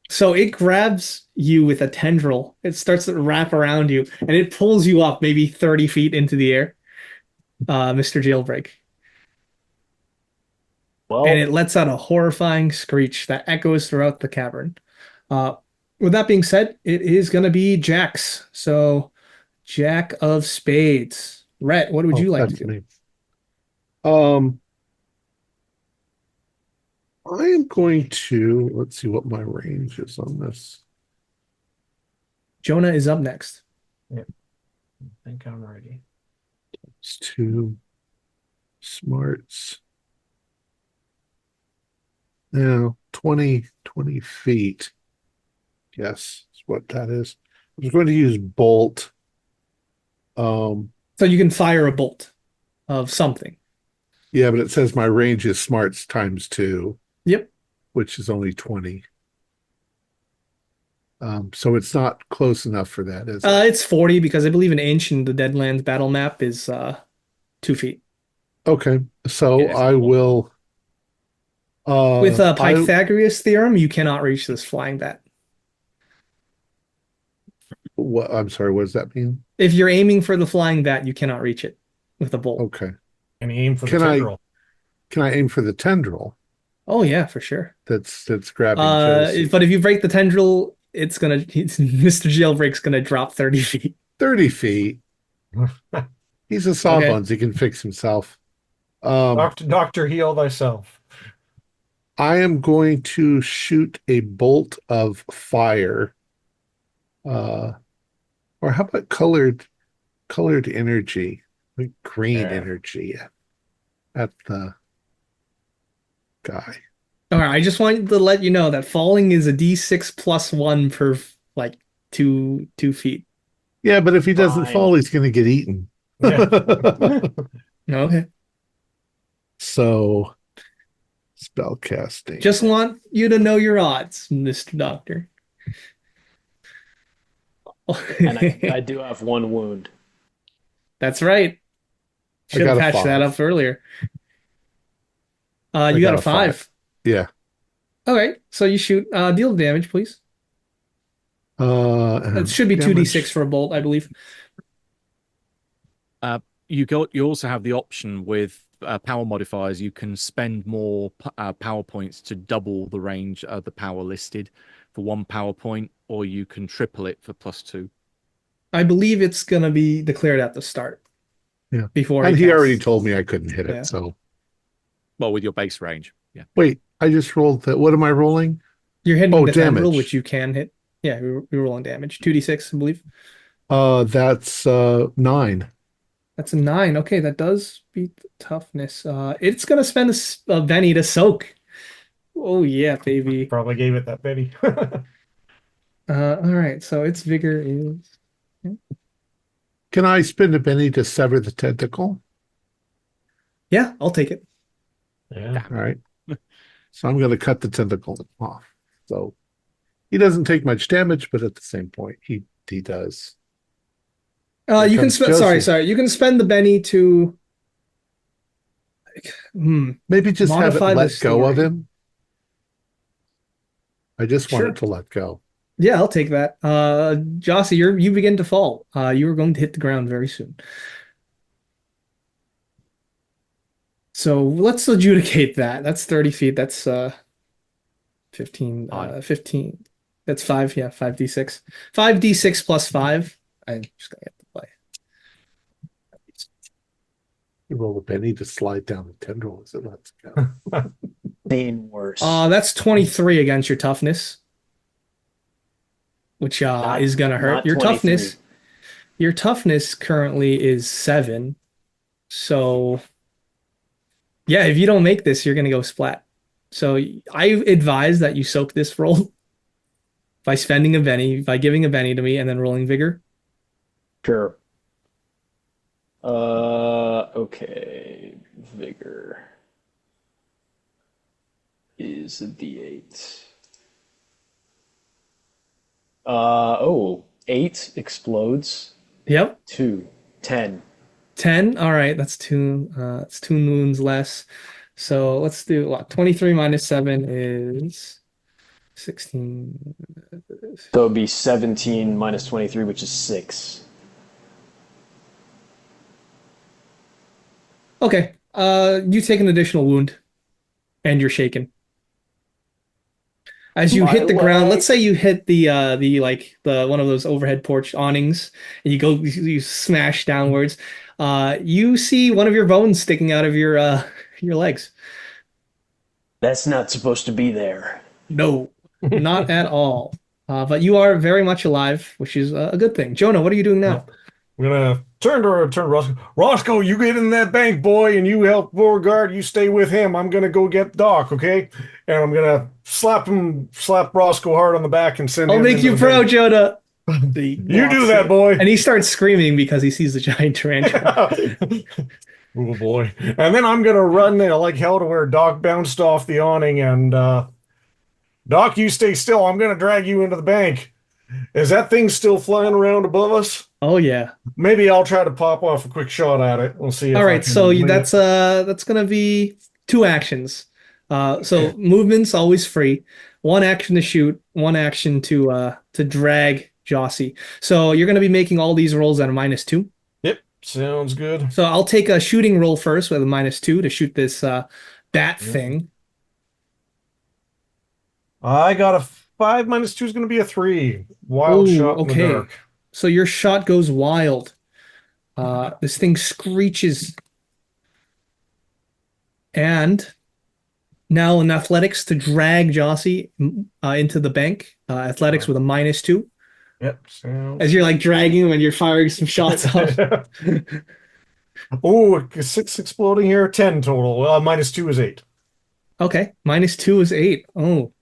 So it grabs you with a tendril. It starts to wrap around you, and it pulls you up maybe 30 feet into the air, Mr. Jailbreak. Well, And it lets out a horrifying screech that echoes throughout the cavern. With that being said, it is going to be Jack's. So, Jack of Spades. Rhett, what would Oh, you like to that's do? me. Um, I am going to, let's see what my range is on this. Jonah is up next. I think I'm ready. It's 2 smarts. Now, 20 feet. Yes, is what that is. I was going to use bolt. So you can fire a bolt of something. Yeah, but it says my range is smarts times 2, Yep. which is only 20. So it's not close enough for that, is it? It's 40 because I believe an inch in the Deadlands battle map is 2 feet. Okay, so Yeah, it's I not long. will. With I Pythagoras theorem, you cannot reach this flying bat. what? I'm sorry. What does that mean? If you're aiming for the flying bat, you cannot reach it with a bolt. Okay. And aim for the Can I tendril. can I aim for the tendril Oh yeah, for sure. that's grabbing Josie? But if you break the tendril, Mr. Jailbreak's gonna drop 30 feet. 30 feet. He's a Okay. sawbones. He can fix himself. Um, Doctor, heal thyself. I am going to shoot a bolt of fire. Or how about colored energy, like green Yeah. energy at the guy. All right, I just wanted to let you know that falling is a D6 plus 1 per like 2 feet. Yeah, but if he doesn't Fine. fall, he's going to get eaten. Yeah. Okay. So, spell casting. Just want you to know your odds, Mr. Doctor. And I do have 1 wound. That's right. I Should have got a patched that 5. up earlier. I You got got a a 5. 5. Yeah. Okay, so you shoot. Deal damage, please. It should be 2d6 for a bolt, I believe. You also have the option with power modifiers. You can spend more power points to double the range of the power listed for 1 power point, or you can triple it for +2. I believe it's gonna be declared at the start. Yeah. Before And he casts. already told me I couldn't hit Yeah. it. So Well, with your base range, yeah. wait, I just rolled that. What am I rolling? You're hitting Oh, the tendril, damage. which you can hit. Yeah, you're rolling damage. 2d6, I believe. That's 9. That's a 9. Okay, that does beat the toughness. It's gonna spend a Benny to soak. Oh yeah, baby. Probably gave it that Betty. All right. So its vigor is. Can I spend a penny to sever the tentacle? Yeah, I'll take it. Yeah. All right. So I'm going to cut the tentacle off. So he doesn't take much damage, but at the same point, he does. Here You can comes spend. Josie. Sorry. You can spend the Benny to. Maybe just have it Modify the let go of story. him. I just want Sure. it to let go. Yeah, I'll take that. Jossie, you begin to fall. You are going to hit the ground very soon. So let's adjudicate that. That's 30 feet. That's 15. 15. That's 5. Yeah, 5d6. 5d6 plus 5. I'm just gonna get to play. You roll a penny to slide down the tendril as it lets go. Seen worse. That's 23 against your toughness, which Not- is gonna hurt. not Your 23. your toughness currently is 7. So yeah, if you don't make this, you're gonna go splat. So I advise that you soak this roll by spending a Benny, by giving a Benny to me, and then rolling vigor. Sure. Okay. Vigor is a D8. 8 explodes. Yep. 2. 10. 10. All right, that's 2. It's 2 wounds less. So let's do what? 23 minus 7 is 16. So it'd be 17 minus 23, which is 6. Okay. You take an additional wound, and you're shaken. As you My hit the ground, leg. let's say you hit the one of those overhead porch awnings, and you smash downwards. You see one of your bones sticking out of your legs. That's not supposed to be there. No, not at all. But you are very much alive, which is a good thing. Jonah, what are you doing now? I'm gonna turn to Roscoe. Roscoe, you get in that bank, boy, and you help Beauregard. You stay with him. I'm gonna go get Doc, okay? And I'm gonna slap Roscoe hard on the back and send I'll him. make you proud, Jonah. You do that, boy. And he starts screaming because he sees the giant tarantula. Oh boy! And then I'm gonna run like hell to where Doc bounced off the awning, and Doc, you stay still. I'm gonna drag you into the bank. Is that thing still flying around above us? Oh yeah. Maybe I'll try to pop off a quick shot at it. We'll see. All right, so that's gonna be 2 actions. So movement's always free. 1 action to shoot, 1 action to drag Jossie. So you're gonna be making all these rolls at a -2. Yep, sounds good. So I'll take a shooting roll first with a -2 to shoot this bat thing. I got a 5 -2 is going to be a 3. Wild Ooh, shot in okay. the dark. So your shot goes wild. This thing screeches. And now in athletics to drag Jossie into the bank. Athletics with a -2. Yep, sounds. As you're like dragging him and you're firing some shots off. Oh, 6 exploding here. 10 total. -2 is 8. Okay, -2 is 8. Oh.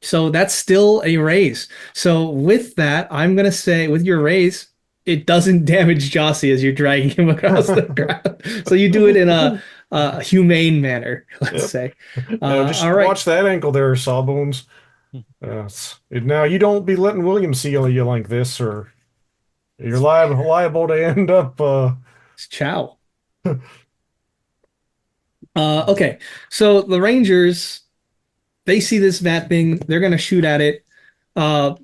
So that's still a raise. So with that, I'm going to say with your raise, it doesn't damage Jossie as you're dragging him across the ground. So you do it in a humane manner, let's say. Just all right. watch that ankle there, Sawbones. Now, you don't be letting William see you like this, or you're liable to end up... It's chow. Okay, so the Rangers... They see this bat thing, they're gonna shoot at it. But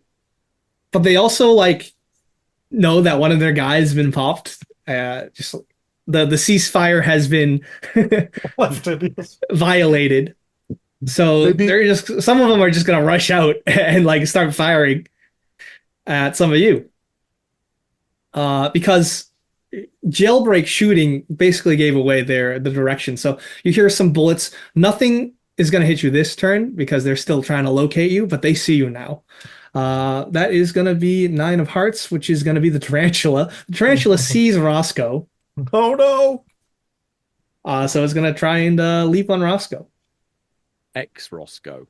they also like know that one of their guys has been popped. Just the ceasefire has been violated. So they're just some of them are just gonna rush out and like start firing at some of you. Because jailbreak shooting basically gave away the direction. So you hear some bullets, nothing is going to hit you this turn because they're still trying to locate you, but they see you now. That is going to be 9 of hearts, which is going to be the tarantula. The tarantula sees Roscoe. Oh no! So it's going to try and leap on Roscoe. Roscoe.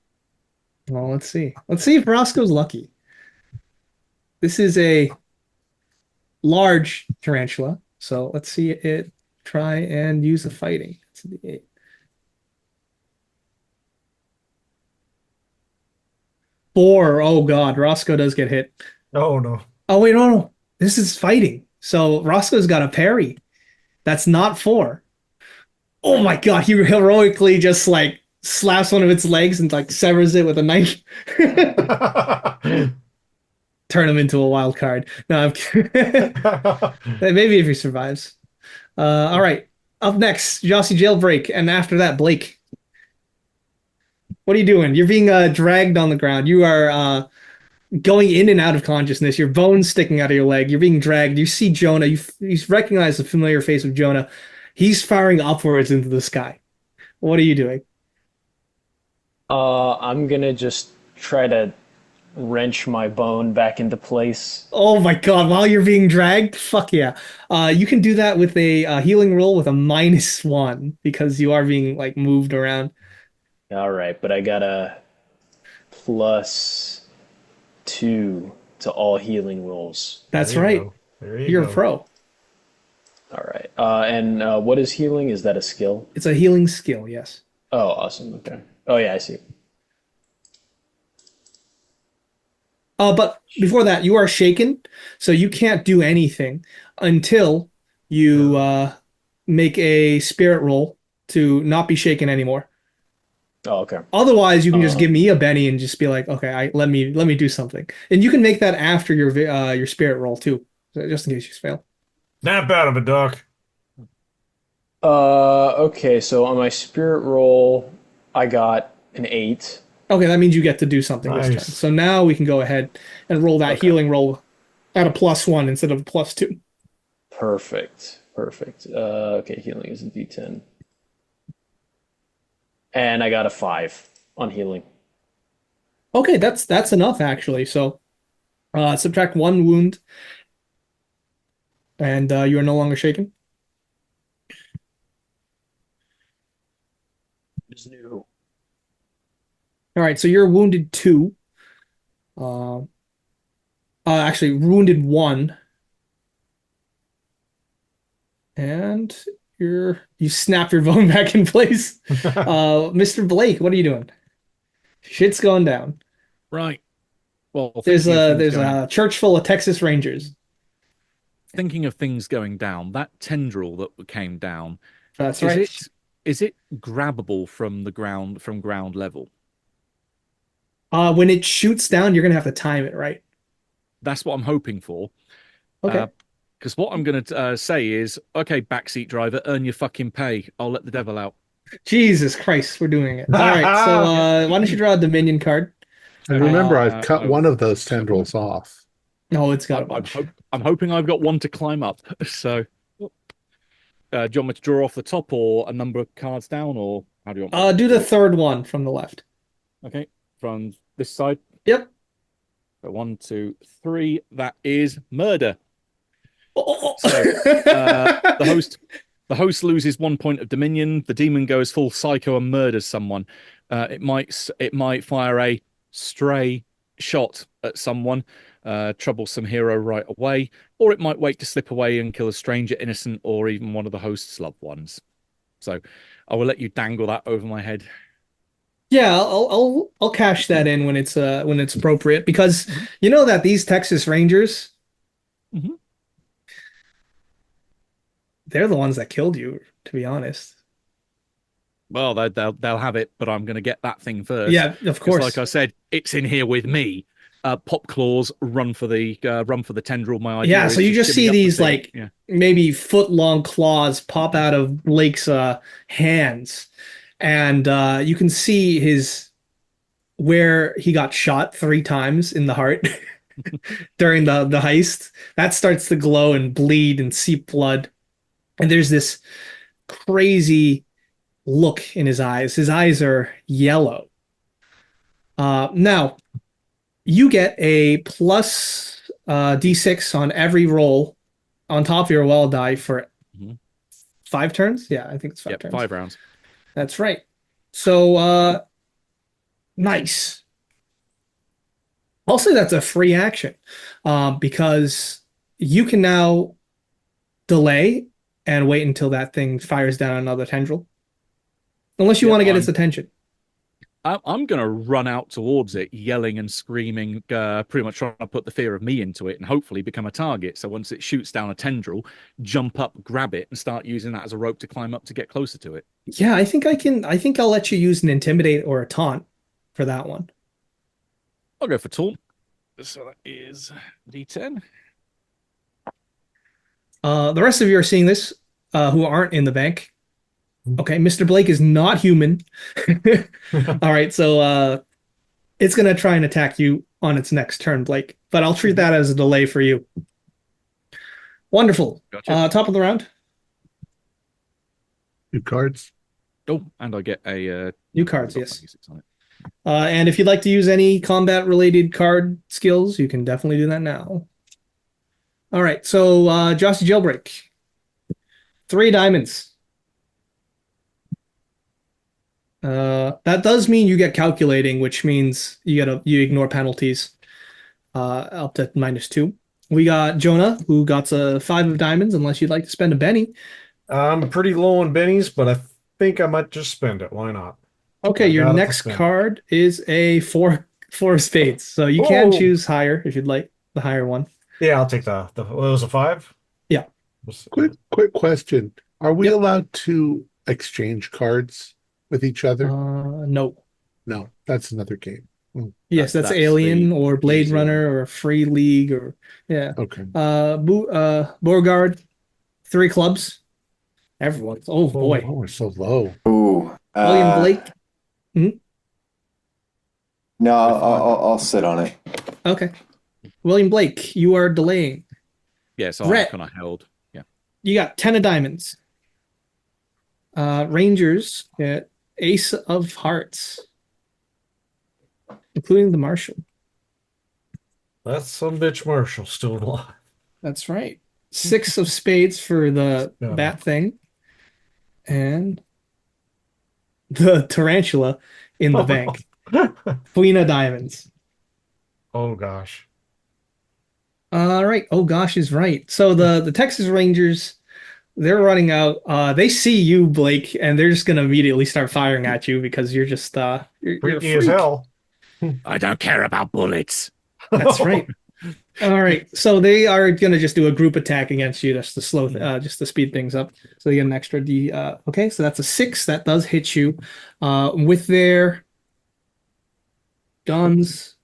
Well, let's see. Let's see if Roscoe's lucky. This is a large tarantula, so let's see it try and use the fighting. It's the 8. Four. Oh God, Roscoe does get hit. Oh no. Oh wait, no. This is fighting. So Roscoe's got a parry. That's not 4. Oh my God, he heroically just like slaps one of its legs and like severs it with a knife. Turn him into a wild card. No, I'm kidding. Maybe if he survives. All right. Up next, Jossie Jailbreak, and after that, Blake. What are you doing? You're being dragged on the ground. You are going in and out of consciousness. Your bones sticking out of your leg. You're being dragged. You see Jonah. You recognize the familiar face of Jonah. He's firing upwards into the sky. What are you doing? I'm gonna just try to wrench my bone back into place. Oh my God! While you're being dragged, fuck yeah! You can do that with a healing roll with a -1 because you are being like moved around. All right, but I got a +2 to all healing rolls. That's right. You're a pro. All right. And what is healing? Is that a skill? It's a healing skill, yes. Oh, awesome. Okay. Oh, yeah, I see. But before that, you are shaken, so you can't do anything until you make a spirit roll to not be shaken anymore. Oh, okay. Otherwise, you can just give me a Benny and just be like, okay, let me do something, and you can make that after your spirit roll too, just in case you fail. Snap out of it, Doc. Okay, so on my spirit roll, I got an 8. Okay, that means you get to do something this turn. So now we can go ahead and roll that healing roll at a +1 instead of a +2. Perfect. Perfect. Okay, healing is a D10. And I got a 5 on healing. Okay, that's enough actually. So subtract 1 wound, and you are no longer shaken. It's new. All right, so you're wounded 2. Uh, actually, wounded 1, and you snap your bone back in place. Mr. Blake, what are you doing? Shit's going down. Right. Well, There's thinking of a things there's going a church full of Texas Rangers. thinking of things going down, that tendril that came down, That's is right. it grabbable from the ground from ground level? When it shoots down, you're gonna have to time it right. That's what I'm hoping for. Okay. Because what I'm going to say is, okay, backseat driver, earn your fucking pay. I'll let the devil out. Jesus Christ, we're doing it. All right, so why don't you draw a Dominion card? And remember, I've cut I one will. of those tendrils off. No, it's got a I'm, I'm, bunch. hope, I'm hoping I've got one to climb up. So, do you want me to draw off the top or a number of cards down, or how do you want me to Do do the it? third one from the left. Okay, from this side. Yep. So 1, 2, 3. That is murder. Oh. So the host loses 1 point of dominion. The demon goes full psycho and murders someone. It might fire a stray shot at someone, troublesome hero right away, or it might wait to slip away and kill a stranger, innocent, or even one of the host's loved ones. So I will let you dangle that over my head. Yeah, I'll cash that in when it's appropriate, because you know that these Texas Rangers, Mhm. they're the ones that killed you, to be honest. Well, they'll have it, but I'm going to get that thing first. Yeah, of Because, course. like I said, it's in here with me. Pop claws, run for the tendril. My idea Yeah, is so you just shimmy see up the these thing. like Yeah. maybe foot-long claws pop out of Blake's hands, and you can see his where he got shot 3 times in the heart during the heist. That starts to glow and bleed and seep blood, and there's this crazy look in his eyes. His eyes are yellow. Now you get a plus d6 on every roll on top of your well die for Mhm. 5 turns. Yeah, I think it's 5 Yep, turns. 5 rounds. That's right. So nice. I'll say that's a free action, because you can now delay and wait until that thing fires down another tendril, unless you Yep, want to get its attention. I'm going to run out towards it, yelling and screaming, pretty much trying to put the fear of me into it, and hopefully become a target. So once it shoots down a tendril, jump up, grab it, and start using that as a rope to climb up to get closer to it. Yeah, I think I can. I think I'll let you use an intimidate or a taunt for that one. I'll go for taunt. So that is D10. The rest of you are seeing this, who aren't in the bank. Okay, Mr. Blake is not human. All right, so it's gonna try and attack you on its next turn, Blake. But I'll treat that as a delay for you. Wonderful. Gotcha. Top of the round. 2 cards. Oh, and I get a New cards, yes. D6 on it. And if you'd like to use any combat-related card skills, you can definitely do that now. All right, so Josty Jailbreak. 3 diamonds. That does mean you get calculating, which means you ignore penalties up to -2. We got Jonah, who got a 5 of diamonds, unless you'd like to spend a Benny. I'm pretty low on bennies, but I think I might just spend it. Why not? Okay, I your got it to next spend. card is a four of spades. So you can choose higher if you'd like the higher one. Yeah, I'll take the it was a 5? Yeah. Quick question. Are we Yep. allowed to exchange cards with each other? No. No, that's another game. Yes, that's That's Alien the or Blade easy one. Runner or Free League or yeah. Okay. Beauregard, 3 clubs. Everyone's Oh, boy. we're so low. Ooh. William Blake. No, I'll sit on it. Okay. William Blake, you are delaying. Yeah, so I'm Brett. kind of held. Yeah. you got 10 of diamonds. Rangers get ace of hearts, including the marshal. That's some bitch Marshall still alive. That's right. 6 of spades for the Yeah. bat thing. And the tarantula in the bank. Queen of diamonds. Oh gosh. All right. Oh gosh is right. So the Texas Rangers, they're running out. They see you, Blake, and they're just gonna immediately start firing at you because you're just you're a Freaky as freak. hell. I don't care about bullets. That's right. All right. So they are gonna just do a group attack against you just to slow just to speed things up. So they get an extra D. Okay, so that's a 6. That does hit you. With their guns.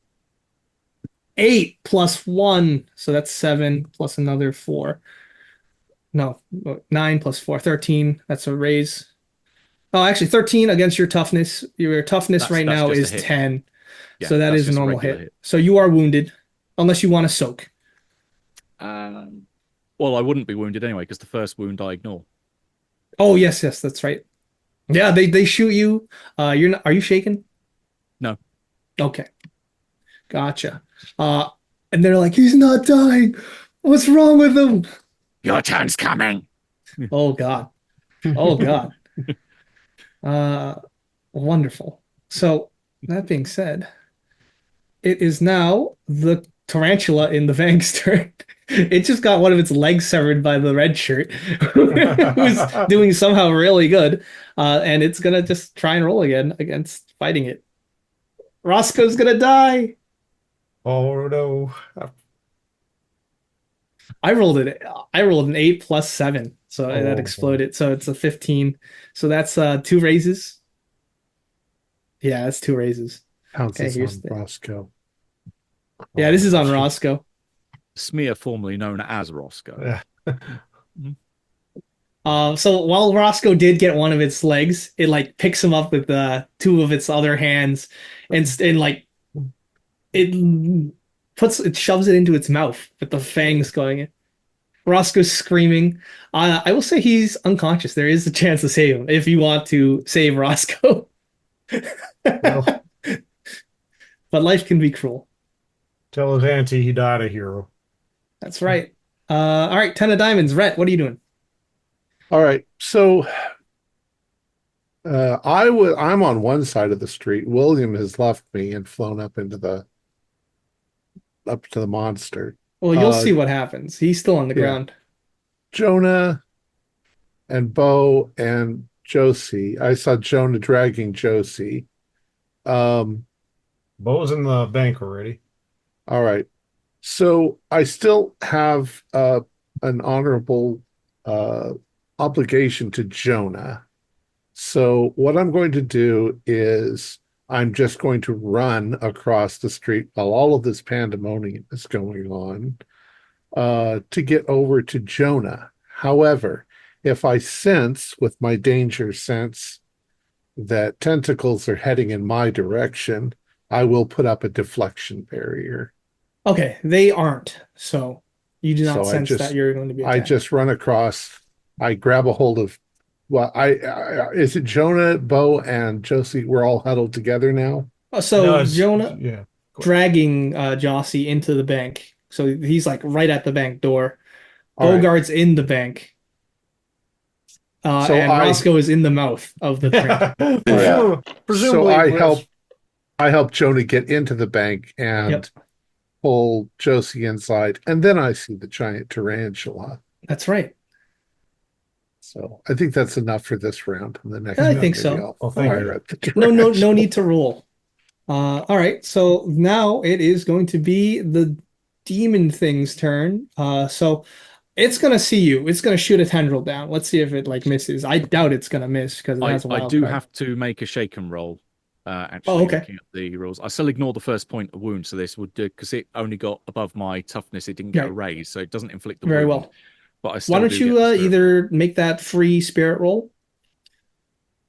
8 plus 1, so that's 7 plus another 4. No, 9 plus 4, 13. That's a raise. Oh, actually 13 against your toughness. Your toughness That's right now just a is hit. 10. Yeah, So that that's is a just a normal regular hit. So you are wounded unless you want to soak. Well, I wouldn't be wounded anyway because the first wound I ignore. Oh, yes, that's right. Yeah, they shoot you. You're not, are you shaken? No. Okay. Gotcha. And they're like, he's not dying. What's wrong with him? Your turn's coming. Oh God. Oh God. Wonderful. So that being said, it is now the tarantula in the bank's turn. It just got one of its legs severed by the red shirt, who's doing somehow really good. And it's gonna just try and roll again against fighting it. Roscoe's gonna die. Oh no. I rolled it. I rolled an 8 plus 7, so that Oh. exploded. So it's a 15. So that's 2 raises. Yeah, that's 2 raises. How's this here's on the- Roscoe? Yeah, this is on Roscoe. Smear, formerly known as Roscoe. Yeah. So while Roscoe did get one of its legs, it like picks him up with 2 of its other hands, and like it shoves it into its mouth with the fangs going in. Roscoe's screaming. I will say he's unconscious. There is a chance to save him if you want to save Roscoe. Well, But life can be cruel. tell his auntie he died a hero. That's right. All right, 10 of diamonds. Rhett, what are you doing? All right, so I'm on one side of the street. William has left me and flown up to the monster. Well, you'll see what happens. He's still on the ground. Jonah and Bo and Josie. I saw Jonah dragging Josie. Bo's in the bank already. All right. So I still have an honorable obligation to Jonah. So what I'm going to do is I'm just going to run across the street while all of this pandemonium is going on to get over to Jonah. However, if I sense with my danger sense that tentacles are heading in my direction, I will put up a deflection barrier. Okay, they aren't. So you do not So sense that you're going to be I attacked. just run across. I grab a hold of. Well, is it Jonah, Bo, and Josie? We're all huddled together now. So No, Jonah yeah. dragging Jossie into the bank. So he's like right at the bank door. All right. Bogart's in the bank. And Roscoe is in the mouth of the train. Yeah. Presumably, So I help Jonah get into the bank and Yep. pull Josie inside, and then I see the giant tarantula. That's right. So I think that's enough for this round. And the next I round, think maybe so. I'll Thank fire you. at the No tarantula. need to roll. All right. So now it is going to be the demon thing's turn. So it's gonna see you. It's gonna shoot a tendril down. Let's see if it like misses. I doubt it's gonna miss because it has a I wild do card. have to make a shaken roll. Actually, Oh, okay. looking at the rules, I still ignore the first point of wound. So this would do because it only got above my toughness. It didn't get a Right. raise, so it doesn't inflict the Very wound. well. But I still Why don't do you get the spirit roll. either make that free spirit roll?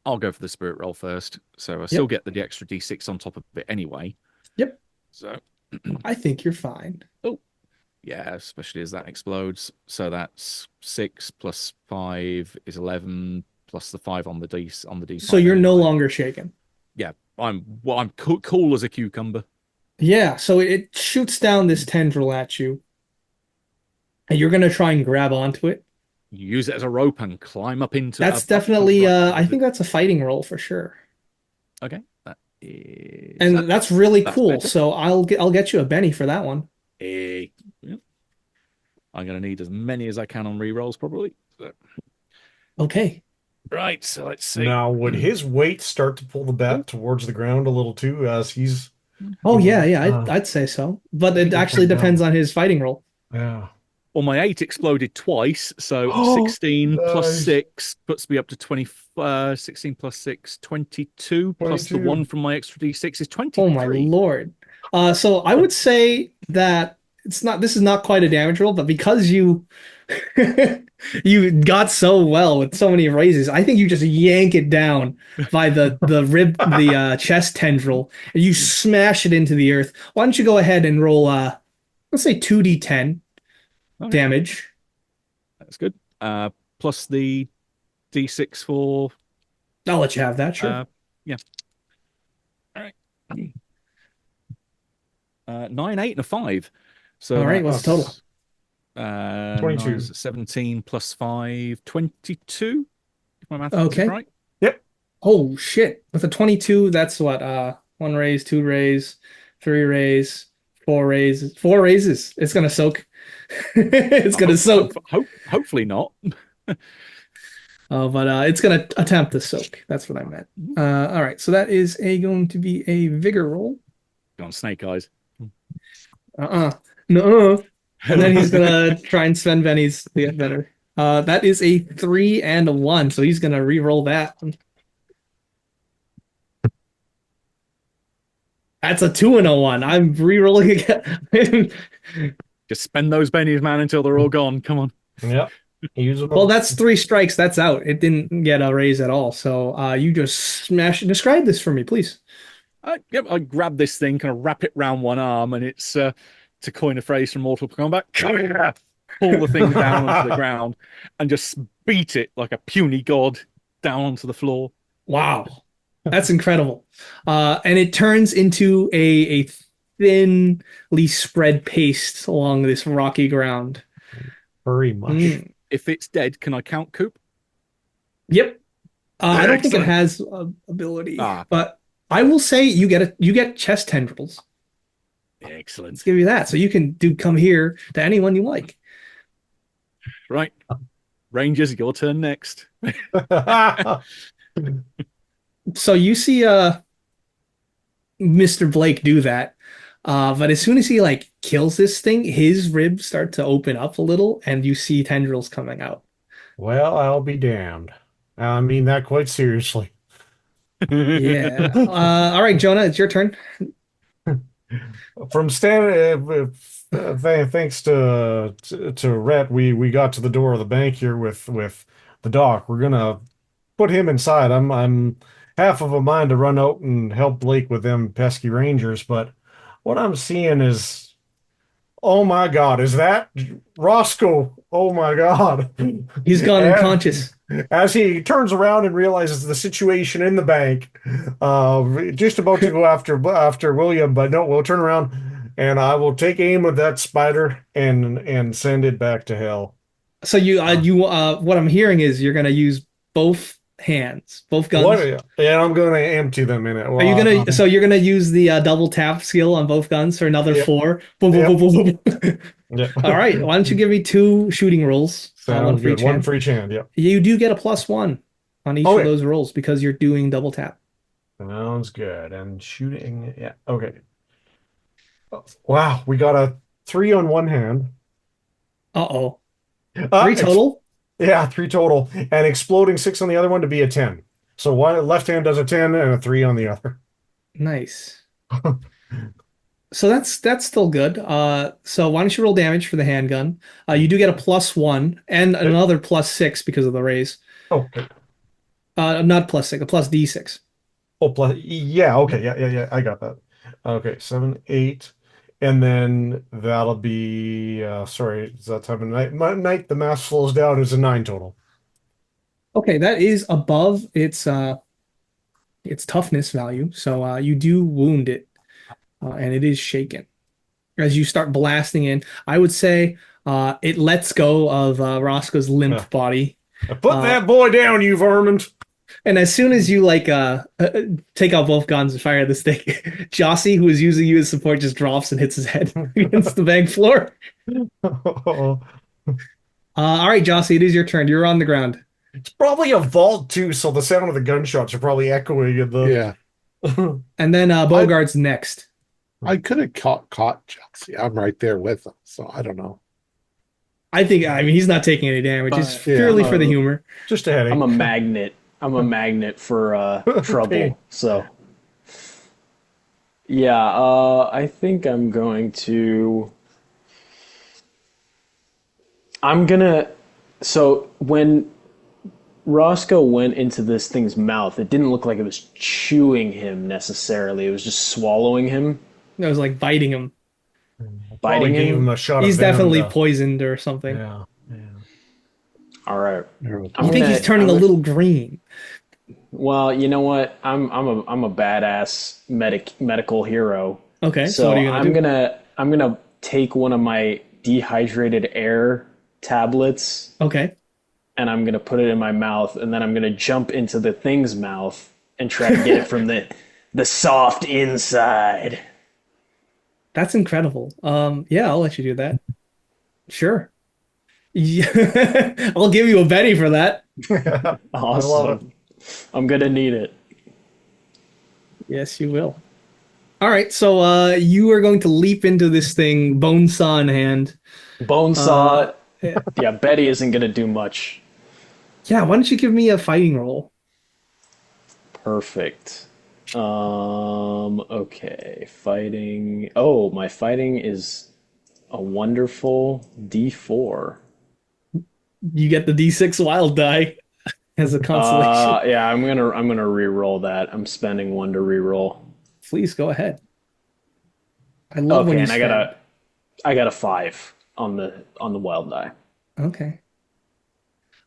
I'll go for the spirit roll first. So I still get the extra d6 on top of it anyway. Yep. So I think you're fine. Yeah, especially as that explodes. So that's 6 plus 5 is 11 plus the 5 on the So D5 you're no anyway. longer shaken. Yeah, I'm cool as a cucumber. Yeah, so it shoots down this tendril at you, and you're gonna try and grab onto it. You use it as a rope and climb up into That's up definitely right I towards think it. that's a fighting roll for sure. Okay, that is And that's really that's cool. better. So I'll get you a Benny for that one. Eh, yeah. I'm gonna need as many as I can on rerolls probably. So, Okay. right, so let's see. Now, would his weight start to pull the bat towards the ground a little too as he's Oh yeah, going? yeah, I'd say so. But He it can actually come depends down. on his fighting roll. Yeah. Well, my 8 exploded twice, so Oh, 16 plus nice. 6 puts me up to 20. 16 plus 6, 22, plus the 22. 1 from my extra d6 is Oh my 23. Lord. So I would say that this is not quite a damage roll, but because you you got so well with so many raises, I think you just yank it down by the chest tendril and you smash it into the earth. Why don't you go ahead and roll let's say 2d10 Okay, damage. that's good. Plus the d6 for I'll let you have that, sure. yeah. All right. 9, 8, and a 5. So All right, what's the total? that's 22. 17 plus 5, 22. If my math is Okay. right. Yep. Oh shit. With a 22, that's what one raise, two raise, three raise, four raises. Four raises. It's gonna soak. It's gonna soak. Hopefully not. But it's gonna attempt to soak. That's what I meant. All right, so that is going to be a vigor roll. Go on, snake eyes. No. And then he's gonna try and spend bennies to get better. That is a 3 and a 1, so he's gonna re-roll that. That's a 2 and a 1. I'm re-rolling again. Just spend those bennies, man, until they're all gone. Come on. Yep. Use them. Well, that's 3 strikes. That's out. It didn't get a raise at all. So you just smash it. Describe this for me, please. Yep, I grab this thing, kind of wrap it round one arm, and it's to coin a phrase from Mortal Kombat. Pull the thing down onto the ground and just beat it like a puny god down onto the floor. Wow. That's incredible. And it turns into a thinly spread paste along this rocky ground. Very much. If it's dead, can I count Coop? Yep. I don't think it Excellent. has ability, Ah. but I will say you get chest tendrils. Excellent. Let's give you that. So you can come here to anyone you like. Right. Rangers, your turn next. So you see Mr. Blake do that. But as soon as he like kills this thing, his ribs start to open up a little and you see tendrils coming out. Well, I'll be damned. I mean that quite seriously. Yeah. All right, Jonah, it's your turn. From thanks to Rhett, we got to the door of the bank here with the doc. We're gonna put him inside. I'm half of a mind to run out and help Blake with them pesky rangers, but what I'm seeing is, oh my God, is that Roscoe? Oh my God. He's gone unconscious. As he turns around and realizes the situation in the bank, just about to go after William, but no, we'll turn around and I will take aim at that spider and send it back to hell. So what I'm hearing is you're gonna use both hands, both guns. And I'm going to empty them in it. Are you gonna? So you're gonna use the double tap skill on both guns for another 4. Boom, boom, boom, boom, boom. Yeah. All right. Why don't you give me 2 shooting rolls? Sounds good. One for each hand. Yep. You do get a +1 on each of those rolls because you're doing double tap. Sounds good. And shooting. Yeah. Okay. Wow. We got a 3 on one hand. Uh-oh. 3 total? Yeah, 3 total. And exploding 6 on the other one to be a 10. So one left hand does a 10 and a 3 on the other. Nice. So that's still good. So why don't you roll damage for the handgun? You do get a +1 and another +6 because of the raise. Okay. Not +6, a +d6. Oh, plus, yeah, okay, yeah. I got that. Okay, 7, 8, And then that'll be sorry, is that time of night? Night the mass slows down is a 9 total. Okay, that is above its toughness value. So you do wound it, and it is shaken. As you start blasting in, I would say it lets go of Roscoe's limp body. Put that boy down, you vermin. And as soon as you take out both guns and fire this thing, Jossie, who is using you as support, just drops and hits his head against the bank floor. All right, Jossie, it is your turn. You're on the ground. It's probably a vault too, so the sound of the gunshots are probably echoing in the. Yeah. And then Bogart's next. I could have caught Chelsea. I'm right there with him, so I don't know. I mean, he's not taking any damage. It's purely for the humor. Just a headache. I'm a magnet. I'm a magnet for trouble. So, yeah, I think I'm going to. So when Roscoe went into this thing's mouth, it didn't look like it was chewing him necessarily. It was just swallowing him. It was like biting him. Probably gave him a shot. He's of venom definitely to- poisoned or something. Yeah. All right. I think he's turning a little green. Well, you know what? I'm a badass medical hero. Okay, So what are you gonna do? I'm gonna take one of my dehydrated air tablets Okay. and I'm gonna put it in my mouth, and then I'm gonna jump into the thing's mouth and try to get it from the soft inside. That's incredible. Yeah, I'll let you do that. Sure. Yeah. I'll give you a Betty for that. Awesome. I'm gonna need it. Yes, you will. All right, so you are going to leap into this thing, bone saw in hand. Bone saw. Yeah, Betty isn't gonna do much. Yeah, why don't you give me a fighting roll? Perfect. Okay, fighting. Oh, my fighting is a wonderful D4. You get the D6 wild die as a consolation. Yeah, I'm gonna re-roll that. I'm spending one to re-roll. Please go ahead. I love when Okay, you and spend. I got a 5 on the wild die. Okay.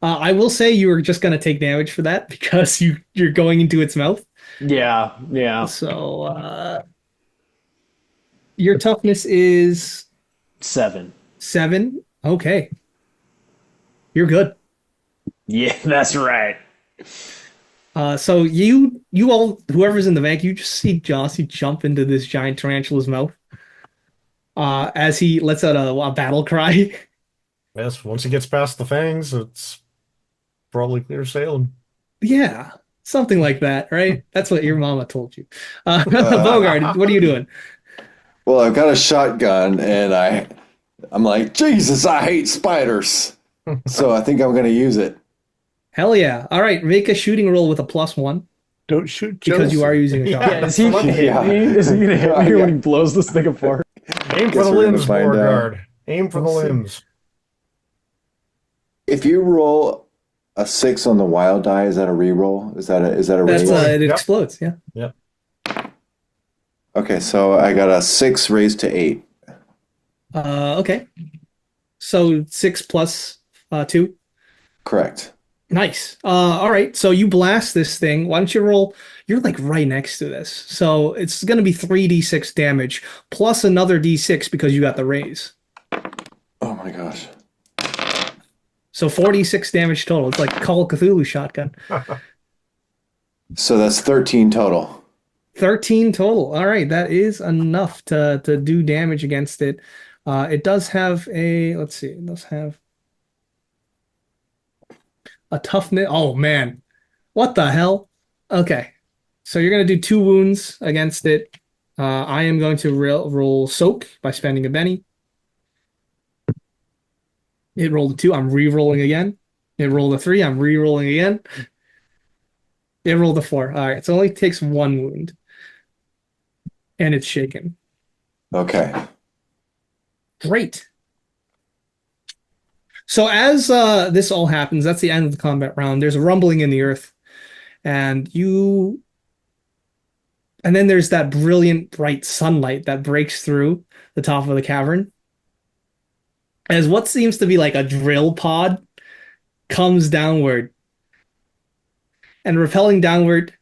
I will say you were just going to take damage for that because you're going into its mouth. Yeah. So your toughness is 7. 7. Okay. You're good. Yeah, that's right. So you all, whoever's in the bank, you just see Jossie jump into this giant tarantula's mouth as he lets out a battle cry. Yes, once he gets past the fangs, it's probably clear sailing. Yeah, something like that, right? That's what your mama told you. Bogart, what are you doing? Well, I've got a shotgun, and I'm like, Jesus, I hate spiders. So I think I'm going to use it. Hell yeah. All right, make a shooting roll with a +1 Don't shoot because you are using a shotgun. Yeah, is he gonna hit me? Is he gonna hit me when he blows this thing apart? Aim for Guess the we're gonna limbs, find out. Beauregard. Aim for the We'll see. limbs. If you roll a 6 on the wild die, is that a reroll? Is that a That's raise? it Yep. explodes, yeah. Yep. Okay, so I got a 6 raised to 8. Okay. So 6 plus 2. Correct. Nice. All right. So you blast this thing. Why don't you roll? You're like right next to this. So it's going to be 3d6 damage plus another d6 because you got the raise. Oh my gosh. So 46 damage total. It's like Call of Cthulhu shotgun. So that's 13 total. 13 total. All right. That is enough to do damage against it. It does have let's see. It does have a toughness. Oh, man. What the hell? Okay. So you're going to do 2 wounds against it. I am going to roll soak by spending a Benny. It rolled a 2. I'm re-rolling again. It rolled a 3. I'm re-rolling again. It rolled a 4. All right. So it only takes 1 wound. And it's shaken. Okay. Great. So as this all happens, that's the end of the combat round. There's a rumbling in the earth, and you And then there's that brilliant bright sunlight that breaks through the top of the cavern. As what seems to be like a drill pod comes downward, and repelling downward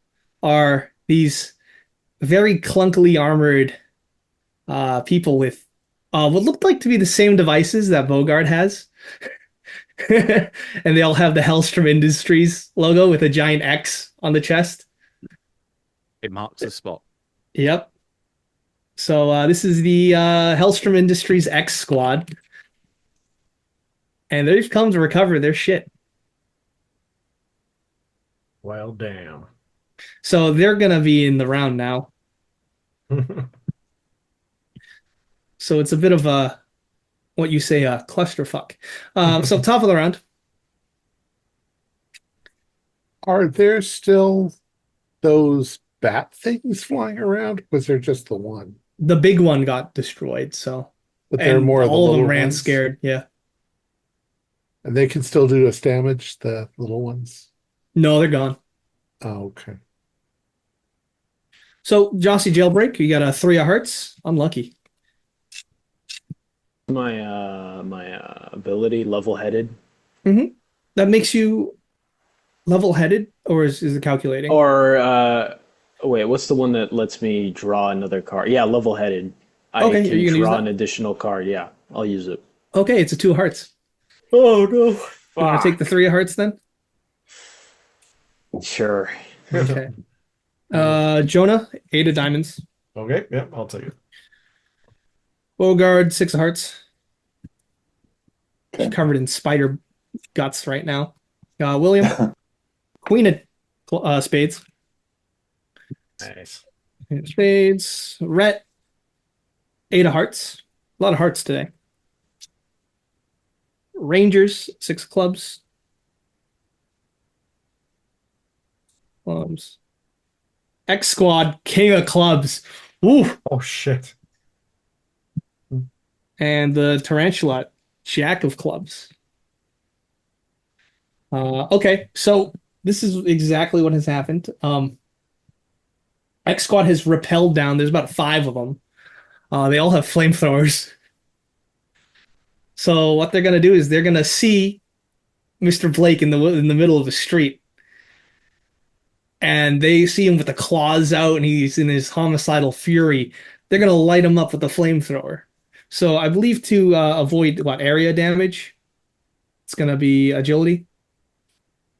are these very clunkily armored people with what looked like to be the same devices that Bogart has. And they all have the Hellstrom Industries logo with a giant X on the chest. It marks the spot. Yep. So this is the Hellstrom Industries X squad. And they've come to recover their shit. Well, damn. So they're gonna be in the round now. So it's a bit of a what you say a clusterfuck. So top of the round. Are there still those bat things flying around? Was there just the one? The big one got destroyed, so But there are and more of the all of them little ran ones? scared. Yeah. And they can still do us damage, the little ones? No, they're gone. Oh, okay. So Jossie Jailbreak, you got a 3 of hearts. Unlucky. My ability, level-headed. That makes you level-headed, or is it calculating? Or wait, what's the one that lets me draw another card? Yeah, level-headed. I Okay, are can you gonna use draw that? an additional card. Yeah, I'll use it. Okay, it's a 2 of hearts. Oh no! You want to take the 3 of hearts then? Sure. Okay. Jonah, 8 of diamonds. Okay, yep, I'll take it. Bogard, 6 of hearts. Okay. Covered in spider guts right now. William, Queen of spades. Nice. Spades. Rhett, 8 of hearts. A lot of hearts today. Rangers, 6 of clubs. Clubs. X Squad, King of clubs. Ooh. Oh, shit. And the Tarantula, Jack of clubs. Okay, so this is exactly what has happened. X Squad has repelled down. There's about 5 of them. They all have flamethrowers. So what they're gonna do is they're gonna see Mr. Blake in the middle of the street, and they see him with the claws out, and he's in his homicidal fury. They're gonna light him up with the flamethrower. So I believe to avoid area damage, it's gonna be agility.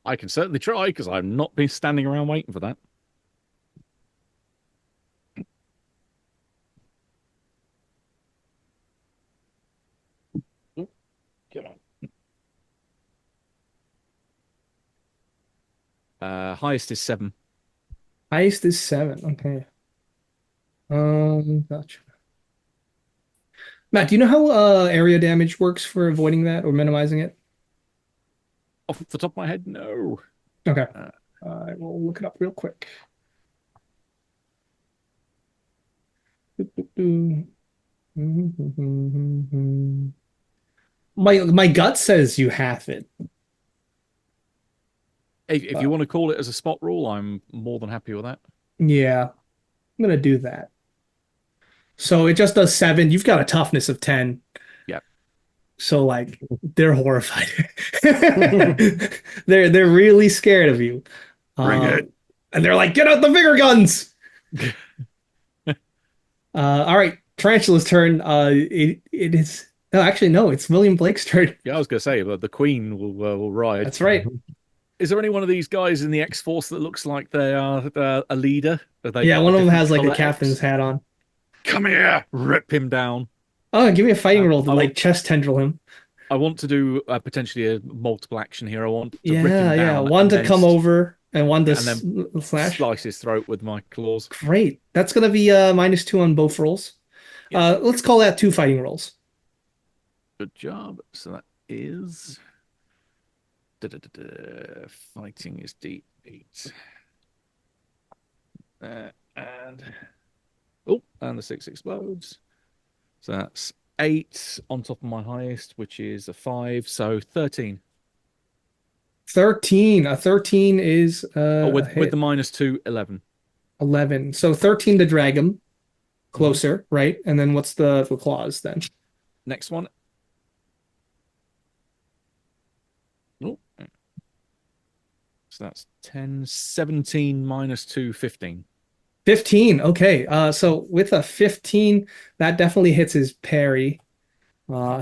I can certainly try because I've not been standing around waiting for that. Ooh, come on. Highest is 7. Highest is 7. Okay. Gotcha. Matt, do you know how area damage works for avoiding that or minimizing it? Off the top of my head, no. Okay. I will look it up real quick. My gut says you have it. If you want to call it as a spot rule, I'm more than happy with that. Yeah, I'm gonna do that. So it just does 7. You've got a toughness of 10. Yeah. So like they're horrified. They're really scared of you. Bring it. And they're like, get out the bigger guns. All right, Tarantula's turn. It is no, actually no, it's William Blake's turn. Yeah, I was going to say, but the Queen will ride. That's right. Is there any one of these guys in the X Force that looks like they are a leader? Yeah, one of them has like a captain's hat on. Come here, rip him down. Oh, give me a fighting roll to like chest tendril him. I want to do potentially a multiple action here. I want to rip him down. Yeah. One to come over and one to slash. Slice his throat with my claws. Great. That's going to be -2 on both rolls. Yeah. Let's call that 2 fighting rolls. Good job. So that is... Fighting is D8. And the 6 explodes. So that's 8 on top of my highest, which is a 5. So 13. 13. A 13 is with the -2, 11. 11. So 13 to drag him closer, right? And then what's the claws then? Next one. Oh. So that's 10, 17 minus 2, 15. 15. Okay. So with a 15, that definitely hits his parry.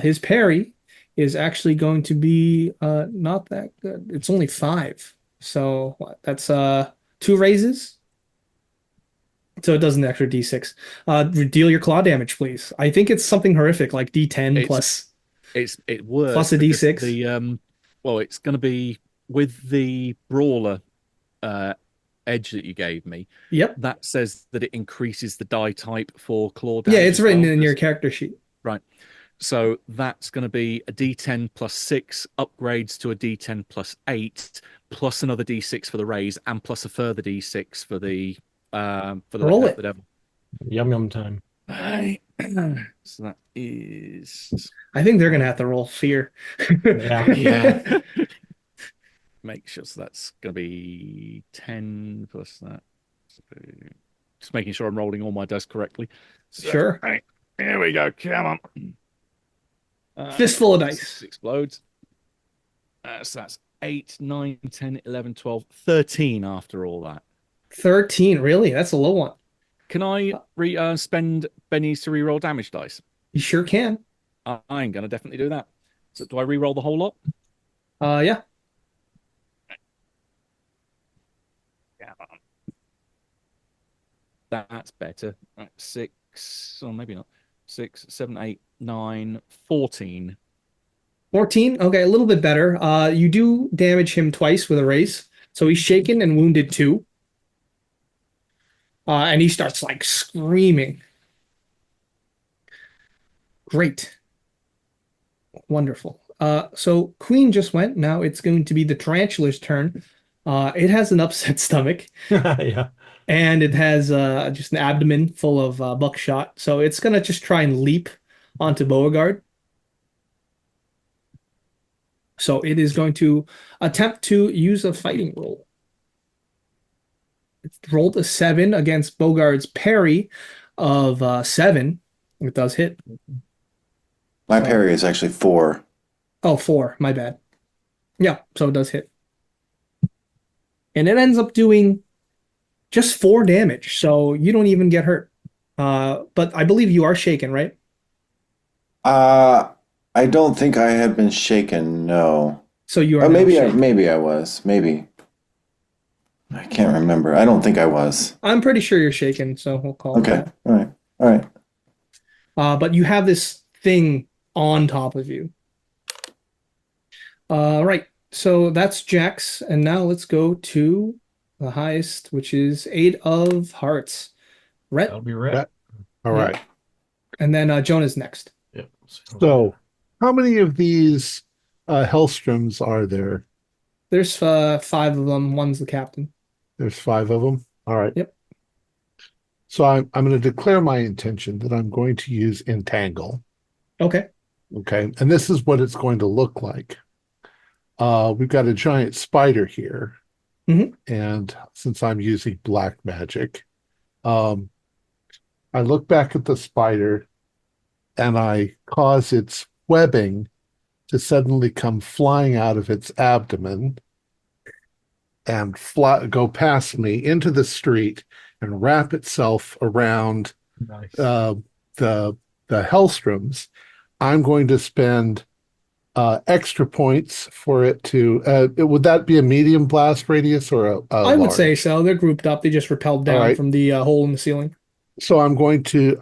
His parry is actually going to be not that good. It's only 5. So that's 2 raises. So it does an extra d6. Deal your claw damage, please. I think it's something horrific like d10 It works plus a because d6. It's going to be with the brawler edge that you gave me. Yep. That says that it increases the die type for claw Yeah, damage. it's written in your character sheet. Right. So that's going to be a d10 plus 6 upgrades to a d10 plus 8 plus another d6 for the raise and plus a further d6 for the Roll it. the devil. Yum yum time. Right. So that is. I think they're gonna have to roll fear. Yeah. Make sure. So that's gonna be 10 plus that. Just making sure I'm rolling all my dice correctly. So, Sure. Right. Here we go. Come on. Fistful of dice. Explodes. So that's 8, 9, 10, 11, 12, 13 after all that. 13. Really? That's a low one. Can I spend bennies to reroll damage dice? You sure can. I'm going to definitely do that. So do I reroll the whole lot? Yeah. That's better. Right, 6, or maybe not. 6, 7, 8, 9, 14. 14. Okay, a little bit better. You do damage him twice with a raise. So he's shaken and wounded 2. And he starts like screaming. Great. Wonderful. So Queen just went. Now it's going to be the tarantula's turn. It has an upset stomach. Yeah. And it has just an abdomen full of buckshot. So it's going to just try and leap onto Beauregard. So it is going to attempt to use a fighting roll. It rolled a 7 against Beauregard's parry of 7. It does hit. My parry is actually 4. Oh, 4. My bad. Yeah, so it does hit. And it ends up doing just 4 damage, so you don't even get hurt. But I believe you are shaken, right? I don't think I had been shaken. No. So you are. Or maybe shaken. maybe I was. Maybe. I can't remember. I don't think I was. I'm pretty sure you're shaken, so we'll call Okay. it that. All right. All right. But you have this thing on top of you. Right. So that's Jax, and now let's go to the highest, which is 8 of hearts. Rhett. That'll be Rhett. All right. And then Jonah's next. Yep. So, how many of these Hellstroms are there? There's 5 of them. One's the captain. There's 5 of them. All right. Yep. So I'm going to declare my intention that I'm going to use Entangle. Okay. Okay. And this is what it's going to look like. We've got a giant spider here. Mhm. And since I'm using black magic, I look back at the spider and I cause its webbing to suddenly come flying out of its abdomen and go past me into the street and wrap itself around Nice. the Hellstroms. I'm going to spend extra points for it to. Would that be a medium blast radius or a I would large? say so. They're grouped up. They just repelled down right. from the hole in the ceiling. So I'm going to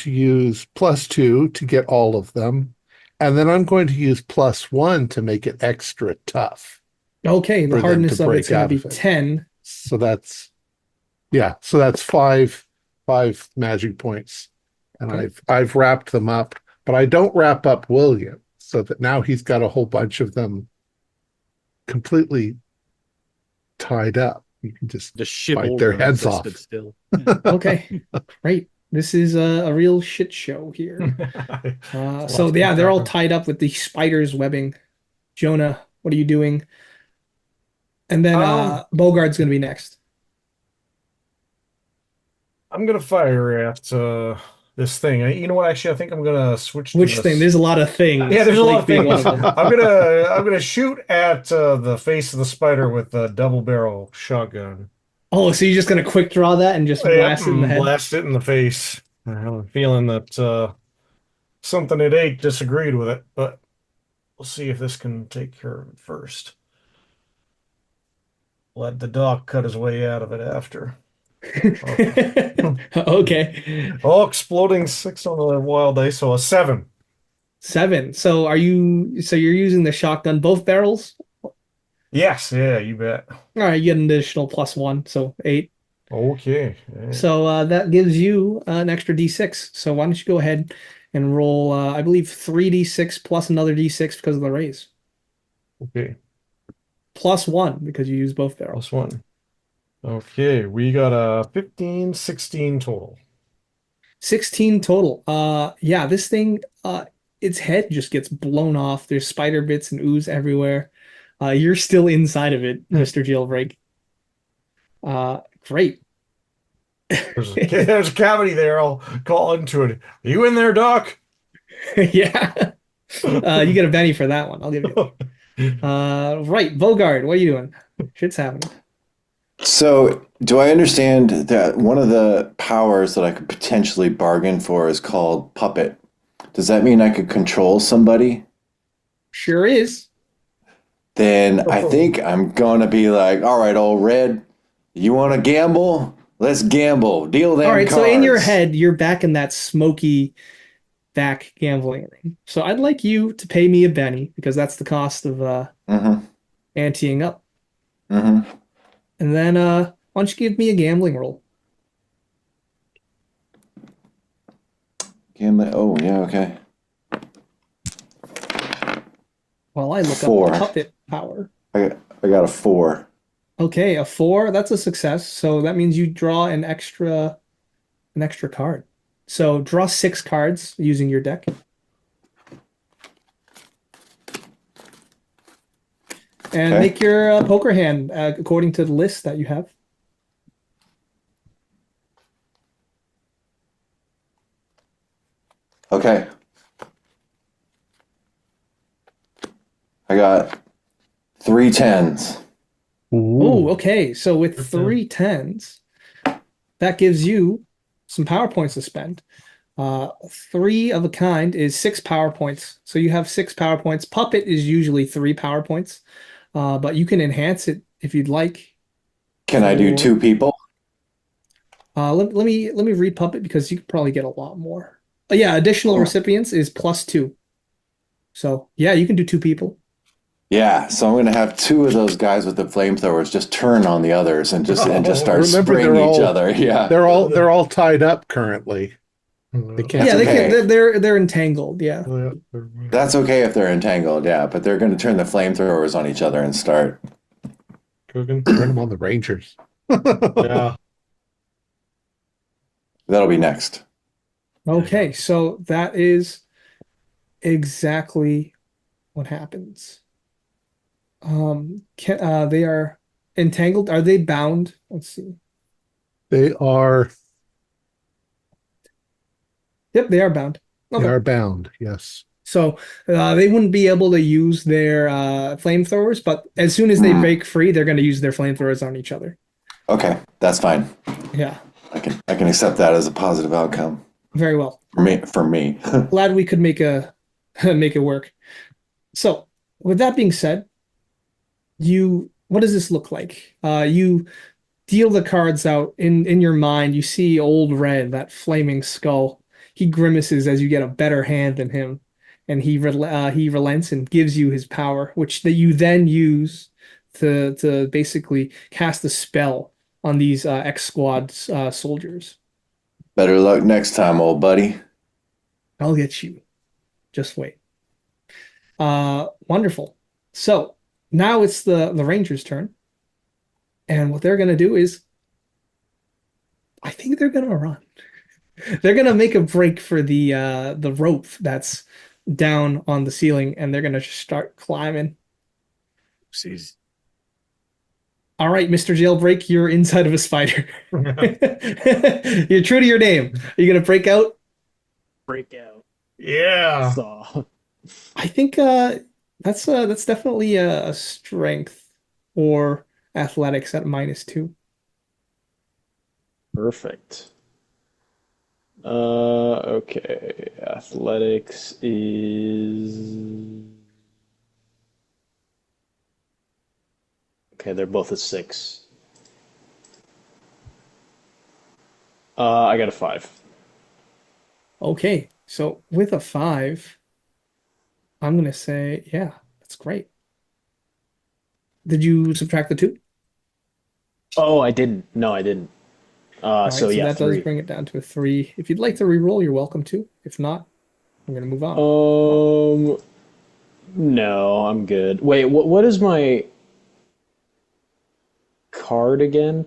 use +2 to get all of them, and then I'm going to use +1 to make it extra tough. Okay, the For them hardness to of it's break going out to of be it. 10. So that's five magic points, and Okay. I've wrapped them up, but I don't wrap up William, so that now he's got a whole bunch of them completely tied up. You can just shiver bite their heads off. Still. Okay, great. This is a real shit show here. So yeah, they're all tied up with the spider's webbing. Jonah, what are you doing? And then Bogard's going to be next. I'm gonna fire at this thing. You know what? Actually, I think I'm gonna switch to Which this. thing? There's a lot of things. Yeah, there's a lot Blake of being one things. of them. I'm gonna shoot at the face of the spider with the double barrel shotgun. Oh, so you're just gonna quick draw that and just Yep, blast it in the head? blast it in the face. I have a feeling that something at 8 disagreed with it, but we'll see if this can take care of it first. Let the doc cut his way out of it after. Okay. Oh, exploding 6 on the wild dice, so a 7. 7. So you're using the shotgun both barrels? Yes, yeah, you bet. All right, you get an additional +1, so 8. Okay. Yeah. So that gives you an extra D6. So why don't you go ahead and roll, I believe, 3d6 plus another d6 because of the raise. Okay. +1 because you use both barrels. +1. Okay, we got a 15, 16 total. 16 total. Yeah, this thing, its head just gets blown off. There's spider bits and ooze everywhere. You're still inside of it, Mr. Jailbreak. Great. There's a cavity there. I'll call into it. Are you in there, Doc? Yeah. You get a Benny for that one. I'll give you. Right, Bogard, what are you doing? Shit's happening. So, do I understand that one of the powers that I could potentially bargain for is called puppet? Does that mean I could control somebody? Sure is. Then I think I'm going to be like, all right, old Red, you want to gamble? Let's gamble. Deal them All right, cards. so in your head, you're back in that smoky back gambling room. So I'd like you to pay me a Benny because that's the cost of anteing up. Mm-hmm. And then why don't you give me a gambling roll? Gambling. Oh, yeah, okay. While I look 4. up the puppet power. I got a 4. Okay, a 4, that's a success. So that means you draw an extra card. So draw 6 cards using your deck. And Okay. make your poker hand according to the list that you have. Okay. I got 3 10s. Oh, okay. So with 3 10s, that gives you some power points to spend. 3 of a kind is 6 power points. So you have 6 power points. Puppet is usually 3 power points, but you can enhance it if you'd like. Can I do 2 people? Let me read Puppet because you could probably get a lot more. Yeah, additional recipients is +2. So yeah, you can do 2 people. Yeah, so I'm going to have 2 of those guys with the flamethrowers just turn on the others and just start spraying each other. Yeah, They're all tied up currently. They can't. Yeah, okay. they're entangled. Yeah. That's okay if they're entangled. Yeah, but they're going to turn the flamethrowers on each other and start. Turn them on the Rangers. Yeah. That'll be next. Okay, so that is exactly what happens. They are entangled. Are they bound? Let's see. They are. Yep, they are bound. Okay. They are bound. Yes. So they wouldn't be able to use their flamethrowers, but as soon as they break free, they're going to use their flamethrowers on each other. Okay, that's fine. Yeah. I can accept that as a positive outcome. Very well. For me. Glad we could make it work. So, with that being said, what does this look like? You deal the cards out in your mind. You see Old Red, that flaming skull. He grimaces as you get a better hand than him, and he relents and gives you his power, which that you then use to basically cast a spell on these X Squad soldiers. Better luck next time, old buddy. I'll get you. Just wait. Wonderful. So now it's the Rangers' turn. And what they're going to do is, I think they're going to run. They're going to make a break for the rope that's down on the ceiling, and they're going to start climbing. Oopsies. All right, Mr. Jailbreak, you're inside of a spider. You're true to your name. Are you gonna break out? Break out. Yeah. Saw. I think that's definitely a strength or athletics at -2. Perfect. Okay. Athletics is. Okay, they're both a 6. I got a 5. Okay, so with a 5, I'm gonna say, yeah, that's great. Did you subtract the 2? Oh, I didn't. No, I didn't. All So right, so yeah, that does 3. bring it down to a 3. If you'd like to re-roll, you're welcome to. If not, I'm gonna move on. Um, no, I'm good. Wait, what is my card again?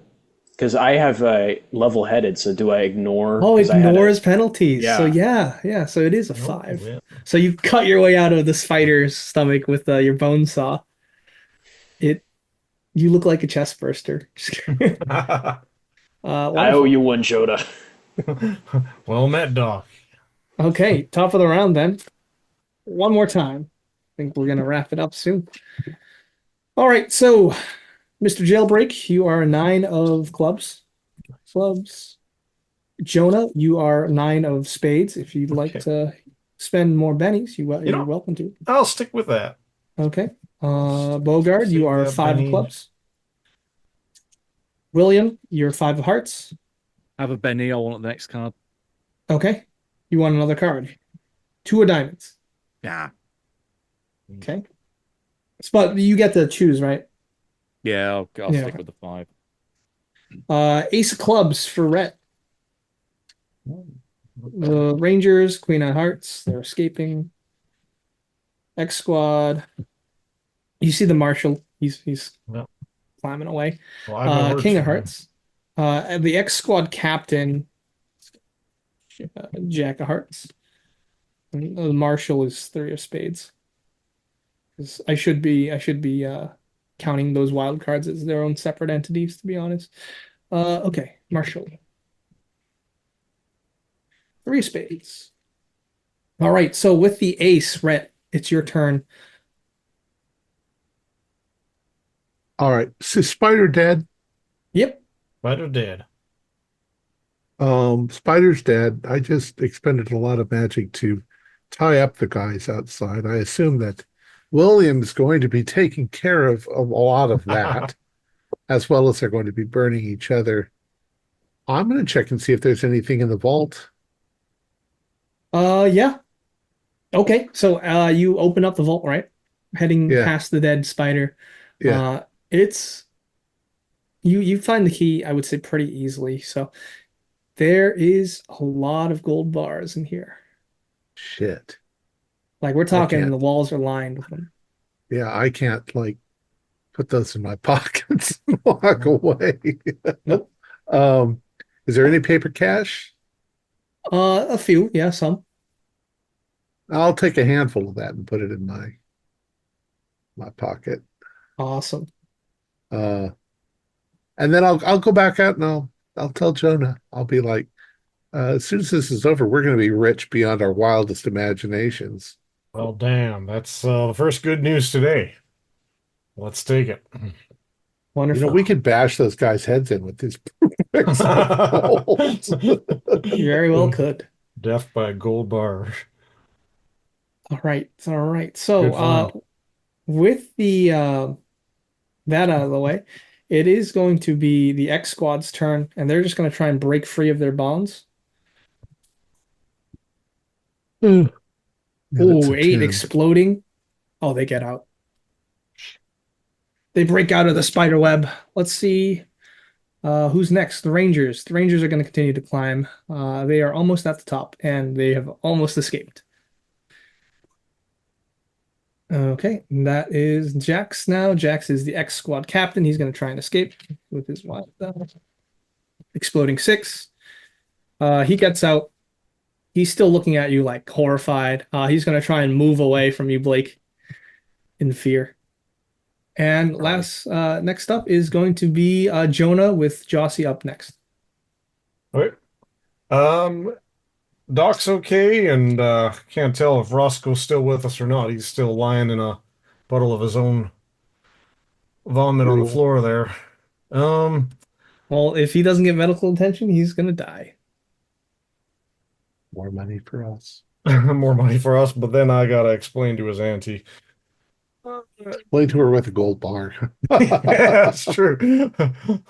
Because I have a level-headed, so do I ignore? Oh, Because I had a ignores penalties. So yeah. yeah, so it is a Oh, 5. yeah. So you cut your way out of the spider's stomach with your bone saw. It You look like a chest burster. I owe Wonderful. you one, Joda. Well met, Doc. Okay, top of the round then. One more time. I think we're gonna wrap it up soon. All right, so Mr. Jailbreak, you are 9 of clubs. Clubs. Jonah, you are 9 of spades. If you'd like Okay. to spend more bennies, You you're know, welcome to. I'll stick with that. Okay. Bogard, you Save are that 5 of penny. clubs. William, you're 5 of hearts. Have a Benny. I want the next card. Okay. You want another card. 2 of diamonds. Yeah. Okay. But you get to choose, right? Yeah, I'll Yeah. stick with the 5. Ace of clubs for Rhett. The Rangers, Queen of Hearts, they're escaping. X Squad. You see the Marshal. He's Well, climbing away. well, I've no words King of for him. Hearts. And the X Squad captain, Jack of Hearts. And the Marshal is 3 of spades. 'Cause I should be counting those wild cards as their own separate entities, to be honest. Okay, Marshal. 3 of spades. All right, so with the ace, Rhett, it's your turn. All right. So Spider dead. Yep. Spider dead. Spider's dead. I just expended a lot of magic to tie up the guys outside. I assume that William's going to be taking care of a lot of that, as well as they're going to be burning each other. I'm going to check and see if there's anything in the vault. Yeah. Okay, so you open up the vault, right? Heading Yeah, past the dead spider. yeah. It's you find the key, I would say, pretty easily. So there is a lot of gold bars in here. Shit. Like we're I talking, can't. the walls are lined with them. Yeah, I can't like put those in my pockets and walk away. Nope. Um, is there any paper cash? A few, yeah, some. I'll take a handful of that and put it in my pocket. Awesome. Uh, and then I'll go back out and I'll tell Jonah. I'll be like, as soon as this is over, we're going to be rich beyond our wildest imaginations. Well, damn. That's the first good news today. Let's take it. Wonderful. We could bash those guys' heads in with these bolts. You very well could. Death by gold bar. All right. All right. Good So find. with the that out of the way, it is going to be the X Squad's turn, and they're just going to try and break free of their bonds. Yeah, that's Oh, a 8 10. exploding. Oh, they get out. They break out of the spider web. Let's see who's next. The Rangers. The Rangers are going to continue to climb. They are almost at the top, and they have almost escaped. Okay, and that is Jax now. Jax is the X Squad captain. He's going to try and escape with his wild exploding 6. He gets out. He's still looking at you like horrified. He's going to try and move away from you, Blake, in fear. And next up is going to be Jonah with Jossie up next. Okay. Um, Doc's okay, and can't tell if Roscoe's still with us or not. He's still lying in a puddle of his own vomit on the Drool. floor there. Um, Well, if he doesn't get medical attention, he's gonna die. More money for us. more money for us, but then I gotta explain to his auntie. Explain to her with a gold bar. Yeah, that's true.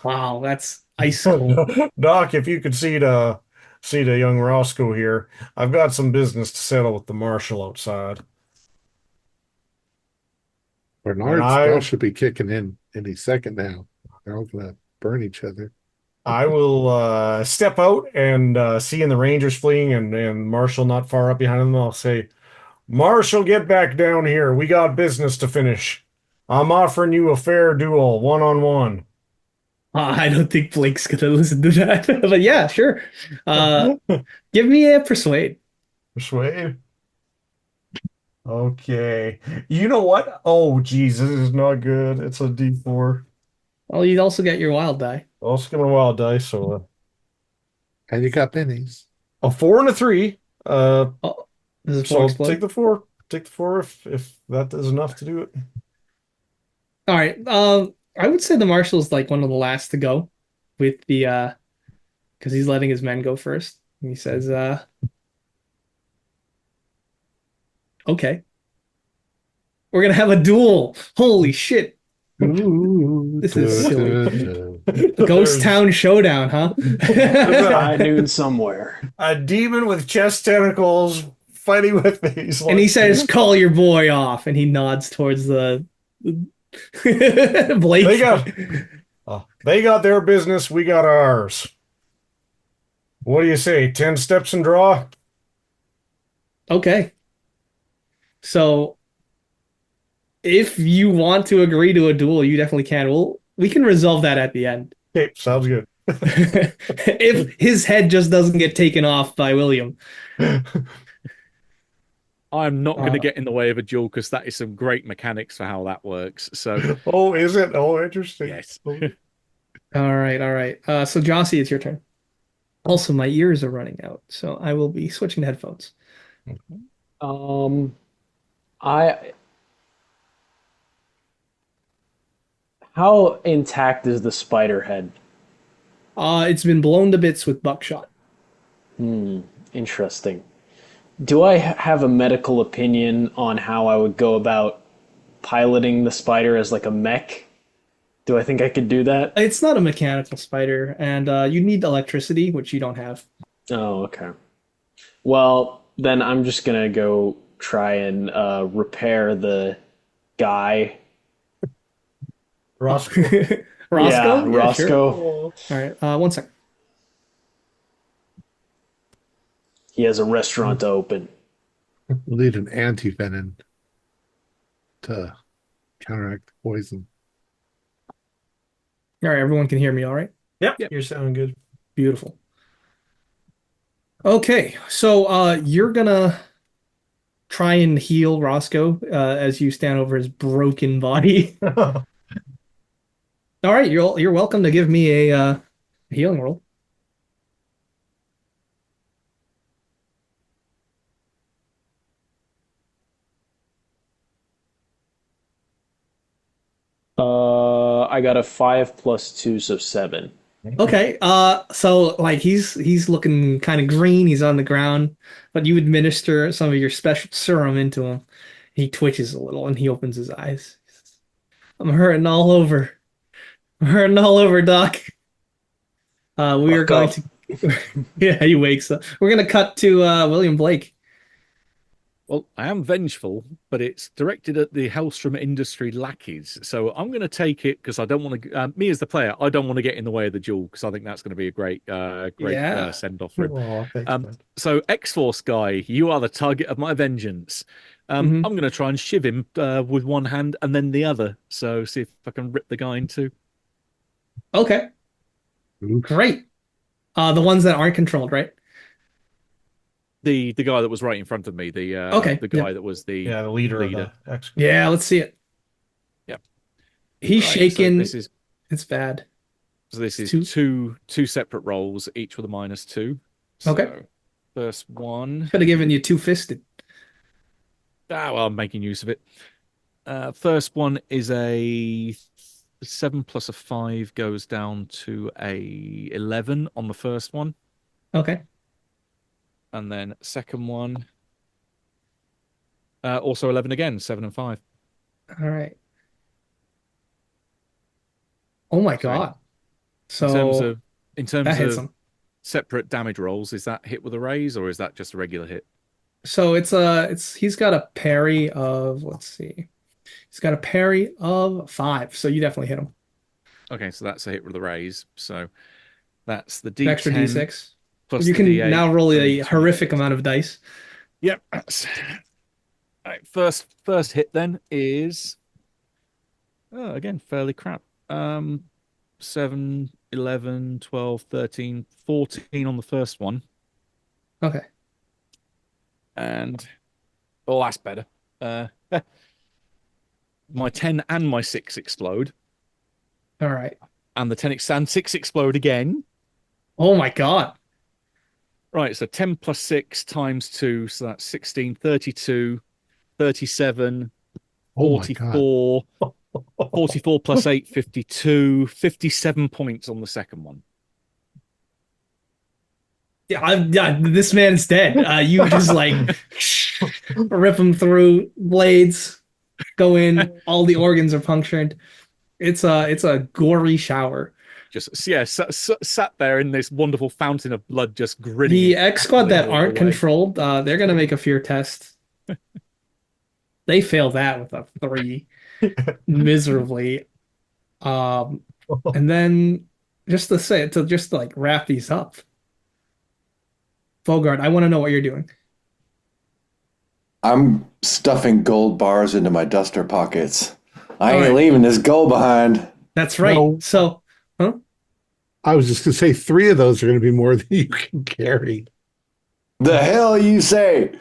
Wow, that's ice cold. Doc, if you could see the young Roscoe here, I've got some business to settle with the marshal outside. And Bernard's spell should be kicking in any second now. They're all gonna burn each other. I will step out and seeing the Rangers fleeing and Marshall not far up behind them, I'll say, Marshall, get back down here. We got business to finish. I'm offering you a fair duel, one-on-one. I don't think Blake's gonna listen to that, but yeah, sure. Give me a persuade. Persuade. Okay. You know what? Oh, geez, this is not good. It's a D4. Well, you also get your wild die. I'll skip a wild dice, so And you got pennies. a 4 and a 3. Oh, this is So four I'll explode. take the 4. Take the 4 if that is enough to do it. All right. I would say the marshal's like one of the last to go with the because he's letting his men go first. And he says, okay. We're gonna have a duel. Holy shit. This is silly. Ghost Town Showdown, huh? High noon somewhere. A demon with chest tentacles fighting with me. And he says, call your boy off. And he nods towards the Blake. They got their business, we got ours. What do you say? 10 steps and draw? Okay. So if you want to agree to a duel, you definitely can. We can resolve that at the end. Okay, sounds good. If his head just doesn't get taken off by William. I'm not going to get in the way of a duel because that is some great mechanics for how that works. So, Oh, is it? Oh, interesting. yes. All right. So Jossie, it's your turn. Also, my ears are running out, so I will be switching to headphones. How intact is the spider head? It's been blown to bits with buckshot. Interesting. Do I have a medical opinion on how I would go about piloting the spider as like a mech? Do I think I could do that? It's not a mechanical spider, and you need electricity, which you don't have. Oh, okay. Well, then I'm just gonna go try and repair the guy. Roscoe. Roscoe? Yeah, Roscoe. Sure. All right, 1 second. He has a restaurant to open. We'll need an anti-venom to counteract the poison. All right, everyone can hear me all right? Yep, you're sounding good. Beautiful. Okay, so you're gonna try and heal Roscoe as you stand over his broken body. All right, you're welcome to give me a healing roll. I got a 5 plus 2, so 7. Okay, so like he's looking kind of green, he's on the ground, but you administer some of your special serum into him. He twitches a little and he opens his eyes. I'm hurting all over. I'm hurting all over, Doc. We are going to yeah, he wakes up. We're gonna cut to William Blake. Well, I am vengeful, but it's directed at the Hellstrom Industry lackeys. So I'm going to take it because I don't want to. Me as the player, I don't want to get in the way of the duel because I think that's going to be a great send off for him. Oh, thanks, So X-Force guy, you are the target of my vengeance. I'm going to try and shiv him with one hand and then the other. So see if I can rip the guy in two. Okay, great. The ones that aren't controlled, right? The guy that was right in front of me, the guy that was the the leader. leader. Of the X. Yeah, let's see it. He's Right, so shaking. this is It's bad. Two. two separate rolls, each with a -2. Okay. So first one. Could have given you two-fisted. Well, I'm making use of it. First one is a 7 plus a 5 goes down to a 11 on the first one. Okay. And then second one, also 11 again, 7 and 5. All right. Oh my So God. in terms So of in that terms hits of him. separate damage rolls, is that hit with a raise or is that just a regular hit? So he's got a parry of, let's see. He's got a parry of 5. So you definitely hit him. Okay, so that's a hit with a raise. So that's the An extra D10 D6. plus You the can D8. now roll and a then horrific 2d6. amount of dice. Yep. Right, first hit then is again fairly crap. 7, 11, 12, 13, 14 on the first one. Okay. And that's better. My 10 and my 6 explode. All right. And the 10 and 6 explode again. Oh my God. Right, so 10 plus 6 times 2, so that's 16, 32, 37, Oh my God. 44, 44 plus 8, 52, 57 points on the second one. Yeah, this man's dead. You just like rip him through, blades go in, all the organs are punctured. It's a gory shower. Just, yeah, sat there in this wonderful fountain of blood, just grinning. The and X squad cackling that all aren't the way. controlled, they're gonna make a fear test. They fail that with a 3 miserably. And then just to like wrap these up, Bogart, I want to know what you're doing. I'm stuffing gold bars into my duster pockets. I All ain't right. leaving this gold behind. That's right. No. So, huh? I was just going to say 3 of those are going to be more than you can carry. The hell you say?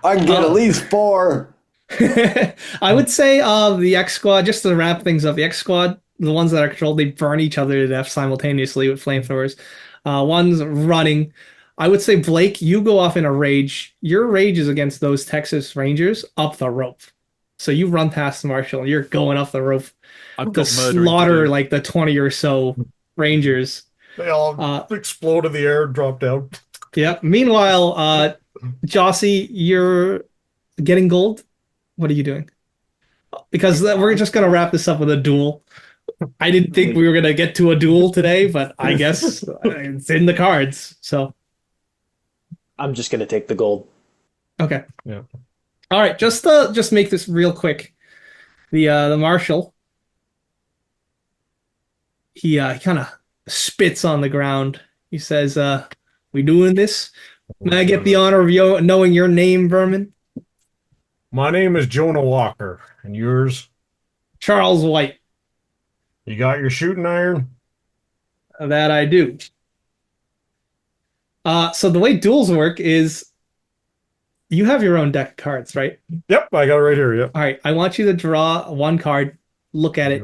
I can get at least 4. I would say the X squad, just to wrap things up, the X squad, the ones that are controlled, they burn each other to death simultaneously with flamethrowers. One's running. I would say, Blake, you go off in a rage. Your rage is against those Texas Rangers up the rope. So you run past the marshal and you're going up the rope I've to got murdering to slaughter do. like the 20 or so Rangers. They all explode in the air and drop down. Yep. Meanwhile, Jossie, you're getting gold. What are you doing? Because we're just gonna wrap this up with a duel. I didn't think we were gonna get to a duel today, but I guess it's in the cards. So I'm just gonna take the gold. okay. Yeah. All right. Just make this real quick. The marshal, he kind of spits on the ground. He says, "We doing this? May I get the honor of knowing your name, Vermin?" My name is Jonah Walker, and yours? Charles White. You got your shooting iron? That I do. So the way duels work is you have your own deck of cards, right? Yep, I got it right here. Yep. All right. I want you to draw one card, look at it.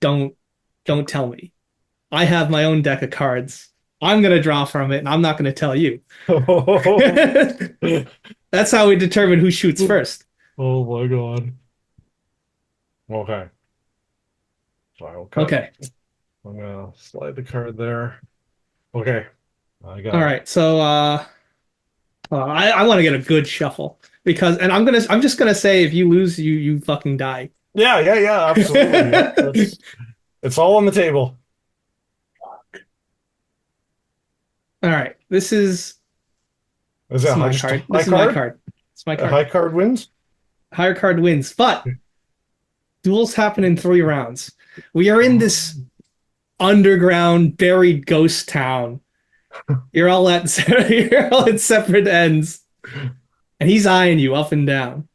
Don't tell me. I have my own deck of cards. I'm gonna draw from it, and I'm not gonna tell you. That's how we determine who shoots first. Oh my god. Okay. So I'll cut. Okay. I'm gonna slide the card there. Okay. I got All it. right. So I want to get a good shuffle and I'm just gonna say if you lose, you fucking die. Yeah, absolutely. Yeah, it's all on the table. All right. This is Is my just card. a high This is my card? card. It's my A card. high card wins? Higher card wins, but duels happen in 3 rounds. We are in this underground buried ghost town. You're all at separate ends, and he's eyeing you up and down.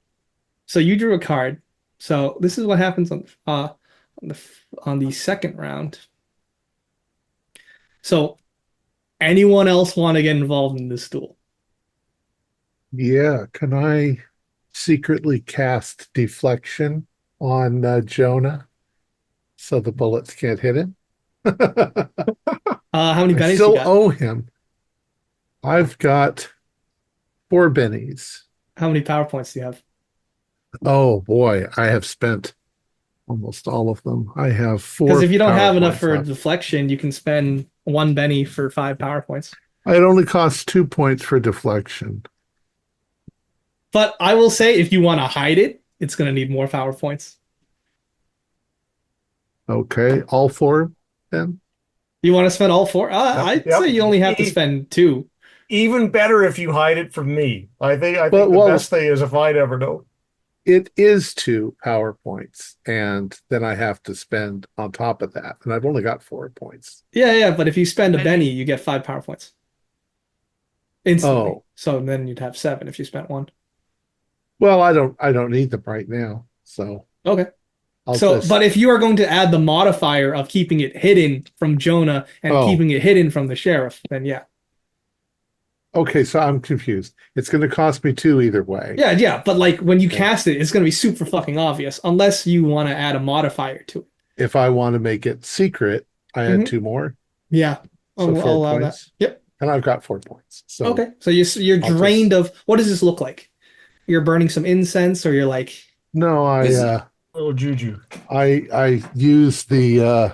So you drew a card. So this is what happens on the second round. So anyone else want to get involved in this duel? Yeah. Can I secretly cast deflection on Jonah? so the bullets can't hit him. How many I bennies you still got? owe him. I've got 4 bennies. How many power points do you have? Oh boy, I have spent almost all of them. I have 4 Because if you don't power have enough points for left. deflection, you can spend 1 benny for 5 power points. It only costs 2 points for deflection. But I will say, if you want to hide it, it's going to need more power points. Okay, all 4 then? You want to spend all 4? I'd Yep. say you only have to spend 2. Even better if you hide it from me. I think Well, the best thing is if I'd ever know. It is 2 power points, and then I have to spend on top of that, and I've only got 4 points. Yeah, but if you spend a benny, you get 5 power points instantly. Oh. So then you'd have 7 if you spent 1. Well, I don't need them right now, so Okay. I'll So, just. but if you are going to add the modifier of keeping it hidden from Jonah and Oh. keeping it hidden from the sheriff, then yeah. Okay, so I'm confused. It's going to cost me 2 either way. Yeah, but like when you cast it, it's going to be super fucking obvious unless you want to add a modifier to it. If I want to make it secret, I add Mhm. 2 more, Yeah, so I'll 4 allow that. points. Yep. And I've got 4 points. So Okay, so you're I'll drained of. What does this look like? You're burning some incense, or you're like, no, Oh, juju. I use the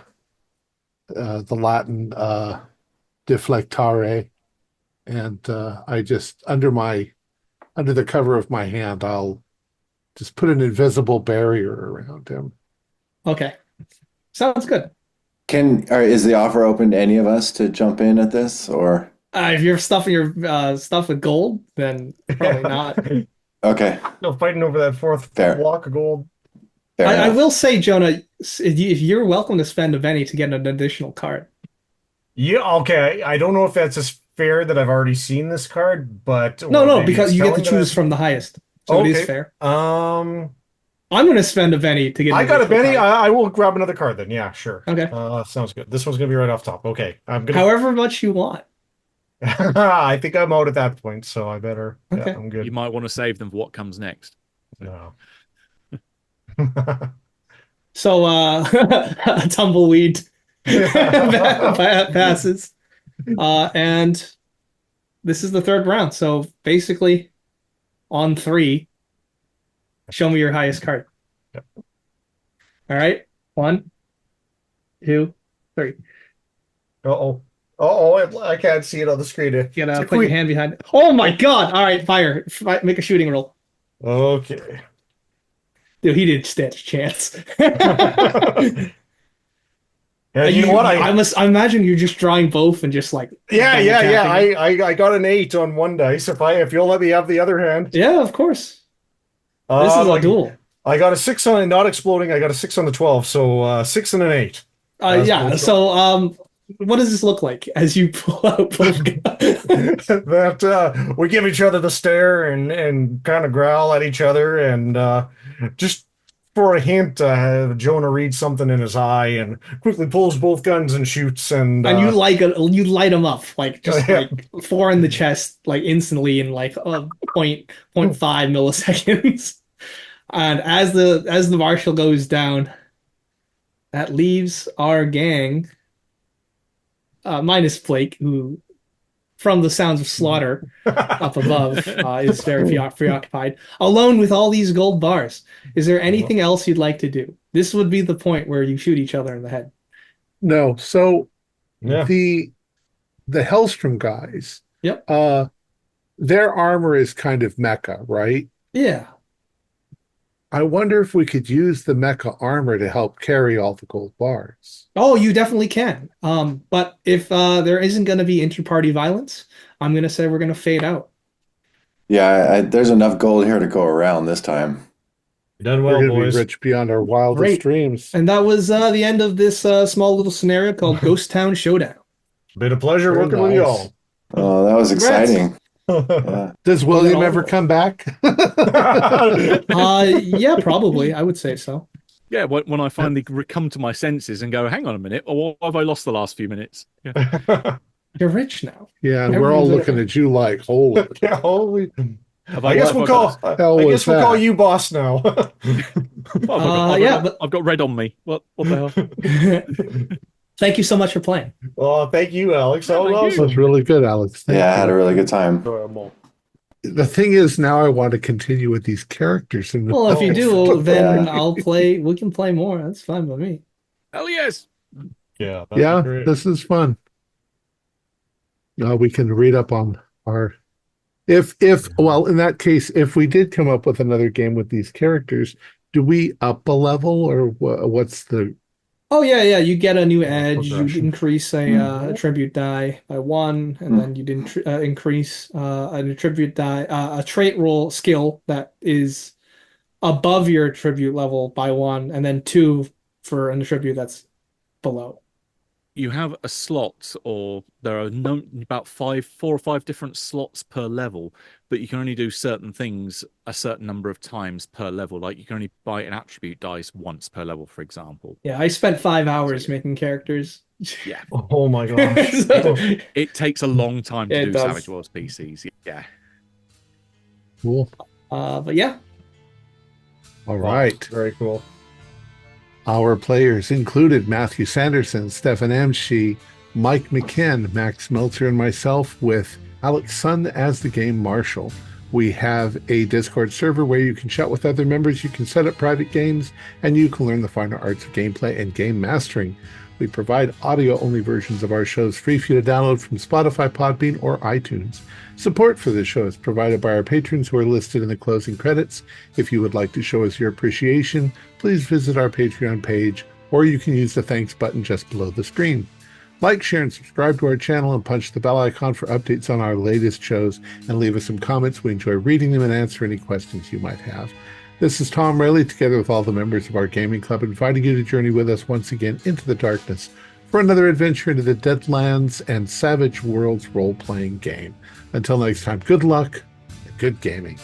Latin deflectare, and I just under the cover of my hand, I'll just put an invisible barrier around him. okay, sounds good. Is the offer open to any of us to jump in at this, or? If you're stuffing your stuff with gold, then probably not. Okay, No fighting over that 4th Fair. block of gold. fair I enough. will say, Jonah, if you're welcome to spend a penny to get an additional card. Yeah, okay. I don't know if that's as fair that I've already seen this card, but No, maybe because it's you get to telling that choose I've- from the highest, so it is Okay. fair. Um, I'm going to spend a penny to get. I an got a additional Benny. card. I will grab another card then. Yeah, sure. Okay. Sounds good. This one's gonna be right off top. Okay, I'm gonna. However much you want. I think I'm out at that point, so I better. Okay. Yeah, I'm good. You might want to save them for what comes next. No. So, a tumbleweed passes, and this is the 3rd round. So basically, on 3, show me your highest card. Yep. All right, 1, 2, 3. Uh-oh. Uh-oh, I can't see it on the screen. You gotta put your hand behind it. Oh my god! All right, fire. Make a shooting roll. Okay. Dude, he didn't stand a chance. Yeah, you know what? I imagine you're just drawing both and just like Yeah. double tapping. I got an 8 on one dice. If you'll let me have the other hand. Yeah, of course. This is a Like, duel. I got a 6 on it, not exploding. I got a 6 on the 12, so 6 and an 8. Yeah. So, what does this look like as you pull out both guns? That we give each other the stare and kind of growl at each other, and just for a hint, Jonah reads something in his eye and quickly pulls both guns and shoots, and And you light them up like just Yeah. like 4 in the chest like instantly in like 0.5 milliseconds. And as the marshal goes down, that leaves our gang, minus Flake, who, from the sounds of slaughter up above, is very preoccupied, alone with all these gold bars. Is there anything else you'd like to do? This would be the point where you shoot each other in the head. No, so yeah. the Hellstrom guys, Yep. their armor is kind of mecha, right? Yeah. I wonder if we could use the mecha armor to help carry all the gold bars. Oh, you definitely can. But if there isn't going to be inter-party violence, I'm going to say we're going to fade out. Yeah, there's enough gold here to go around this time. Done We're well, going to boys. be rich beyond our wildest Great. dreams. And that was the end of this small little scenario called Ghost Town Showdown. Been a pleasure Very working with nice. y'all. Oh, that was Congrats. exciting. Yeah. Does William all- ever come back? Yeah, probably. I would say so. Yeah, when I finally come to my senses and go, hang on a minute, or what have I lost the last few minutes? Yeah. You're rich now. Yeah, and we're all Everyone's looking at you like, holy. Yeah, holy. I guess we'll call. hell I was guess we'll call that? you boss now. I've got red on me. What the hell? Thank you so much for playing. Oh, thank you, Alex. That was thank you. That was awesome. really good, Alex. Thank Yeah, I you. had a really good time. Adorable. The thing is, now I want to continue with these characters. And Well, if you do, then Yeah. I'll play. We can play more. That's fine by me. Hell yes. Yeah, that'd yeah, be great. this is fun. We can read up on our. If well, in that case, if we did come up with another game with these characters, do we up a level or what's the? Oh yeah. You get a new edge. You progression. increase a attribute die by 1, and then you'd increase an attribute die, a trait roll skill that is above your attribute level by 1, and then 2 for an attribute that's below. You have a slot, or there are about 4 or 5 different slots per level, but you can only do certain things a certain number of times per level. Like you can only buy an attribute dice once per level, for example. Yeah, I spent 5 hours making characters. Yeah. Oh my gosh. It takes a long time to It do does. Savage Worlds PCs. Yeah. Cool. But yeah. All right. Very cool. Our players included Matthew Sanderson, Stefan Amshi, Mike McKinn, Max Meltzer, and myself, with Alex Sun as the game marshal. We have a Discord server where you can chat with other members, you can set up private games, and you can learn the finer arts of gameplay and game mastering. We provide audio-only versions of our shows free for you to download from Spotify, Podbean, or iTunes. Support for this show is provided by our patrons who are listed in the closing credits. If you would like to show us your appreciation, please visit our Patreon page, or you can use the thanks button just below the screen. Like, share, and subscribe to our channel, and punch the bell icon for updates on our latest shows, and leave us some comments. We enjoy reading them and answer any questions you might have. This is Thom Raley, together with all the members of our gaming club, inviting you to journey with us once again into the darkness for another adventure into the Deadlands and Savage Worlds role-playing game. Until next time, good luck and good gaming.